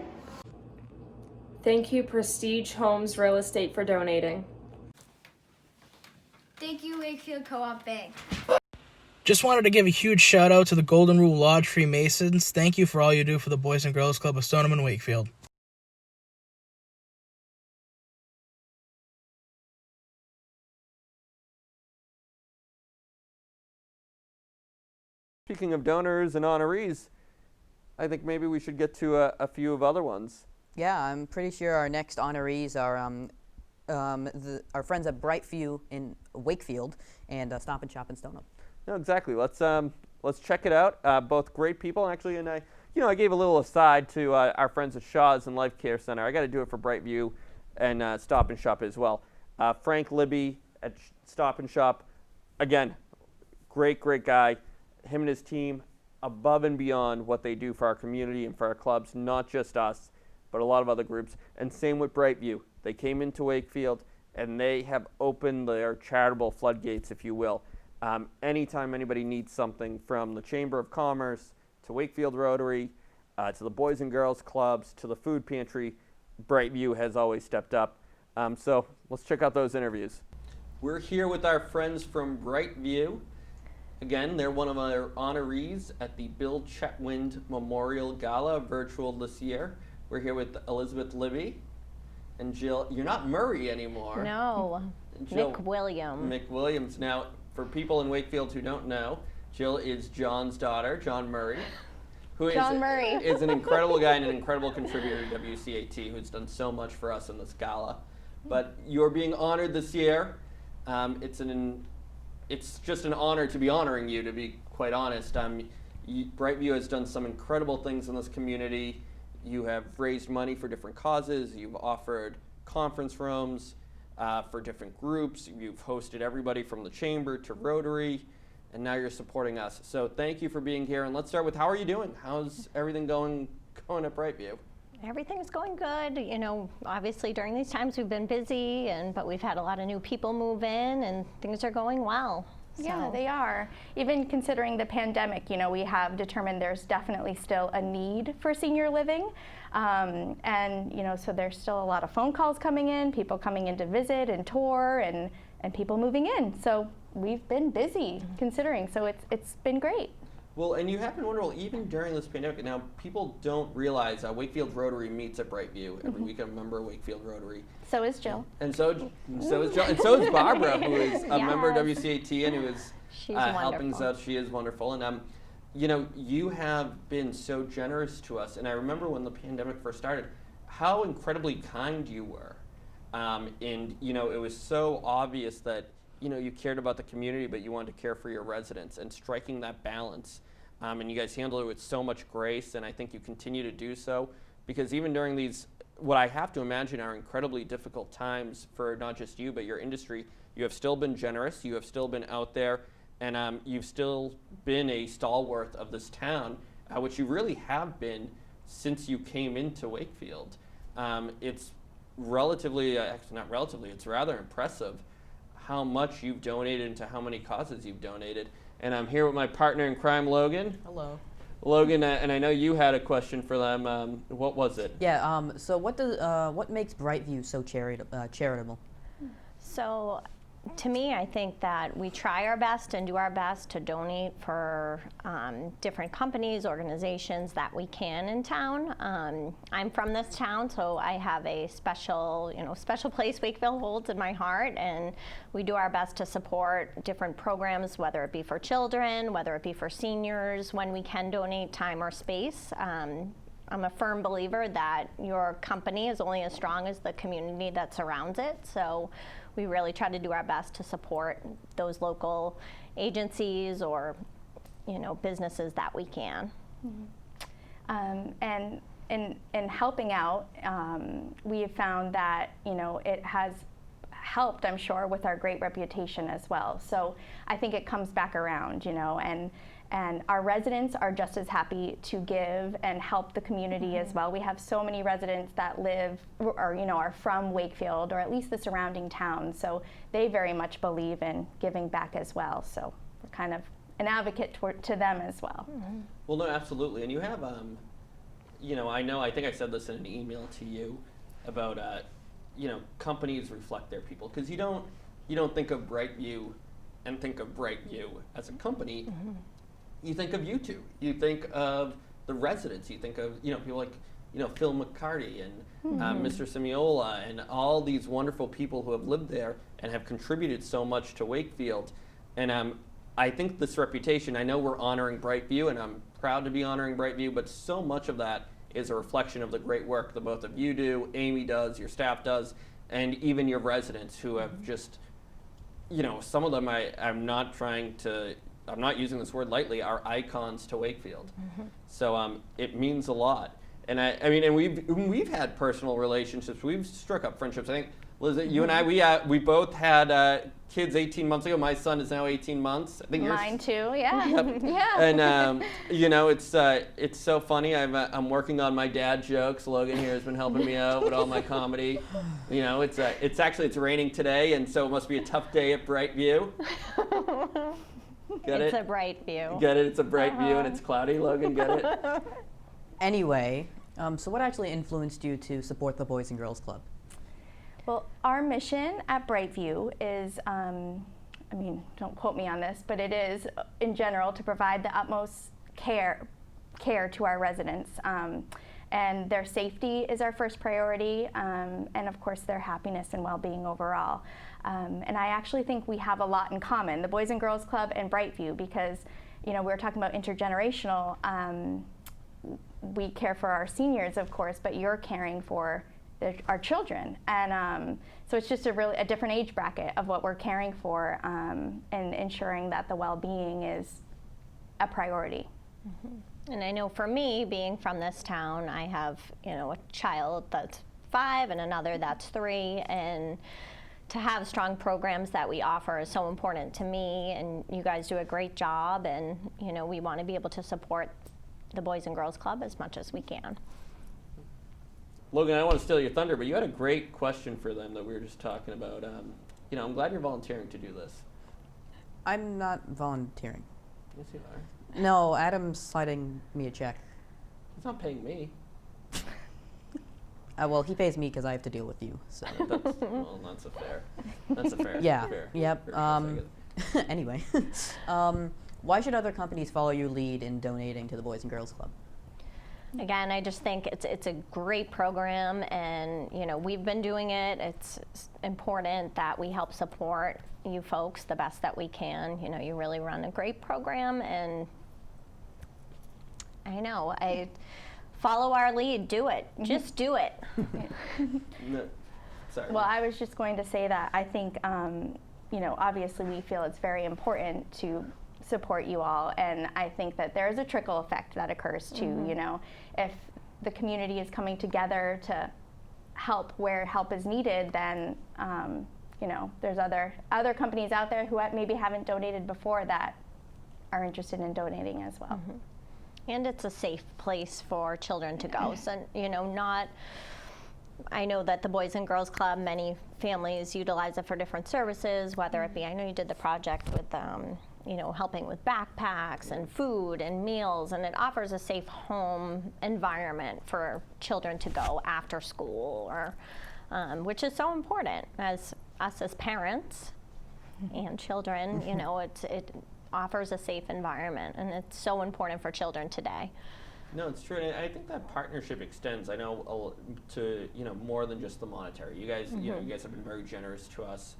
Thank you, Prestige Homes Real Estate, for donating. Thank you, Wakefield Co-op Bank. Just wanted to give a huge shout out to the Golden Rule Lodge Freemasons. Thank you for all you do for the Boys and Girls Club of Stoneham and Wakefield. Speaking of donors and honorees, I think maybe we should get to a few of other ones. Yeah, I'm pretty sure our next honorees are our friends at Brightview in Wakefield and Stop and Shop in Stoneham. No, exactly. Let's check it out. Both great people, actually, and I gave a little aside to our friends at Shaw's and Life Care Center. I got to do it for Brightview and Stop and Shop as well. Frank Libby at Stop and Shop, again, great guy. Him and his team, above and beyond what they do for our community and for our clubs, not just us, but a lot of other groups. And same with Brightview. They came into Wakefield, and they have opened their charitable floodgates, if you will. Anytime anybody needs something, from the Chamber of Commerce to Wakefield Rotary, to the Boys and Girls Clubs, to the food pantry, Brightview has always stepped up. So let's check out those interviews. We're here with our friends from Brightview. Again, they're one of our honorees at the Bill Chetwynd Memorial Gala, virtual this year. We're here with Elizabeth Libby and Jill. You're not Murray anymore. No, Jill, McWilliam. McWilliams. Now, for people in Wakefield who don't know, Jill is John's daughter, John Murray, who is an incredible guy and an incredible contributor to WCAT, who's done so much for us in this gala. But you're being honored this year. It's just an honor to be honoring you, to be quite honest. Brightview has done some incredible things in this community. You have raised money for different causes. You've offered conference rooms for different groups. You've hosted everybody from the Chamber to Rotary, and now you're supporting us. So thank you for being here. And let's start with, how are you doing? How's everything going at Brightview? Everything's going good. Obviously during these times we've been busy, but we've had a lot of new people move in, and things are going well. Yeah, they are. Even considering the pandemic, we have determined there's definitely still a need for senior living. So there's still a lot of phone calls coming in, people coming in to visit and tour, and people moving in. So we've been busy considering, so it's been great. Well, and you have been wonderful even during this pandemic. Now, people don't realize Wakefield Rotary meets at Brightview every week. I'm a member of Wakefield Rotary. So is Jill. And so is Jill. And so is Barbara, who is a member of WCAT and who is helping us out. She is wonderful. And, you have been so generous to us. And I remember when the pandemic first started, how incredibly kind you were. It was so obvious that you cared about the community, but you wanted to care for your residents, and striking that balance. And you guys handled it with so much grace, and I think you continue to do so, because even during these, what I have to imagine are incredibly difficult times for not just you, but your industry, you have still been generous, you have still been out there, and you've still been a stalwart of this town, which you really have been since you came into Wakefield. It's it's rather impressive how much you've donated and to how many causes you've donated. And I'm here with my partner in crime, Logan. Hello. Logan, and I know you had a question for them. What was it? Yeah, so what makes Brightview so charitable? So to me, I think that we try our best and do our best to donate for different companies, organizations that we can in town. I'm from this town, so I have a special place Wakefield holds in my heart, and we do our best to support different programs, whether it be for children, whether it be for seniors, when we can donate time or space. I'm a firm believer that your company is only as strong as the community that surrounds it. So we really try to do our best to support those local agencies or, businesses that we can. And in helping out, we have found that, it has helped, I'm sure, with our great reputation as well. So I think it comes back around, and our residents are just as happy to give and help the community as well. We have so many residents that live or are from Wakefield or at least the surrounding towns, so they very much believe in giving back as well. So we're kind of an advocate to them as well. Well, no, absolutely. And you have, I think I said this in an email to you about, companies reflect their people, because you don't think of Brightview and think of Brightview as a company. You think of you two. You think of the residents. You think of people like Phil McCarty and Mr. Simiola and all these wonderful people who have lived there and have contributed so much to Wakefield. And I think this reputation. I know we're honoring Brightview, and I'm proud to be honoring Brightview. But so much of that is a reflection of the great work that both of you do, Amy does, your staff does, and even your residents who have just, some of them I'm not using this word lightly, are icons to Wakefield. So it means a lot. And I mean, and we've had personal relationships. We've struck up friendships. I think, Liz, you and I, we both had kids 18 months ago. My son is now 18 months. I think Mine too, yeah. Yep. Yeah. And it's so funny. I'm working on my dad jokes. Logan here has been helping me out with all my comedy. It's raining today, and so it must be a tough day at Brightview. It's a bright view. Get it? It's a bright view and it's cloudy. Logan, get it? Anyway, so what actually influenced you to support the Boys and Girls Club? Well, our mission at Brightview is, don't quote me on this, but it is, in general, to provide the utmost care to our residents. And their safety is our first priority, and of course their happiness and well-being overall. And I actually think we have a lot in common, the Boys and Girls Club and Brightview, because we were talking about intergenerational. We care for our seniors, of course, but you're caring for our children, and so it's just a different age bracket of what we're caring for, and ensuring that the well-being is a priority. And I know for me, being from this town, I have a child that's 5 and another that's 3, and to have strong programs that we offer is so important to me, and you guys do a great job, and we want to be able to support the Boys and Girls Club as much as we can. Logan, I don't want to steal your thunder, but you had a great question for them that we were just talking about. I'm glad you're volunteering to do this. I'm not volunteering. Yes, you are. No, Adam's sliding me a check. He's not paying me. Well, he pays me because I have to deal with you. So. That's a fair. Yeah. Fair. Yep. Anyway, why should other companies follow your lead in donating to the Boys and Girls Club? Again, I just think it's a great program, and we've been doing it. It's important that we help support you folks the best that we can. You really run a great program, and I follow our lead. Do it. Just do it. No. Sorry. Well, I was just going to say that I think, obviously we feel it's very important to support you all, and I think that there is a trickle effect that occurs too. If the community is coming together to help where help is needed, then there's other companies out there who maybe haven't donated before that are interested in donating as well. And it's a safe place for children to go. So I know that the Boys and Girls Club, many families utilize it for different services, whether it be, I know you did the project with helping with backpacks and food and meals, and it offers a safe home environment for children to go after school, or which is so important as us as parents and children. It offers a safe environment, and it's so important for children today. No, it's true, and I think that partnership extends. I know to more than just the monetary. You guys, you guys have been very generous to us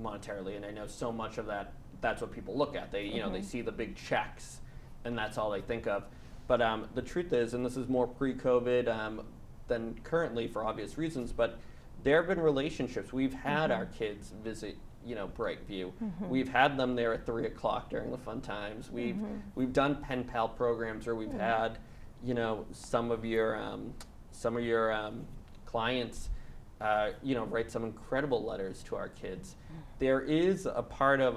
monetarily, and I know so much of that. That's what people look at. They, they see the big checks, and that's all they think of. But the truth is, and this is more pre-COVID than currently for obvious reasons, but there have been relationships. We've had our kids visit, Brightview. We've had them there at 3 o'clock during the fun times. We've done pen pal programs where we've had, some of your clients, write some incredible letters to our kids. There is a part of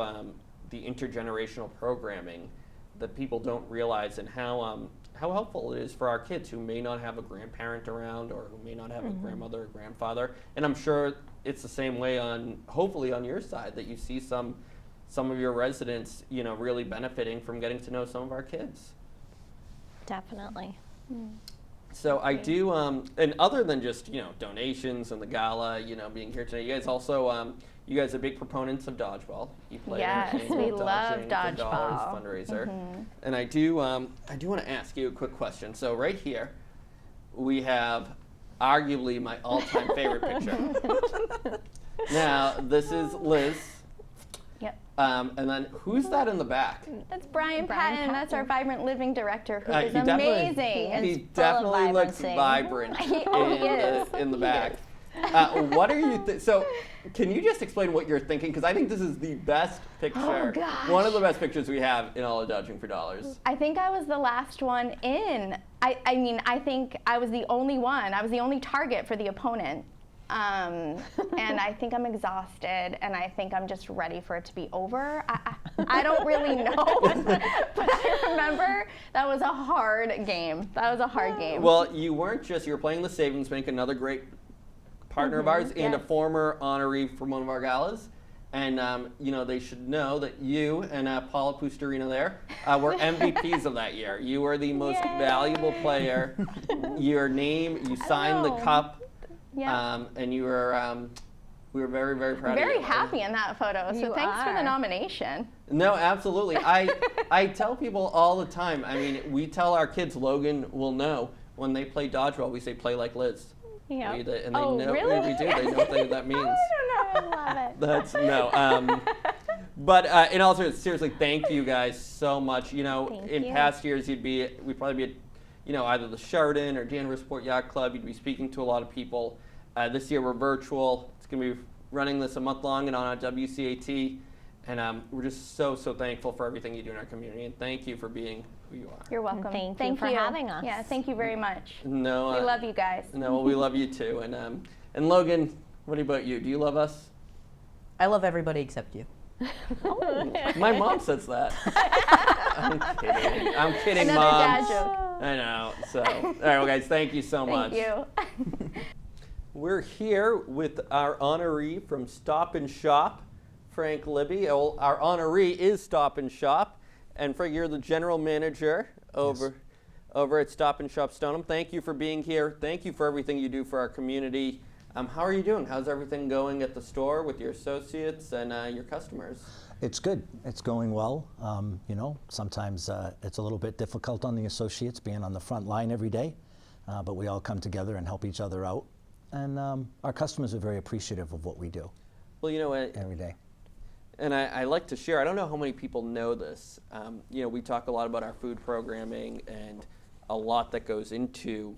the intergenerational programming that people don't realize, and how helpful it is for our kids who may not have a grandparent around or who may not have a grandmother or grandfather. And I'm sure it's the same way hopefully on your side, that you see some of your residents, really benefiting from getting to know some of our kids. Definitely. So I do, and other than just, donations and the gala, being here today, you guys also, you guys are big proponents of dodgeball. You play Yes, we love Dodging for Dollars dodgeball. fundraiser. And I do want to ask you a quick question. So right here, we have arguably my all-time favorite picture. Now, this is Liz. Yep. And then who's that in the back? That's Brian Patton. That's our Vibrant Living Director, who is He definitely- amazing. He definitely looks vibrant in the back. What are you? So, can you just explain what you're thinking? Because I think this is the best picture. Oh, gosh. One of the best pictures we have in all of Dodging for Dollars. I think I was the last one in. I think I was the only one. I was the only target for the opponent. And I think I'm exhausted, and I think I'm just ready for it to be over. I don't really know, but I remember that was a hard game. That was a hard game. Well, you weren't just, you were playing the Savings Bank, another great partner of ours, and a former honoree from one of our galas. And, they should know that you and Paula Pustarino there were MVPs of that year. You were the most valuable player. Your name, you signed the cup. Yeah. And you were, we were very, very proud of you. Very happy in that photo, so You thanks for the are. nomination. No, absolutely. I tell people all the time, we tell our kids, Logan will know, when they play dodgeball, we say, play like Liz. Yeah. And they Oh, know, really? we do, they know what that means. I don't know. I love it. That's, no. But in all seriously, thank you guys so much. In past years, we'd probably be at, either the Sheridan or Danvers-Port Yacht Club. You'd be speaking to a lot of people. This year we're virtual. It's going to be running this a month long and on our WCAT. And we're just so thankful for everything you do in our community. And thank you for being who you are. You're welcome. Thank you for having us. Yeah, thank you very much. No, We love you guys. No, we love you too. And Logan, what about you? Do you love us? I love everybody except you. My mom says that. I'm kidding. I'm kidding, Another Mom. dad joke. I know. So, all right, well, guys, thank you so much. Thank you. We're here with our honoree from Stop and Shop, Frank Libby. Well, our honoree is Stop and Shop, and Frank, you're the general manager over at Stop and Shop Stoneham. Thank you for being here. Thank you for everything you do for our community. How are you doing? How's everything going at the store with your associates and your customers? It's good. It's going well. Sometimes it's a little bit difficult on the associates being on the front line every day, but we all come together and help each other out. And our customers are very appreciative of what we do. Well, every day. And I like to share, I don't know how many people know this. We talk a lot about our food programming and a lot that goes into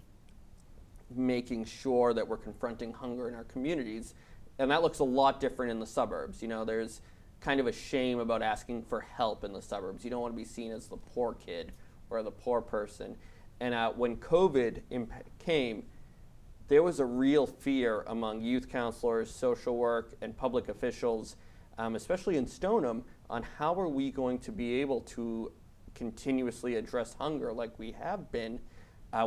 making sure that we're confronting hunger in our communities. And that looks a lot different in the suburbs. There's kind of a shame about asking for help in the suburbs. You don't want to be seen as the poor kid or the poor person. And when COVID came, there was a real fear among youth counselors, social work, and public officials, especially in Stoneham, on how are we going to be able to continuously address hunger like we have been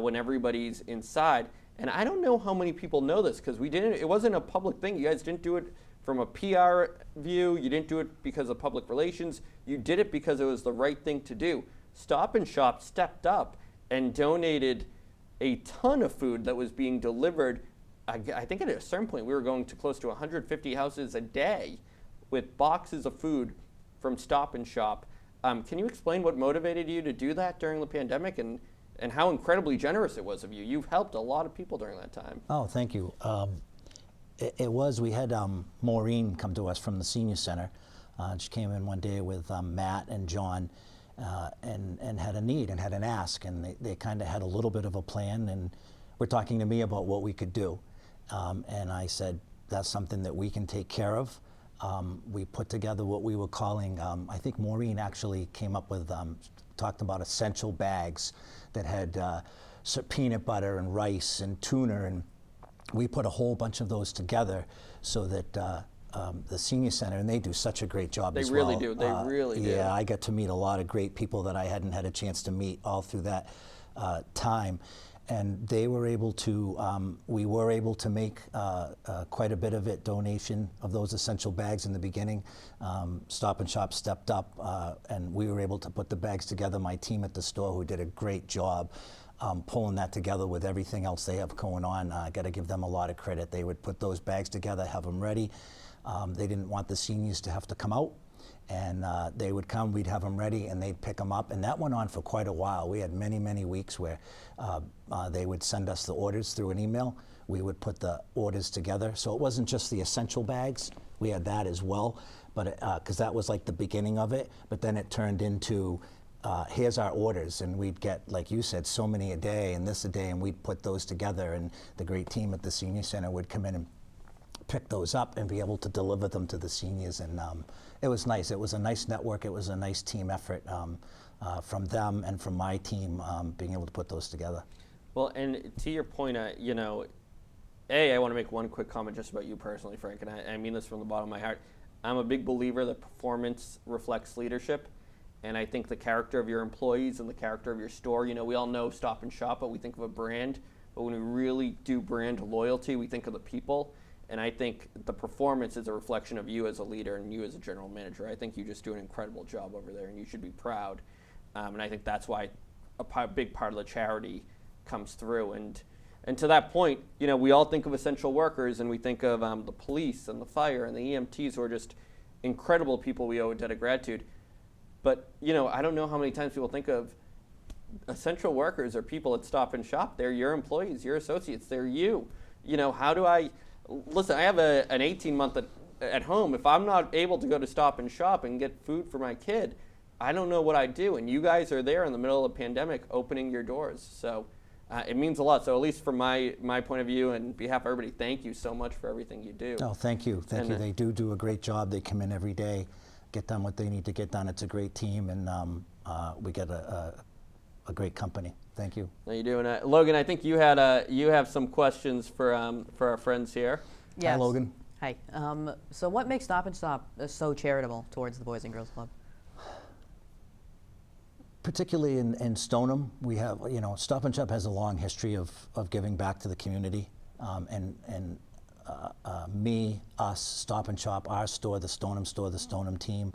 when everybody's inside. And I don't know how many people know this, because it wasn't a public thing. You guys didn't do it from a PR view. You didn't do it because of public relations. You did it because it was the right thing to do. Stop and Shop stepped up and donated a ton of food that was being delivered. I think at a certain point we were going to close to 150 houses a day with boxes of food from Stop and Shop. Can you explain what motivated you to do that during the pandemic and how incredibly generous it was of you? You've helped a lot of people during that time. Oh, thank you. We had Maureen come to us from the senior center. She came in one day with Matt and John, and had a need and had an ask, and they kind of had a little bit of a plan and were talking to me about what we could do. And I said, that's something that we can take care of. We put together what we were calling, I think Maureen actually came up with, talked about essential bags that had peanut butter and rice and tuna, and we put a whole bunch of those together so that the senior center, and they do such a great job as well. They really do. They really do. Yeah, I got to meet a lot of great people that I hadn't had a chance to meet all through that time. And they were able to, we were able to make quite a bit of it, donation of those essential bags in the beginning. Stop and Shop stepped up, and we were able to put the bags together. My team at the store, who did a great job pulling that together with everything else they have going on. I got to give them a lot of credit. They would put those bags together, have them ready. They didn't want the seniors to have to come out. And they would come, we'd have them ready, and they'd pick them up. And that went on for quite a while. We had many, many weeks where they would send us the orders through an email. We would put the orders together. So it wasn't just the essential bags. We had that as well, but because that was like the beginning of it. But then it turned into, here's our orders. And we'd get, like you said, so many a day and this a day, and we'd put those together. And the great team at the senior center would come in and pick those up and be able to deliver them to the seniors. And it was nice. It was a nice network. It was a nice team effort from them and from my team being able to put those together. Well, and to your point, you know, I want to make one quick comment just about you personally, Frank, and I mean this from the bottom of my heart. I'm a big believer that performance reflects leadership, and I think the character of your employees and the character of your store, you know, we all know Stop and Shop, but we think of a brand, but when we really do brand loyalty, we think of the people. And I think the performance is a reflection of you as a leader and you as a general manager. I think you just do an incredible job over there, and you should be proud. And I think that's why a big part of the charity comes through. And to that point, you know, we all think of essential workers, and we think of the police and the fire and the EMTs, who are just incredible people we owe a debt of gratitude. But, you know, I don't know how many times people think of essential workers or people at Stop and Shop. They're your employees, your associates, they're you. You know, how do I... Listen, I have an 18-month at home. If I'm not able to go to Stop and Shop and get food for my kid, I don't know what I'd do. And you guys are there in the middle of the pandemic opening your doors. So it means a lot. So at least from my point of view and behalf of everybody, thank you so much for everything you do. No, thank you. Thank you. They do a great job. They come in every day, get done what they need to get done. It's a great team, and we get a great company. Thank you. How you doing? Logan, I think you have some questions for our friends here. Yes. Hi, Logan. Hi. So what makes Stop and Shop so charitable towards the Boys and Girls Club? Particularly in Stoneham, we have, you know, Stop and Shop has a long history of giving back to the community. Me, us, Stop and Shop, our store, the Stoneham team,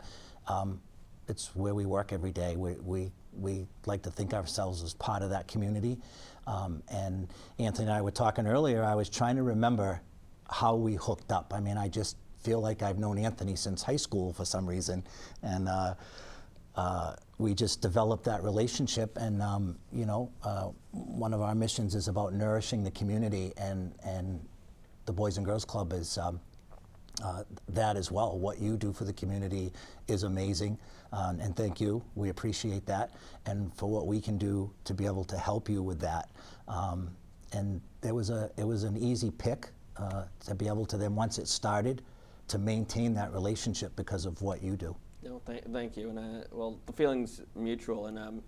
it's where we work every day. We like to think ourselves as part of that community. And Anthony and I were talking earlier, I was trying to remember how we hooked up. I mean, I just feel like I've known Anthony since high school for some reason. And we just developed that relationship. And, you know, one of our missions is about nourishing the community, and the Boys and Girls Club is that as well. What you do for the community is amazing, and thank you. We appreciate that, and for what we can do to be able to help you with that. And it was an easy pick to be able to then, once it started, to maintain that relationship because of what you do. No, thank you, and well, the feeling's mutual, and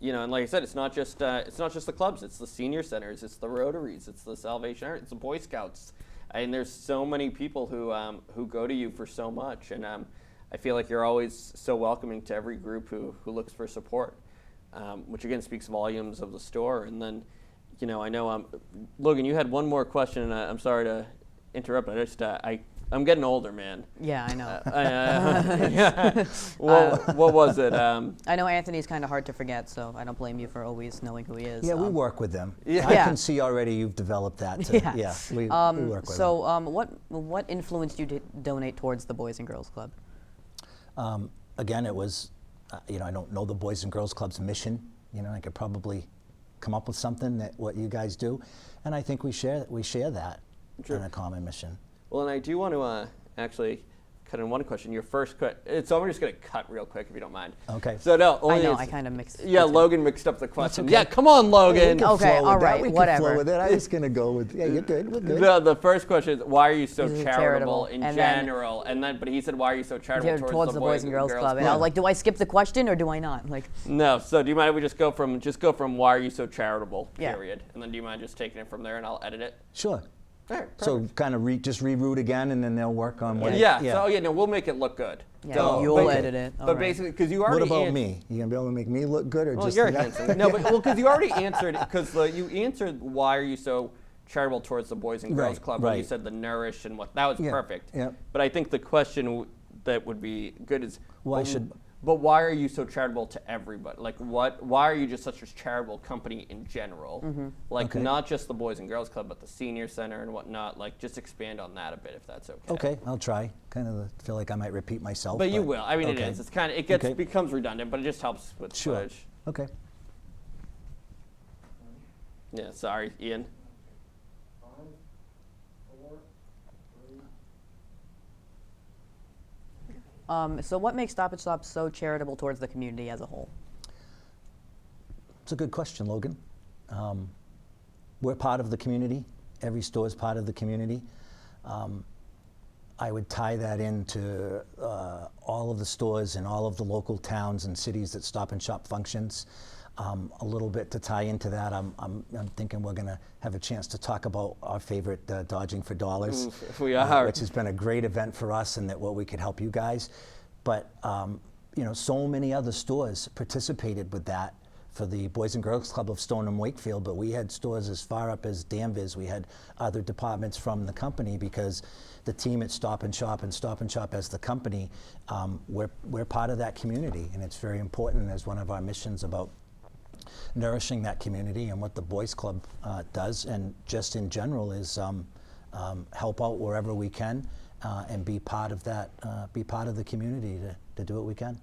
you know, and like I said, it's not just the clubs, it's the senior centers, it's the Rotaries, it's the Salvation Army, it's the Boy Scouts. And there's so many people who go to you for so much, and I feel like you're always so welcoming to every group who looks for support, which again speaks volumes of the store. And then, you know, I know Logan, you had one more question, and I'm sorry to interrupt. I'm getting older, man. Yeah, I know. Yeah. Well, what was it? I know Anthony's kind of hard to forget, so I don't blame you for always knowing who he is. Yeah, we work with them. Yeah. I can see already you've developed that. We work with them. What influenced you to donate towards the Boys and Girls Club? Again, it was, you know, I don't know the Boys and Girls Club's mission. You know, I could probably come up with something that what you guys do, and I think we share that Sure. in a common mission. Well, and I do want to actually, cut in one question. Your first so I'm just going to cut real quick if you don't mind. Okay. So no, I know, I kind of mixed. Yeah, Logan mixed up the question. okay. Yeah, come on, Logan. Okay, all right, We can whatever. flow with it. I was going to go with, yeah, you're good. We're good. The first question is, why are you so This is charitable in and then- general? But he said, why are you so charitable Towards the Boys and Girls Club. And I was like, do I skip the question or do I not? Like, no. So do you mind if we just go from why are you so charitable? Yeah. Period. And then do you mind just taking it from there and I'll edit it? Sure. All right, So kind of just reroute again, and then they'll work on what. Yeah. So no, we'll make it look good. Yeah, So, you'll edit it. But basically, because you already. What about me? You gonna be able to make me look good, or Well, just? you're handsome. No, but because you already answered. Because you answered why are you so charitable towards the Boys and Girls Right, Club when you right. said the nourish and what that was Yeah, perfect. yeah. But I think the question that would be good is Why should? But why are you so charitable to everybody? Like, why are you just such a charitable company in general? Like, Okay. not just the Boys and Girls Club, but the Senior Center and whatnot. Like, just expand on that a bit, if that's okay. Okay, I'll try. Kind of feel like I might repeat myself. But you will. I mean, okay. it is. It's kind of becomes redundant, but it just helps with Sure. footage. Okay. Yeah. Sorry, Ian. so what makes Stop and Shop so charitable towards the community as a whole? It's a good question, Logan. We're part of the community. Every store is part of the community. I would tie that into all of the stores in all of the local towns and cities that Stop and Shop functions. A little bit to tie into that, I'm thinking we're going to have a chance to talk about our favorite Dodging for Dollars. We are. Which has been a great event for us, and that what we could help you guys. But so many other stores participated with that for the Boys and Girls Club of Stoneham Wakefield, but we had stores as far up as Danvers. We had other departments from the company, because the team at Stop and Shop as the company, we're part of that community, and it's very important as one of our missions about nourishing that community, and what the Boys Club does, and just in general is help out wherever we can, and be part of that, be part of the community to do what we can.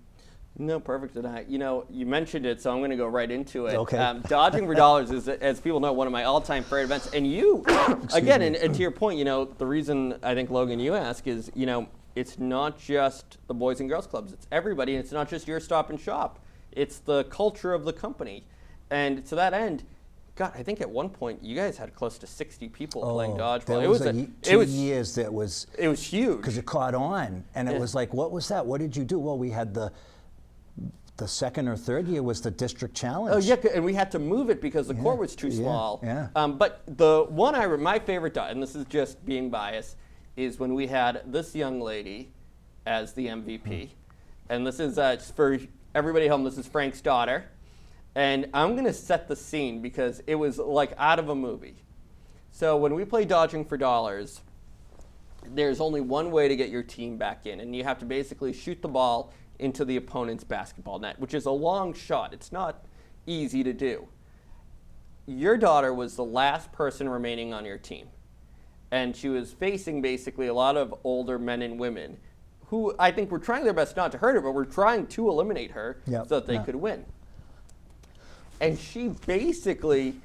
No, perfect. And you mentioned it, so I'm going to go right into it. Okay. Dodging for Dollars is, as people know, one of my all-time favorite events. And you, again, and to your point, the reason I think, Logan, you ask is, it's not just the Boys and Girls Clubs. It's everybody, and it's not just your Stop and Shop. It's the culture of the company. And to that end, God, I think at one point you guys had close to 60 people playing dodgeball. There was two years that was... It was huge. Because it caught on, and it was like, what was that? What did you do? Well, we had the second or third year was the district challenge. Oh yeah, and we had to move it because the court was too small. Yeah. But the one my favorite, and this is just being biased, is when we had this young lady as the MVP. And this is for everybody at home, this is Frank's daughter. And I'm going to set the scene because it was like out of a movie. So when we play Dodging for Dollars, there's only one way to get your team back in, and you have to basically shoot the ball into the opponent's basketball net, which is a long shot. It's not easy to do. Your daughter was the last person remaining on your team, and she was facing basically a lot of older men and women who I think were trying their best not to hurt her, but were trying to eliminate her so that they could win. And she basically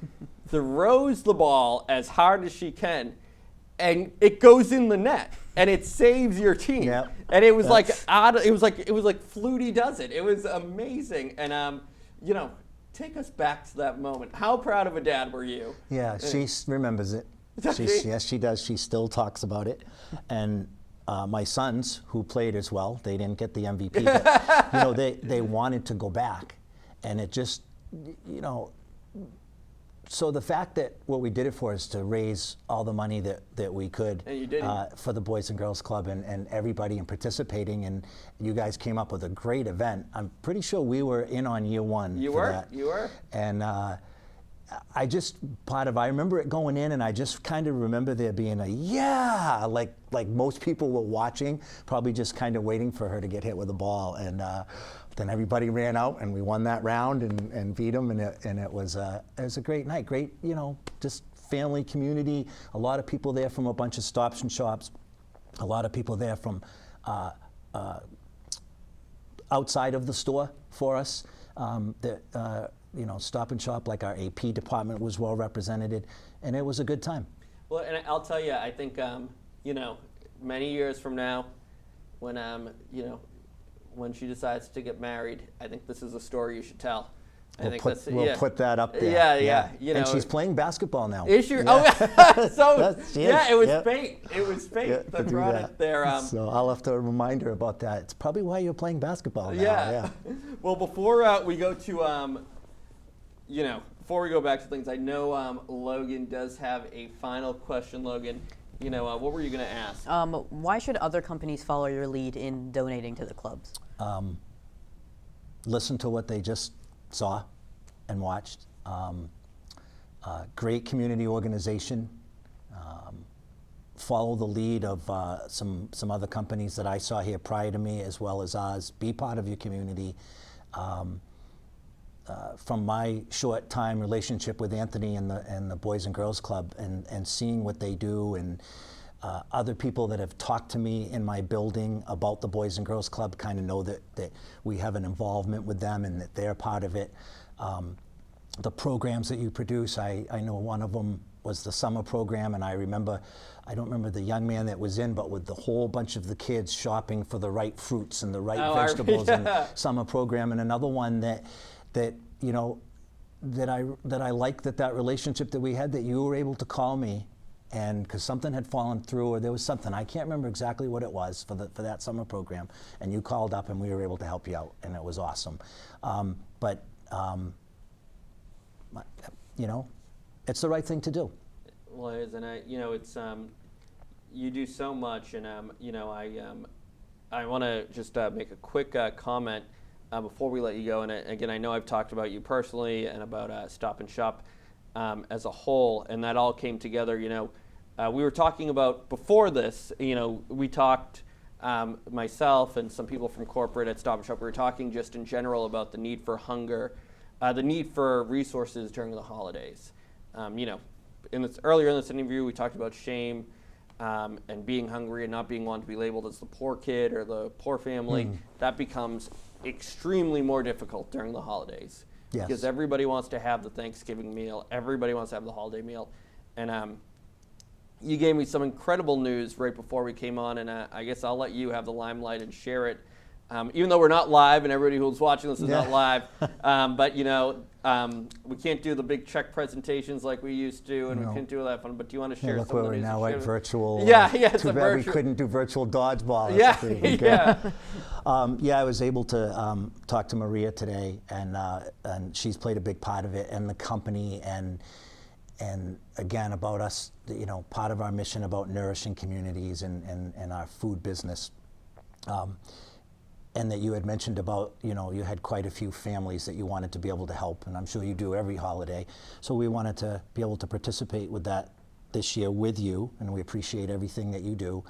throws the ball as hard as she can, and it goes in the net, and it saves your team. Yep. And it was it was like Flutie does it. It was amazing. And take us back to that moment. How proud of a dad were you? Yeah, she remembers it. Yes, she does. She still talks about it. And my sons, who played as well, they didn't get the MVP, but they wanted to go back, and it just, so the fact that what we did it for is to raise all the money that we could for the Boys and Girls Club, and everybody in participating, and you guys came up with a great event. I'm pretty sure we were in on year one. You were? And I remember it going in, and I just kind of remember there being a like most people were watching, probably just kind of waiting for her to get hit with a ball, and then everybody ran out, and we won that round and beat them, and it was a great night, great, just family, community, a lot of people there from a bunch of stops and shops, a lot of people there from outside of the store for us, Stop and Shop, like our AP department was well represented, and it was a good time. Well, and I'll tell you, I think, many years from now, when when she decides to get married. I think this is a story you should tell. We'll put that up there. Yeah. And she's playing basketball now. Is she? Yeah. Oh, so She is. it was fate. It was fate that brought it there. So I'll have to remind her about that. It's probably why you're playing basketball now. Yeah. Well, before we go to, before we go back to things, I know Logan does have a final question. Logan, what were you going to ask? Why should other companies follow your lead in donating to the clubs? Listen to what they just saw and watched. Great community organization. Follow the lead of some other companies that I saw here prior to me, as well as ours. Be part of your community. From my short time relationship with Anthony and the Boys and Girls Club, and seeing what they do, and other people that have talked to me in my building about the Boys and Girls Club kind of know that we have an involvement with them and that they're part of it. The programs that you produce, I know one of them was the summer program, and I don't remember the young man that was in, but with the whole bunch of the kids shopping for the right fruits and the right vegetables in the summer program, and another one that I like that relationship that we had, that you were able to call me, and because something had fallen through, or there was something, I can't remember exactly what it was for that summer program, and you called up and we were able to help you out, and it was awesome. It's the right thing to do. Well, it is, and it's you do so much, and I want to just make a quick comment before we let you go. And again, I know I've talked about you personally and about Stop and Shop as a whole, and that all came together. We were talking about before this. We talked, myself and some people from corporate at Stop and Shop. We were talking just in general about the need for hunger, the need for resources during the holidays. Earlier in this interview, we talked about shame and being hungry and not being wanted to be labeled as the poor kid or the poor family. That becomes extremely more difficult during the holidays. Yes. Because everybody wants to have the Thanksgiving meal, everybody wants to have the holiday meal. And you gave me some incredible news right before we came on, and I guess I'll let you have the limelight and share it. Even though we're not live, and everybody who's watching this is not live, but we can't do the big check presentations like we used to, and we can't do all that fun. But do you want to share look some of where the we're news? now at virtual. It's too a bad virtual. we couldn't do virtual dodgeball. I was able to talk to Maria today, and she's played a big part of it, and the company, and again about us, part of our mission about nourishing communities and our food business. And that you had mentioned about, you had quite a few families that you wanted to be able to help, and I'm sure you do every holiday. So we wanted to be able to participate with that this year with you, and we appreciate everything that you do.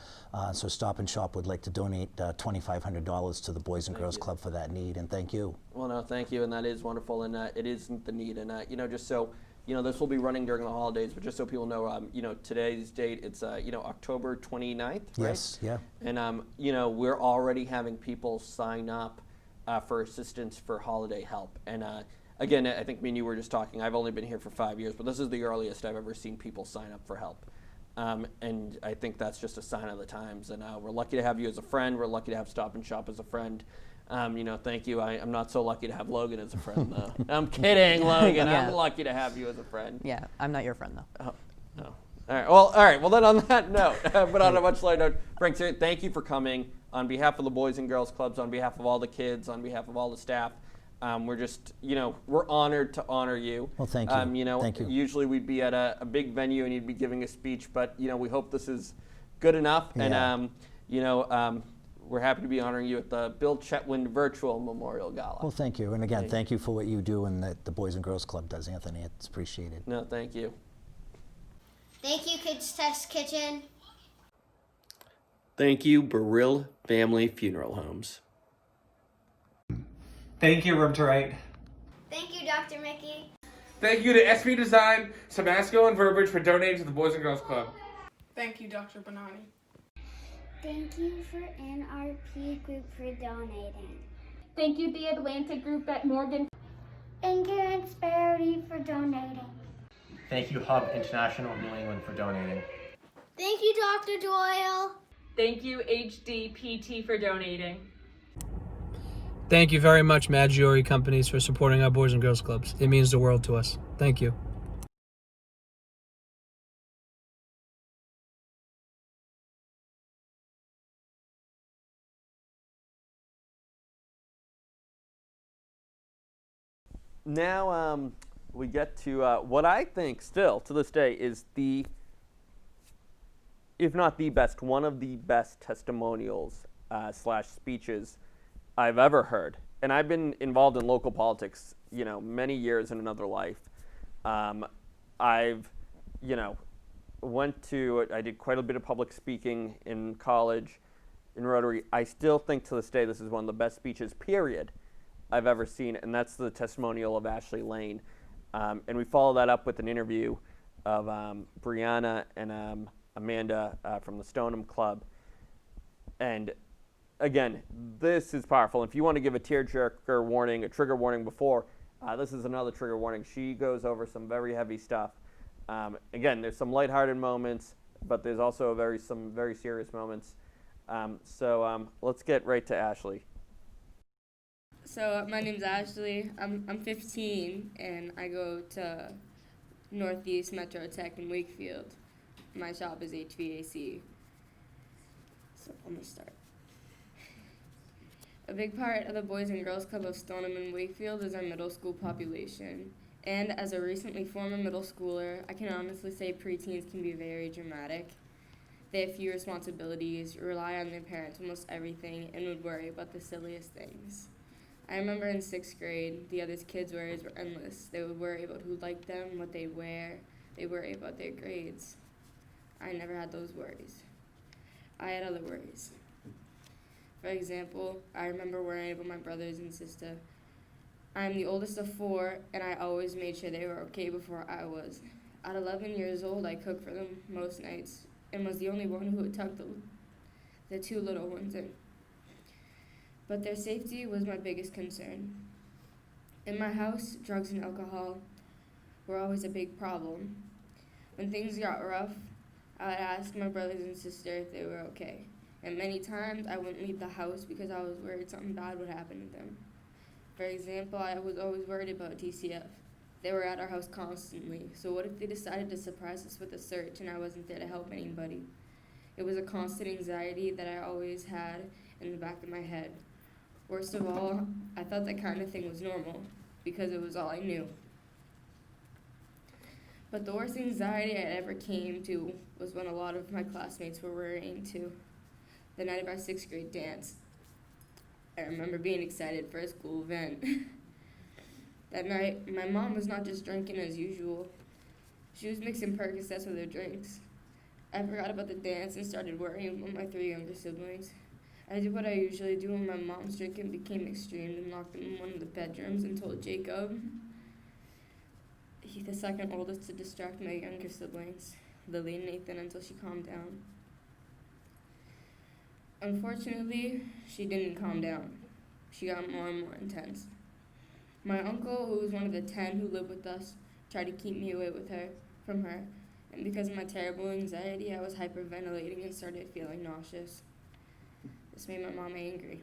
So Stop and Shop would like to donate $2,500 to the Boys and Girls Club for that need, and thank you. Well, no, thank you, and that is wonderful, and it isn't the need, and just so. This will be running during the holidays, but just so people know, today's date, it's, October 29th, right? Yes, yeah. And, we're already having people sign up for assistance for holiday help. And, again, I think me and you were just talking. I've only been here for 5 years, but this is the earliest I've ever seen people sign up for help. And I think that's just a sign of the times. And we're lucky to have you as a friend. We're lucky to have Stop and Shop as a friend. Thank you. I'm not so lucky to have Logan as a friend, though. I'm kidding, Logan. I'm lucky to have you as a friend. Yeah, I'm not your friend, though. Oh, no. All right. Well, then on that note, but on a much lighter note, Frank, thank you for coming. On behalf of the Boys and Girls Clubs, on behalf of all the kids, on behalf of all the staff, we're just, we're honored to honor you. Well, thank you. Thank you. Usually we'd be at a big venue and you'd be giving a speech, but, we hope this is good enough. Yeah. And, we're happy to be honoring you at the Bill Chetwynd Virtual Memorial Gala. Well, thank you. And again, thank you for what you do and that the Boys and Girls Club does, Anthony. It's appreciated. No, thank you. Thank you, Kids Test Kitchen. Thank you, Burrill Family Funeral Homes. Thank you, Room to Write. Thank you, Dr. Mickey. Thank you to SV Design, Samasco, and Verbiage for donating to the Boys and Girls Club. Thank you, Dr. Bonani. Thank you for NRP Group for donating. Thank you, the Atlantic Group at Morgan. And Karen Sparity for donating. Thank you, Hub International of New England, for donating. Thank you, Dr. Doyle. Thank you, HDPT, for donating. Thank you very much, Maggiore Companies, for supporting our Boys and Girls Clubs. It means the world to us. Thank you. Now we get to what I think still to this day is the, if not the best, one of the best testimonials slash speeches I've ever heard. And I've been involved in local politics, many years in another life. I've, I did quite a bit of public speaking in college, in Rotary. I still think to this day this is one of the best speeches, period, I've ever seen, and that's the testimonial of Ashley Lane. And we follow that up with an interview of Brianna and Amanda from the Stoneham Club. And again, this is powerful. If you want to give a tearjerker warning, a trigger warning before, this is another trigger warning. She goes over some very heavy stuff. Again, there's some lighthearted moments, but there's also some very serious moments. So let's get right to Ashley. So my name's Ashley. I'm 15 and I go to Northeast Metro Tech in Wakefield. My shop is HVAC. So I'm gonna start. A big part of the Boys and Girls Club of Stoneham and Wakefield is our middle school population. And as a recently former middle schooler, I can honestly say preteens can be very dramatic. They have few responsibilities, rely on their parents almost everything, and would worry about the silliest things. I remember in 6th grade, the other kids' worries were endless. They would worry about who liked them, what they wear. They worry about their grades. I never had those worries. I had other worries. For example, I remember worrying about my brothers and sister. I'm the oldest of 4, and I always made sure they were okay before I was. At 11 years old, I cooked for them most nights, and was the only one who would tuck the 2 little ones in. But their safety was my biggest concern. In my house, drugs and alcohol were always a big problem. When things got rough, I would ask my brothers and sister if they were okay. And many times, I wouldn't leave the house because I was worried something bad would happen to them. For example, I was always worried about TCF. They were at our house constantly, so what if they decided to surprise us with a search and I wasn't there to help anybody? It was a constant anxiety that I always had in the back of my head. Worst of all, I thought that kind of thing was normal, because it was all I knew. But the worst anxiety I ever came to was when a lot of my classmates were worrying too. The night of our 6th grade dance. I remember being excited for a school event. That night, my mom was not just drinking as usual. She was mixing Percocets with her drinks. I forgot about the dance and started worrying about my 3 younger siblings. I did what I usually do when my mom's drinking became extreme and locked them in one of the bedrooms and told Jacob, he's the second oldest, to distract my younger siblings, Lily and Nathan, until she calmed down. Unfortunately, she didn't calm down. She got more and more intense. My uncle, who was one of the 10 who lived with us, tried to keep me away from her, and because of my terrible anxiety, I was hyperventilating and started feeling nauseous. This made my mom angry.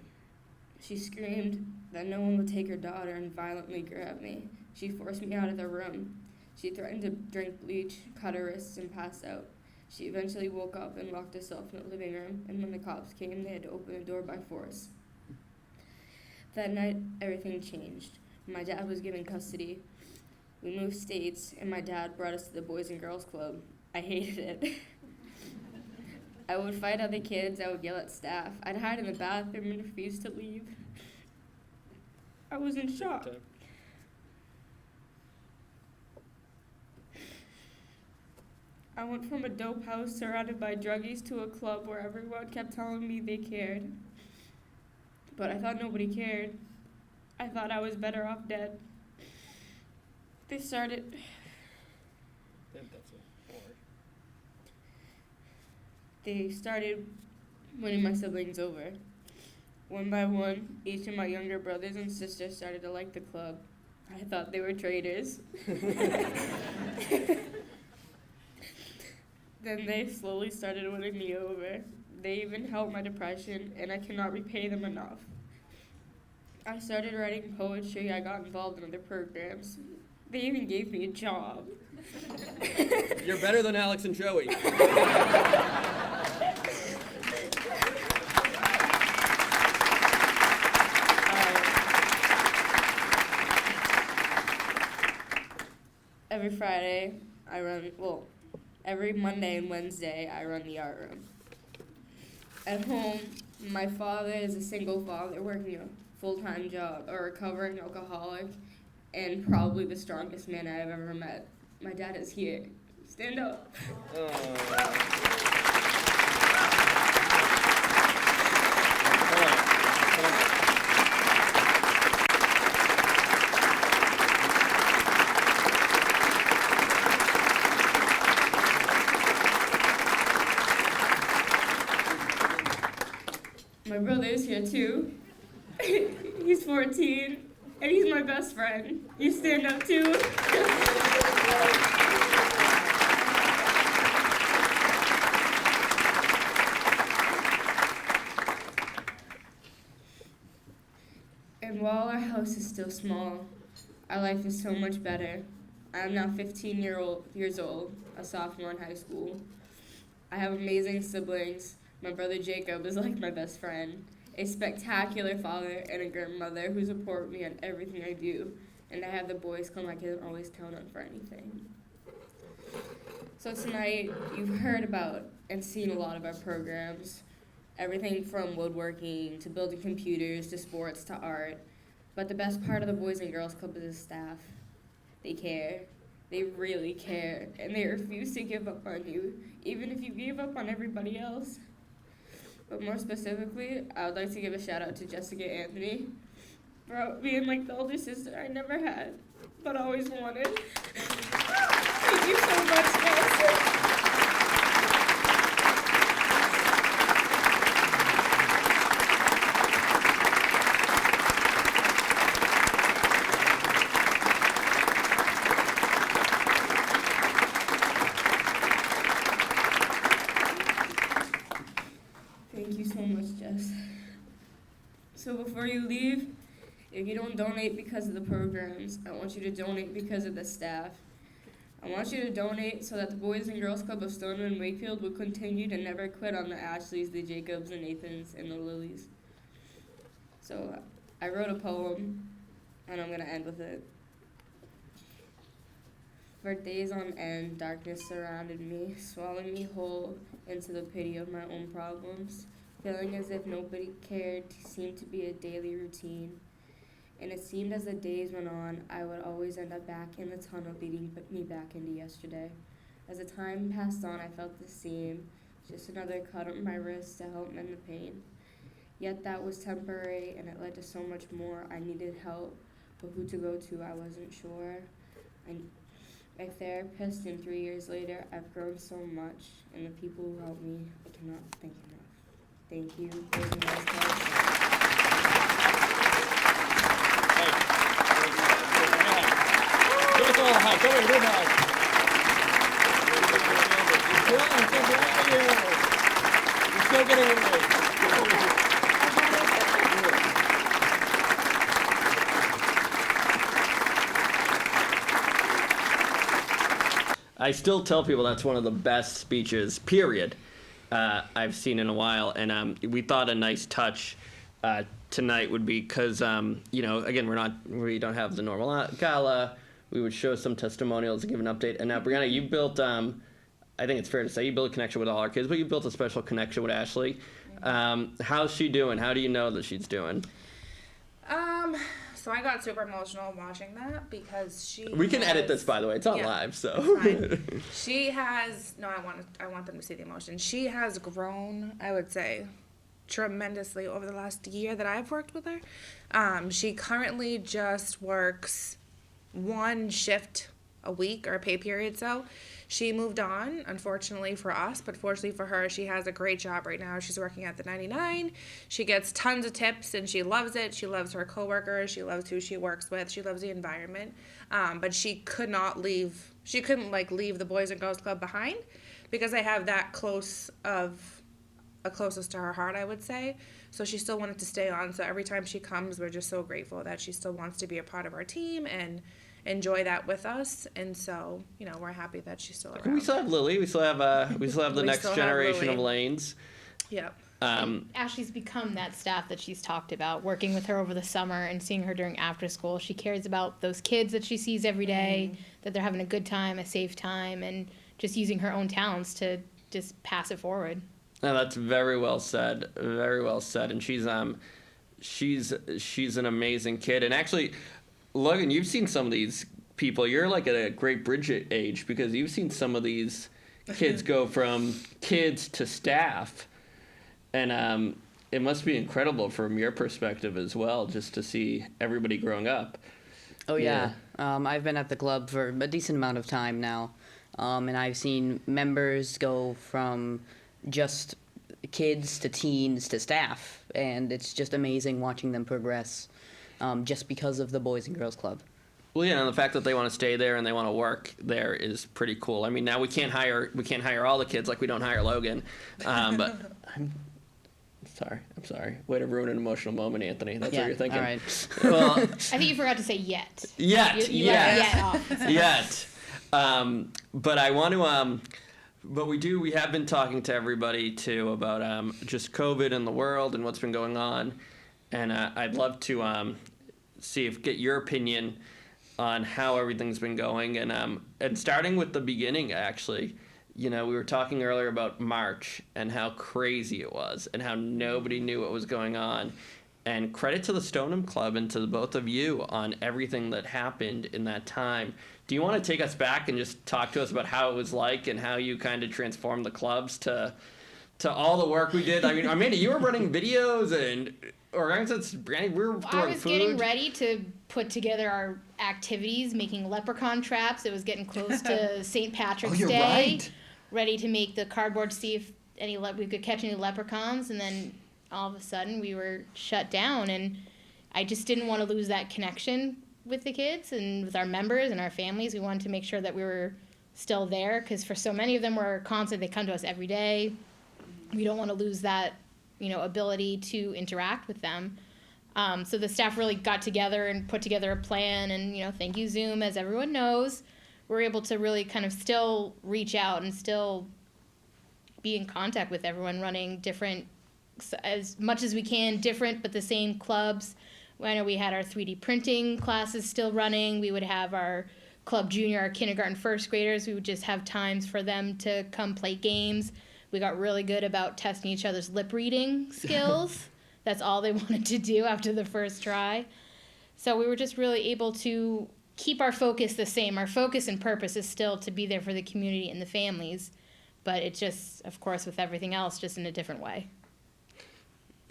She screamed that no one would take her daughter and violently grabbed me. She forced me out of the room. She threatened to drink bleach, cut her wrists, and pass out. She eventually woke up and locked herself in the living room, and when the cops came, they had to open the door by force. That night, everything changed. My dad was given custody. We moved states, and my dad brought us to the Boys and Girls Club. I hated it. I would fight other kids, I would yell at staff. I'd hide in the bathroom and refuse to leave. I was in shock. I went from a dope house surrounded by druggies to a club where everyone kept telling me they cared. But I thought nobody cared. I thought I was better off dead. They started winning my siblings over. One by one, each of my younger brothers and sisters started to like the club. I thought they were traitors. Then they slowly started winning me over. They even helped my depression, and I cannot repay them enough. I started writing poetry. I got involved in other programs. They even gave me a job. You're better than Alex and Joey. Every Friday, every Monday and Wednesday, I run the art room. At home, my father is a single father working a full-time job, a recovering alcoholic, and probably the strongest man I've ever met. My dad is here. Stand up. My brother is here too. He's 14, and he's my best friend. You stand up too. And while our house is still small, our life is so much better. I am now 15 years old, a sophomore in high school. I have amazing siblings. My brother Jacob is like my best friend, a spectacular father and a grandmother who support me on everything I do, and I have the boys club I can always count on for anything. So tonight, you've heard about and seen a lot of our programs, everything from woodworking to building computers to sports to art, but the best part of the Boys and Girls Club is the staff. They care. They really care, and they refuse to give up on you, even if you gave up on everybody else. But more specifically, I would like to give a shout out to Jessica Anthony for being like the older sister I never had, but always wanted. Thank you so much, guys. Thank you so much, Jess. So before you leave, if you don't donate because of the programs, I want you to donate because of the staff. I want you to donate so that the Boys and Girls Club of Stoneham and Wakefield will continue to never quit on the Ashleys, the Jacobs, the Nathans, and the Lilies. So I wrote a poem, and I'm going to end with it. For days on end, darkness surrounded me, swallowing me whole into the pity of my own problems. Feeling as if nobody cared seemed to be a daily routine. And it seemed as the days went on, I would always end up back in the tunnel leading me back into yesterday. As the time passed on, I felt the same, just another cut on my wrist to help mend the pain. Yet that was temporary, and it led to so much more. I needed help, but who to go to, I wasn't sure. My therapist, and 3 years later, I've grown so much, and the people who helped me, I cannot thank enough. Thank you. Boys and Girls Club. Give us all a hug. Come on, good hug. You're still getting away. I still tell people that's one of the best speeches, period, I've seen in a while. And we thought a nice touch tonight would be because, again, we don't have the normal gala. We would show some testimonials and give an update. And now, Brianna, you built, I think it's fair to say, you built a connection with all our kids, but you built a special connection with Ashley. How's she doing? How do you know that she's doing? So I got super emotional watching that because We can edit this, by the way. It's on live, so. Fine. She has, I want them to see the emotion. She has grown, I would say, tremendously over the last year that I've worked with her. She currently just works one shift a week or a pay period, so she moved on, unfortunately for us, but fortunately for her, she has a great job right now. She's working at the 99. She gets tons of tips, and she loves it. She loves her coworkers. She loves who she works with. She loves the environment. But she couldn't leave the Boys and Girls Club behind because I have that close of closest to her heart, I would say. So she still wanted to stay on. So every time she comes, we're just so grateful that she still wants to be a part of our team and enjoy that with us. And so, you know, we're happy that she's still around. We still have Lily. We still have the We next still have generation of Lily. Lanes. Yep. Ashley's become that staff that she's talked about, working with her over the summer and seeing her during after school. She cares about those kids that she sees every day, that they're having a good time, a safe time, and just using her own talents to just pass it forward. No, that's very well said. Very well said. And she's an amazing kid. And actually, Logan, you've seen some of these people. You're like at a great Bridget age because you've seen some of these kids go from kids to staff. And it must be incredible from your perspective as well, just to see everybody growing up. Oh, yeah. I've been at the club for a decent amount of time now. And I've seen members go from just kids to teens to staff. And it's just amazing watching them progress just because of the Boys and Girls Club. Well, yeah, and the fact that they want to stay there and they want to work there is pretty cool. I mean, now we can't hire all the kids like we don't hire Logan. But I'm sorry. Way to ruin an emotional moment, Anthony. That's what you're thinking. All right. Well, I think you forgot to say yet. Yet. You left yet off. Yet. But I want to, but we have been talking to everybody too about just COVID in the world and what's been going on. And I'd love to get your opinion on how everything's been going. And starting with the beginning, actually, you know, we were talking earlier about March and how crazy it was and how nobody knew what was going on. And credit to the Stoneham Club and to the both of you on everything that happened in that time. Do you want to take us back and just talk to us about how it was like and how you kind of transformed the clubs to all the work we did? I mean, Amanda, you were running videos and organizations. We were I throwing was food. getting ready to put together our activities, making leprechaun traps. It was getting close to St. Patrick's you're Day. right. Ready to make the cardboard, see if we could catch any leprechauns, and then all of a sudden we were shut down, and I just didn't want to lose that connection with the kids and with our members and our families. We wanted to make sure that we were still there, because for so many of them we're constant. They come to us every day. We don't want to lose that, you know, ability to interact with them. So the staff really got together and put together a plan, and, you know, thank you Zoom, as everyone knows, we're able to really kind of still reach out and still be in contact with everyone, running different, as much as we can, different but the same clubs. I know we had our 3D printing classes still running. We would have our Club Junior, our kindergarten first graders. We would just have times for them to come play games. We got really good about testing each other's lip reading skills. That's all they wanted to do after the first try. So we were just really able to keep our focus the same. Our focus and purpose is still to be there for the community and the families, but it just, of course, with everything else, just in a different way.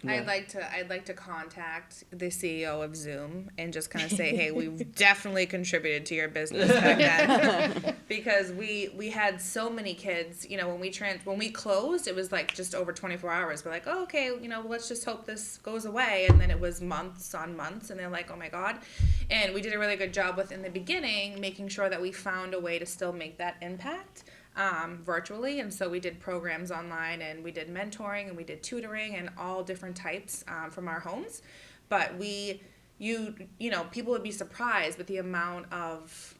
Yeah. I'd like to contact the CEO of Zoom and just kind of say, hey, we've definitely contributed to your business back then, because we had so many kids. You know, when we closed, it was like just over 24 hours. We're like, oh, okay, you know, let's just hope this goes away, and then it was months on months, and they're like, oh my God. And we did a really good job in the beginning, making sure that we found a way to still make that impact. Virtually, and so we did programs online, and we did mentoring, and we did tutoring, and all different types from our homes. But you know, people would be surprised with the amount of,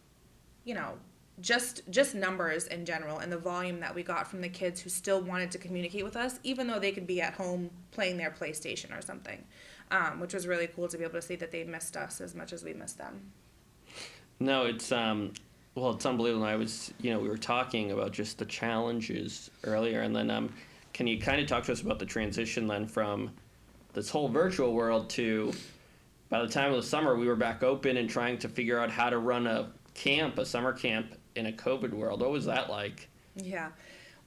you know, just numbers in general, and the volume that we got from the kids who still wanted to communicate with us, even though they could be at home playing their PlayStation or something, which was really cool to be able to see that they missed us as much as we missed them. No, it's well, it's unbelievable. We were talking about just the challenges earlier, and then can you kind of talk to us about the transition then from this whole virtual world to, by the time of the summer, we were back open and trying to figure out how to run a summer camp in a COVID world. What was that like? Yeah.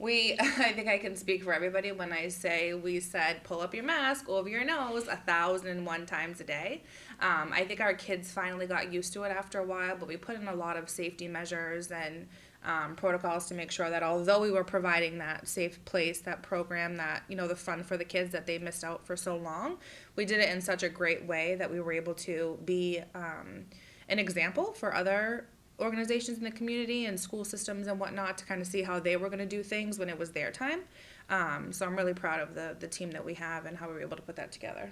I think I can speak for everybody when I say we said pull up your mask over your nose 1,001 times a day. I think our kids finally got used to it after a while, but we put in a lot of safety measures and protocols to make sure that although we were providing that safe place, that program, that, you know, the fun for the kids that they missed out for so long, we did it in such a great way that we were able to be an example for other organizations in the community and school systems and whatnot to kind of see how they were going to do things when it was their time. So I'm really proud of the team that we have and how we were able to put that together.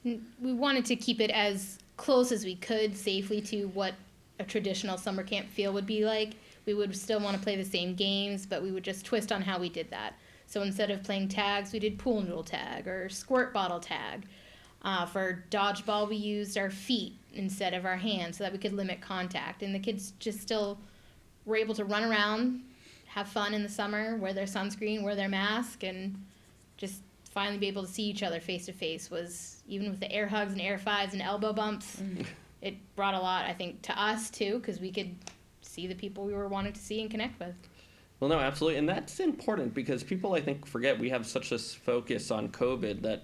We wanted to keep it as close as we could safely to what a traditional summer camp feel would be like. We would still want to play the same games, but we would just twist on how we did that. So instead of playing tags, we did pool noodle tag or squirt bottle tag. For dodgeball, we used our feet instead of our hands so that we could limit contact. And the kids just still were able to run around, have fun in the summer, wear their sunscreen, wear their mask, and just finally be able to see each other face to face was, even with the air hugs and air fives and elbow bumps, it brought a lot, I think, to us too, because we could see the people we were wanting to see and connect with. Well, no, absolutely. And that's important because people, I think, forget we have such this focus on COVID that,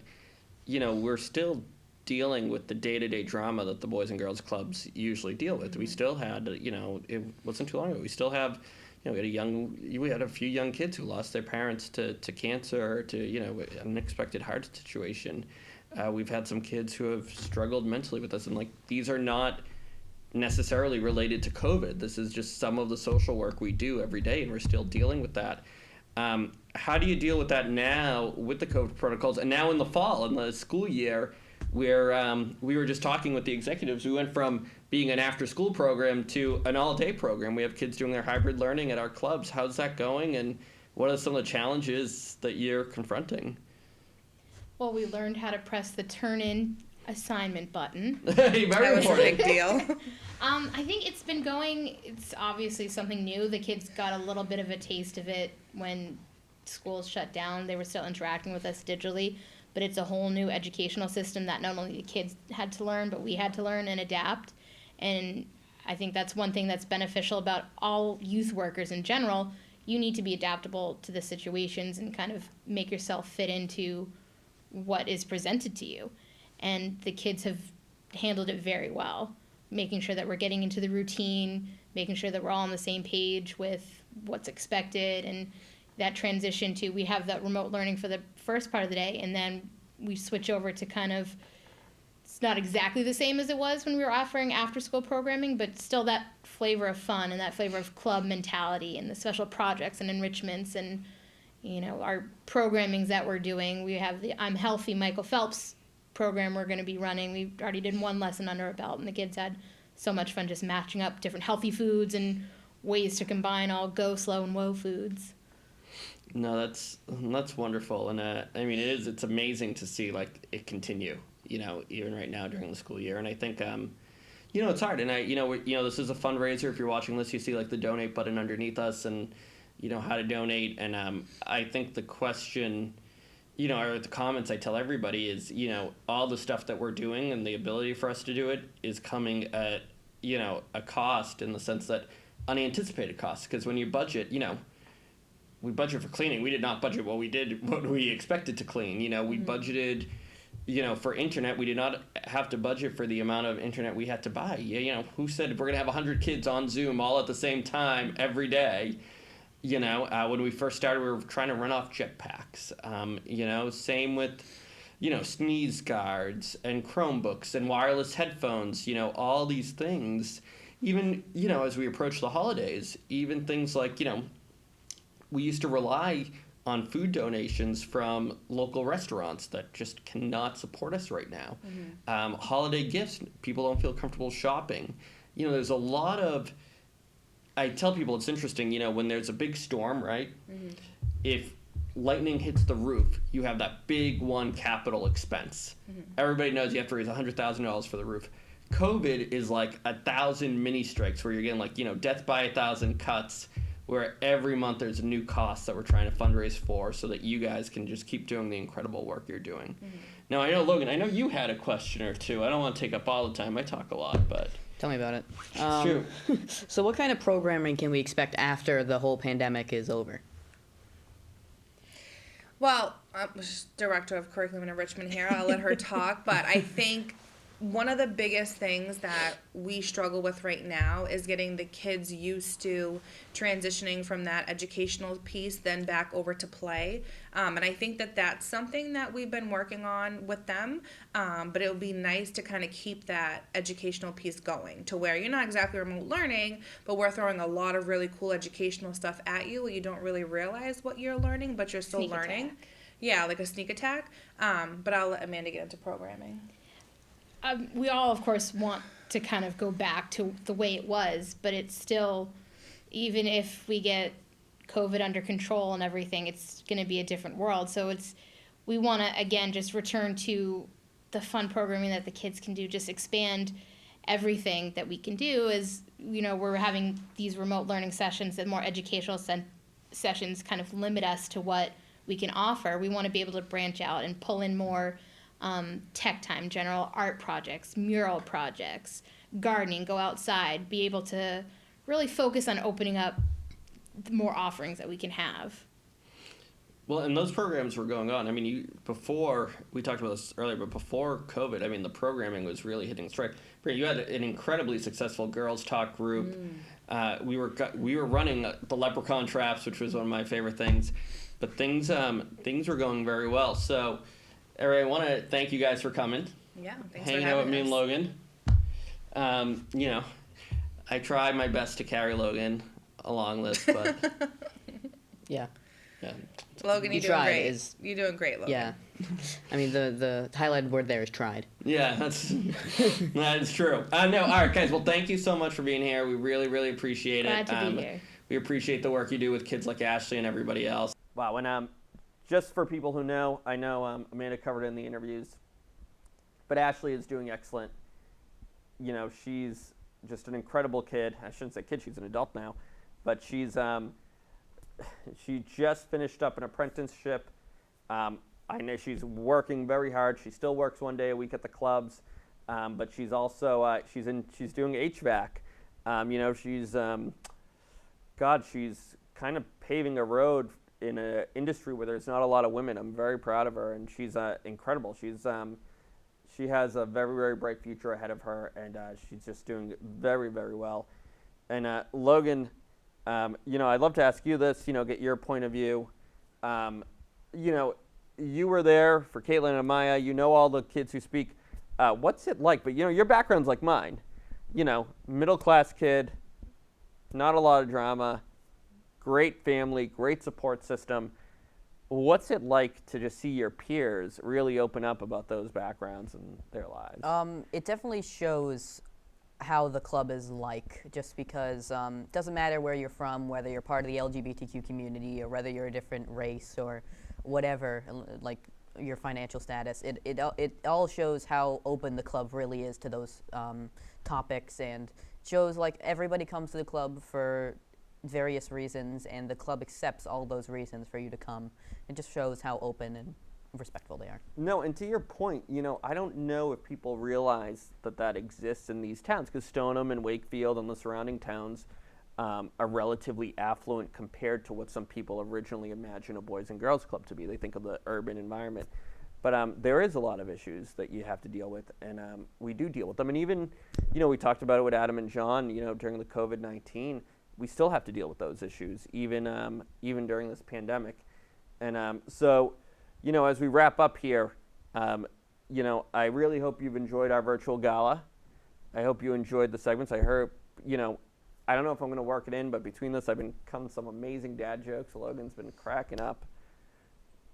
you know, we're still dealing with the day-to-day drama that the Boys and Girls Clubs usually deal with. We still had, you know, it wasn't too long ago, we still have, you know, we had a few young kids who lost their parents to cancer or to, you know, an unexpected heart situation. We've had some kids who have struggled mentally with this, and like, these are not necessarily related to COVID. This is just some of the social work we do every day, and we're still dealing with that. How do you deal with that now with the COVID protocols? And now in the fall, in the school year, where we were just talking with the executives, we went from being an after-school program to an all-day program. We have kids doing their hybrid learning at our clubs. How's that going, and what are some of the challenges that you're confronting? Well, we learned how to press the turn-in assignment button. Very important. A big deal. I think it's been going, it's obviously something new. The kids got a little bit of a taste of it when schools shut down. They were still interacting with us digitally, but it's a whole new educational system that not only the kids had to learn, but we had to learn and adapt. And I think that's one thing that's beneficial about all youth workers in general. You need to be adaptable to the situations and kind of make yourself fit into what is presented to you. And the kids have handled it very well, making sure that we're getting into the routine, making sure that we're all on the same page with what's expected, and that transition to, we have that remote learning for the first part of the day, and then we switch over to kind of, it's not exactly the same as it was when we were offering after-school programming, but still that flavor of fun and that flavor of club mentality and the special projects and enrichments and, you know, our programmings that we're doing. We have the I'm Healthy Michael Phelps program we're going to be running. We already did one lesson under our belt, and the kids had so much fun just matching up different healthy foods and ways to combine all go, slow, and whoa foods. No, that's wonderful, and I mean it's amazing to see like it continue, you know, even right now during the school year. And I think you know, it's hard, and this is a fundraiser. If you're watching this, you see like the donate button underneath us, and you know how to donate. And I think the question, you know, or the comments I tell everybody is, you know, all the stuff that we're doing and the ability for us to do it is coming at, you know, a cost, in the sense that unanticipated costs. Because when you budget, you know, we budget for cleaning. We did not budget what we expected to clean. You know, we budgeted, you know, for internet. We did not have to budget for the amount of internet we had to buy. You know, who said we're going to have 100 kids on Zoom all at the same time every day? You know, when we first started, we were trying to run off jetpacks. You know, same with, you know, sneeze guards and Chromebooks and wireless headphones, you know, all these things. Even, you know, as we approach the holidays, even things like, you know, we used to rely on food donations from local restaurants that just cannot support us right now. Holiday gifts, people don't feel comfortable shopping. You know, there's a lot of, I tell people it's interesting, you know, when there's a big storm, right? If lightning hits the roof, you have that big one capital expense. Everybody knows you have to raise $100,000 for the roof. COVID is like 1,000 mini strikes where you're getting like, you know, death by 1,000 cuts, where every month there's a new cost that we're trying to fundraise for so that you guys can just keep doing the incredible work you're doing. Now, I know, Logan, I know you had a question or two. I don't want to take up all the time. I talk a lot, but... Tell me about it. It's true. So what kind of programming can we expect after the whole pandemic is over? Well, I'm Director of Curriculum and Enrichment here. I'll let her talk, but I think one of the biggest things that we struggle with right now is getting the kids used to transitioning from that educational piece then back over to play. And I think that that's something that we've been working on with them. But it would be nice to kind of keep that educational piece going to where you're not exactly remote learning, but we're throwing a lot of really cool educational stuff at you where you don't really realize what you're learning, but you're still Sneak learning. attack. Yeah, like a sneak attack. But I'll let Amanda get into programming. We all, of course, want to kind of go back to the way it was, but it's still, even if we get COVID under control and everything, it's going to be a different world. So we want to, again, just return to the fun programming that the kids can do, just expand everything that we can do. As, we're having these remote learning sessions and more educational sessions kind of limit us to what we can offer. We want to be able to branch out and pull in more tech time, general art projects, mural projects, gardening, go outside, be able to really focus on opening up more offerings that we can have. Well, and those programs were going on. I mean, before, we talked about this earlier, but before COVID, I mean, the programming was really hitting stride. You had an incredibly successful girls talk group. We were running the leprechaun traps, which was one of my favorite things. But things were going very well. So, Ari, I want to thank you guys for coming. Yeah, thanks hanging for out having with me us. and Logan. I tried my best to carry Logan along this, but Yeah. Logan, You you're doing tried great. is- You're doing great, Logan. Yeah. I mean, the highlighted word there is tried. yeah, that's true. No, all right, guys. Well, thank you so much for being here. We really, really appreciate Glad it. to be here. We appreciate the work you do with kids like Ashley and everybody else. Wow, and just for people who know, I know Amanda covered it in the interviews, but Ashley is doing excellent. She's just an incredible kid. I shouldn't say kid; she's an adult now, but she just finished up an apprenticeship. I know she's working very hard. She still works one day a week at the clubs, but she's also she's doing HVAC. She's kind of paving a road in an industry where there's not a lot of women. I'm very proud of her, and she's incredible. She has a very, very bright future ahead of her, and she's just doing very, very well. And Logan, I'd love to ask you this, get your point of view. You were there for Caitlin and Maya. You know all the kids who speak. What's it like? But, your background's like mine. Middle-class kid, not a lot of drama, great family, great support system. What's it like to just see your peers really open up about those backgrounds and their lives? It definitely shows how the club is like, just because it doesn't matter where you're from, whether you're part of the LGBTQ community or whether you're a different race or whatever, like your financial status. It all shows how open the club really is to those topics, and shows like everybody comes to the club for various reasons, and the club accepts all those reasons for you to come. It just shows how open and respectful they are. No, and to your point, I don't know if people realize that exists in these towns, because Stoneham and Wakefield and the surrounding towns are relatively affluent compared to what some people originally imagine a Boys and Girls Club to be. They think of the urban environment. But there is a lot of issues that you have to deal with, and we do deal with them. And even, we talked about it with Adam and John, during the COVID-19, we still have to deal with those issues, even during this pandemic. And so, as we wrap up here, I really hope you've enjoyed our virtual gala. I hope you enjoyed the segments. I heard, I don't know if I'm going to work it in, but between this, I've been coming some amazing dad jokes. Logan's been cracking up.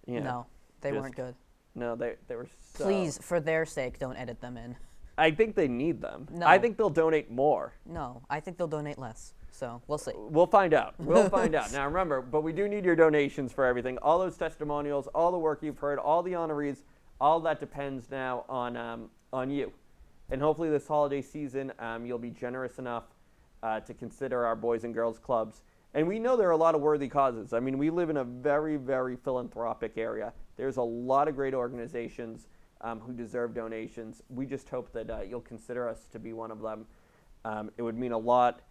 No, they weren't good. No, they were so... Please, for their sake, don't edit them in. I think they need them. No. I think they'll donate more. No, I think they'll donate less. So we'll see. We'll find out. We'll find out. Now remember, but we do need your donations for everything. All those testimonials, all the work you've heard, all the honorees, all that depends now on you. And hopefully this holiday season, you'll be generous enough to consider our Boys and Girls Clubs. And we know there are a lot of worthy causes. I mean, we live in a very, very philanthropic area. There's a lot of great organizations who deserve donations. We just hope that you'll consider us to be one of them. It would mean a lot.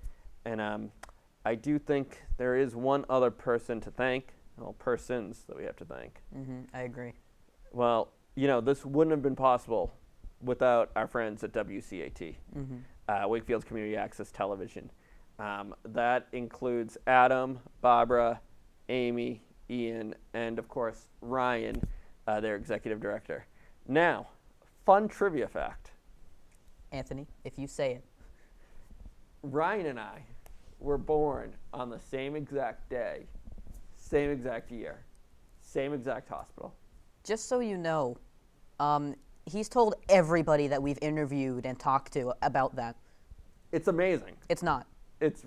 And I do think there is one other person to thank, well, persons that we have to thank. I agree. Well, this wouldn't have been possible without our friends at WCAT, Wakefield's Community Access Television. That includes Adam, Barbara, Amy, Ian, and of course Ryan, their executive director. Now, fun trivia fact. Anthony, if you say it. Ryan and I were born on the same exact day, same exact year, same exact hospital. Just so you know, he's told everybody that we've interviewed and talked to about that. It's amazing. It's not. It's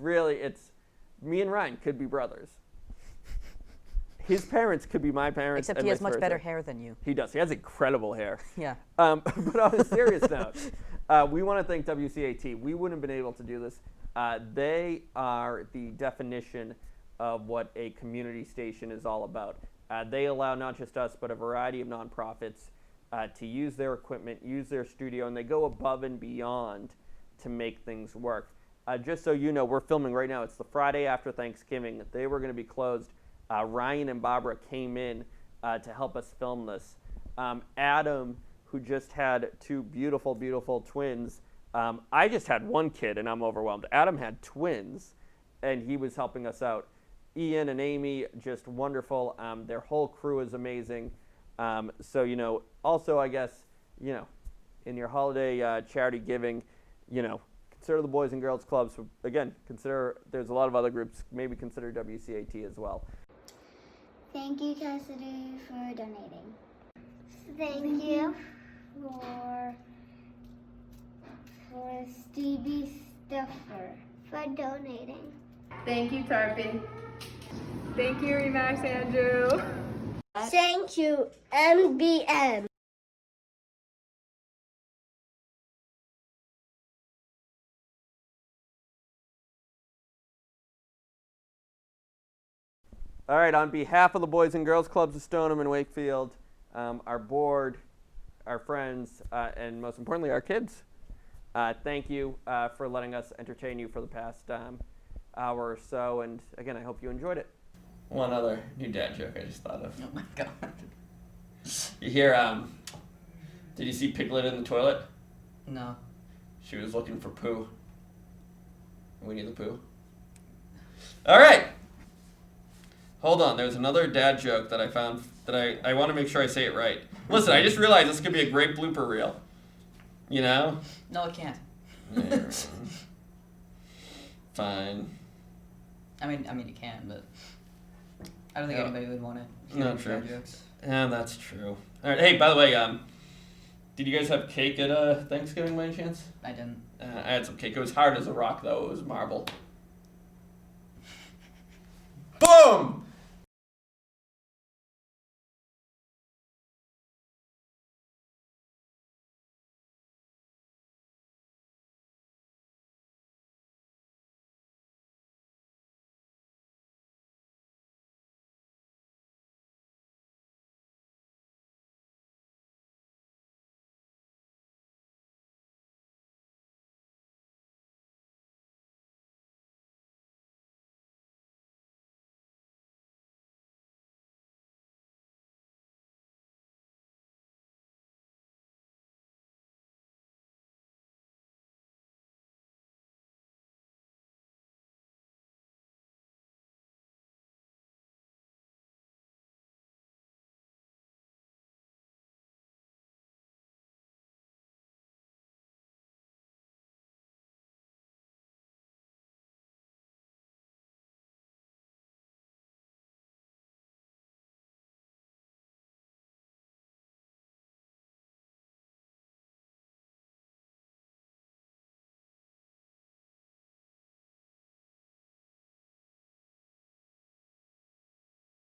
me and Ryan could be brothers. His parents could be my parents. Except he has much better hair than you. He does. He has incredible hair. Yeah. But on a serious note, we want to thank WCAT. We wouldn't have been able to do this. They are the definition of what a community station is all about. They allow not just us, but a variety of nonprofits to use their equipment, use their studio, and they go above and beyond to make things work. Just so you know, we're filming right now. It's the Friday after Thanksgiving. They were going to be closed. Ryan and Barbara came in to help us film this. Adam, who just had two beautiful, beautiful twins. I just had one kid, and I'm overwhelmed. Adam had twins, and he was helping us out. Ian and Amy, just wonderful. Their whole crew is amazing. So, you know, also, I guess, you know, in your holiday charity giving, you know, consider the Boys and Girls Clubs. Again, consider, there's a lot of other groups, maybe consider WCAT as well. Thank you, Cassidy, for donating. Thank you for Stevie Stuffer for donating. Thank you, Tarpy. Thank you, Remax Andrew. Thank you, MBM. All right, on behalf of the Boys and Girls Clubs of Stoneham and Wakefield, our board, our friends, and most importantly, our kids, thank you for letting us entertain you for the past hour or so. And again, I hope you enjoyed it. One other new dad joke I just thought of. Oh my god. You hear, did you see Piglet in the toilet? No. She was looking for poo. Winnie the Pooh. All right. Hold on, there's another dad joke that I found that I want to make sure I say it right. Listen, I just realized this could be a great blooper reel. You know? No, it can't. Yeah, fine. I mean, it can, but I don't think anybody would want to hear No, true. dad jokes. Yeah, that's true. All right. Hey, by the way, did you guys have cake at Thanksgiving by any chance? I didn't. I had some cake. It was hard as a rock, though. It was marble. Boom!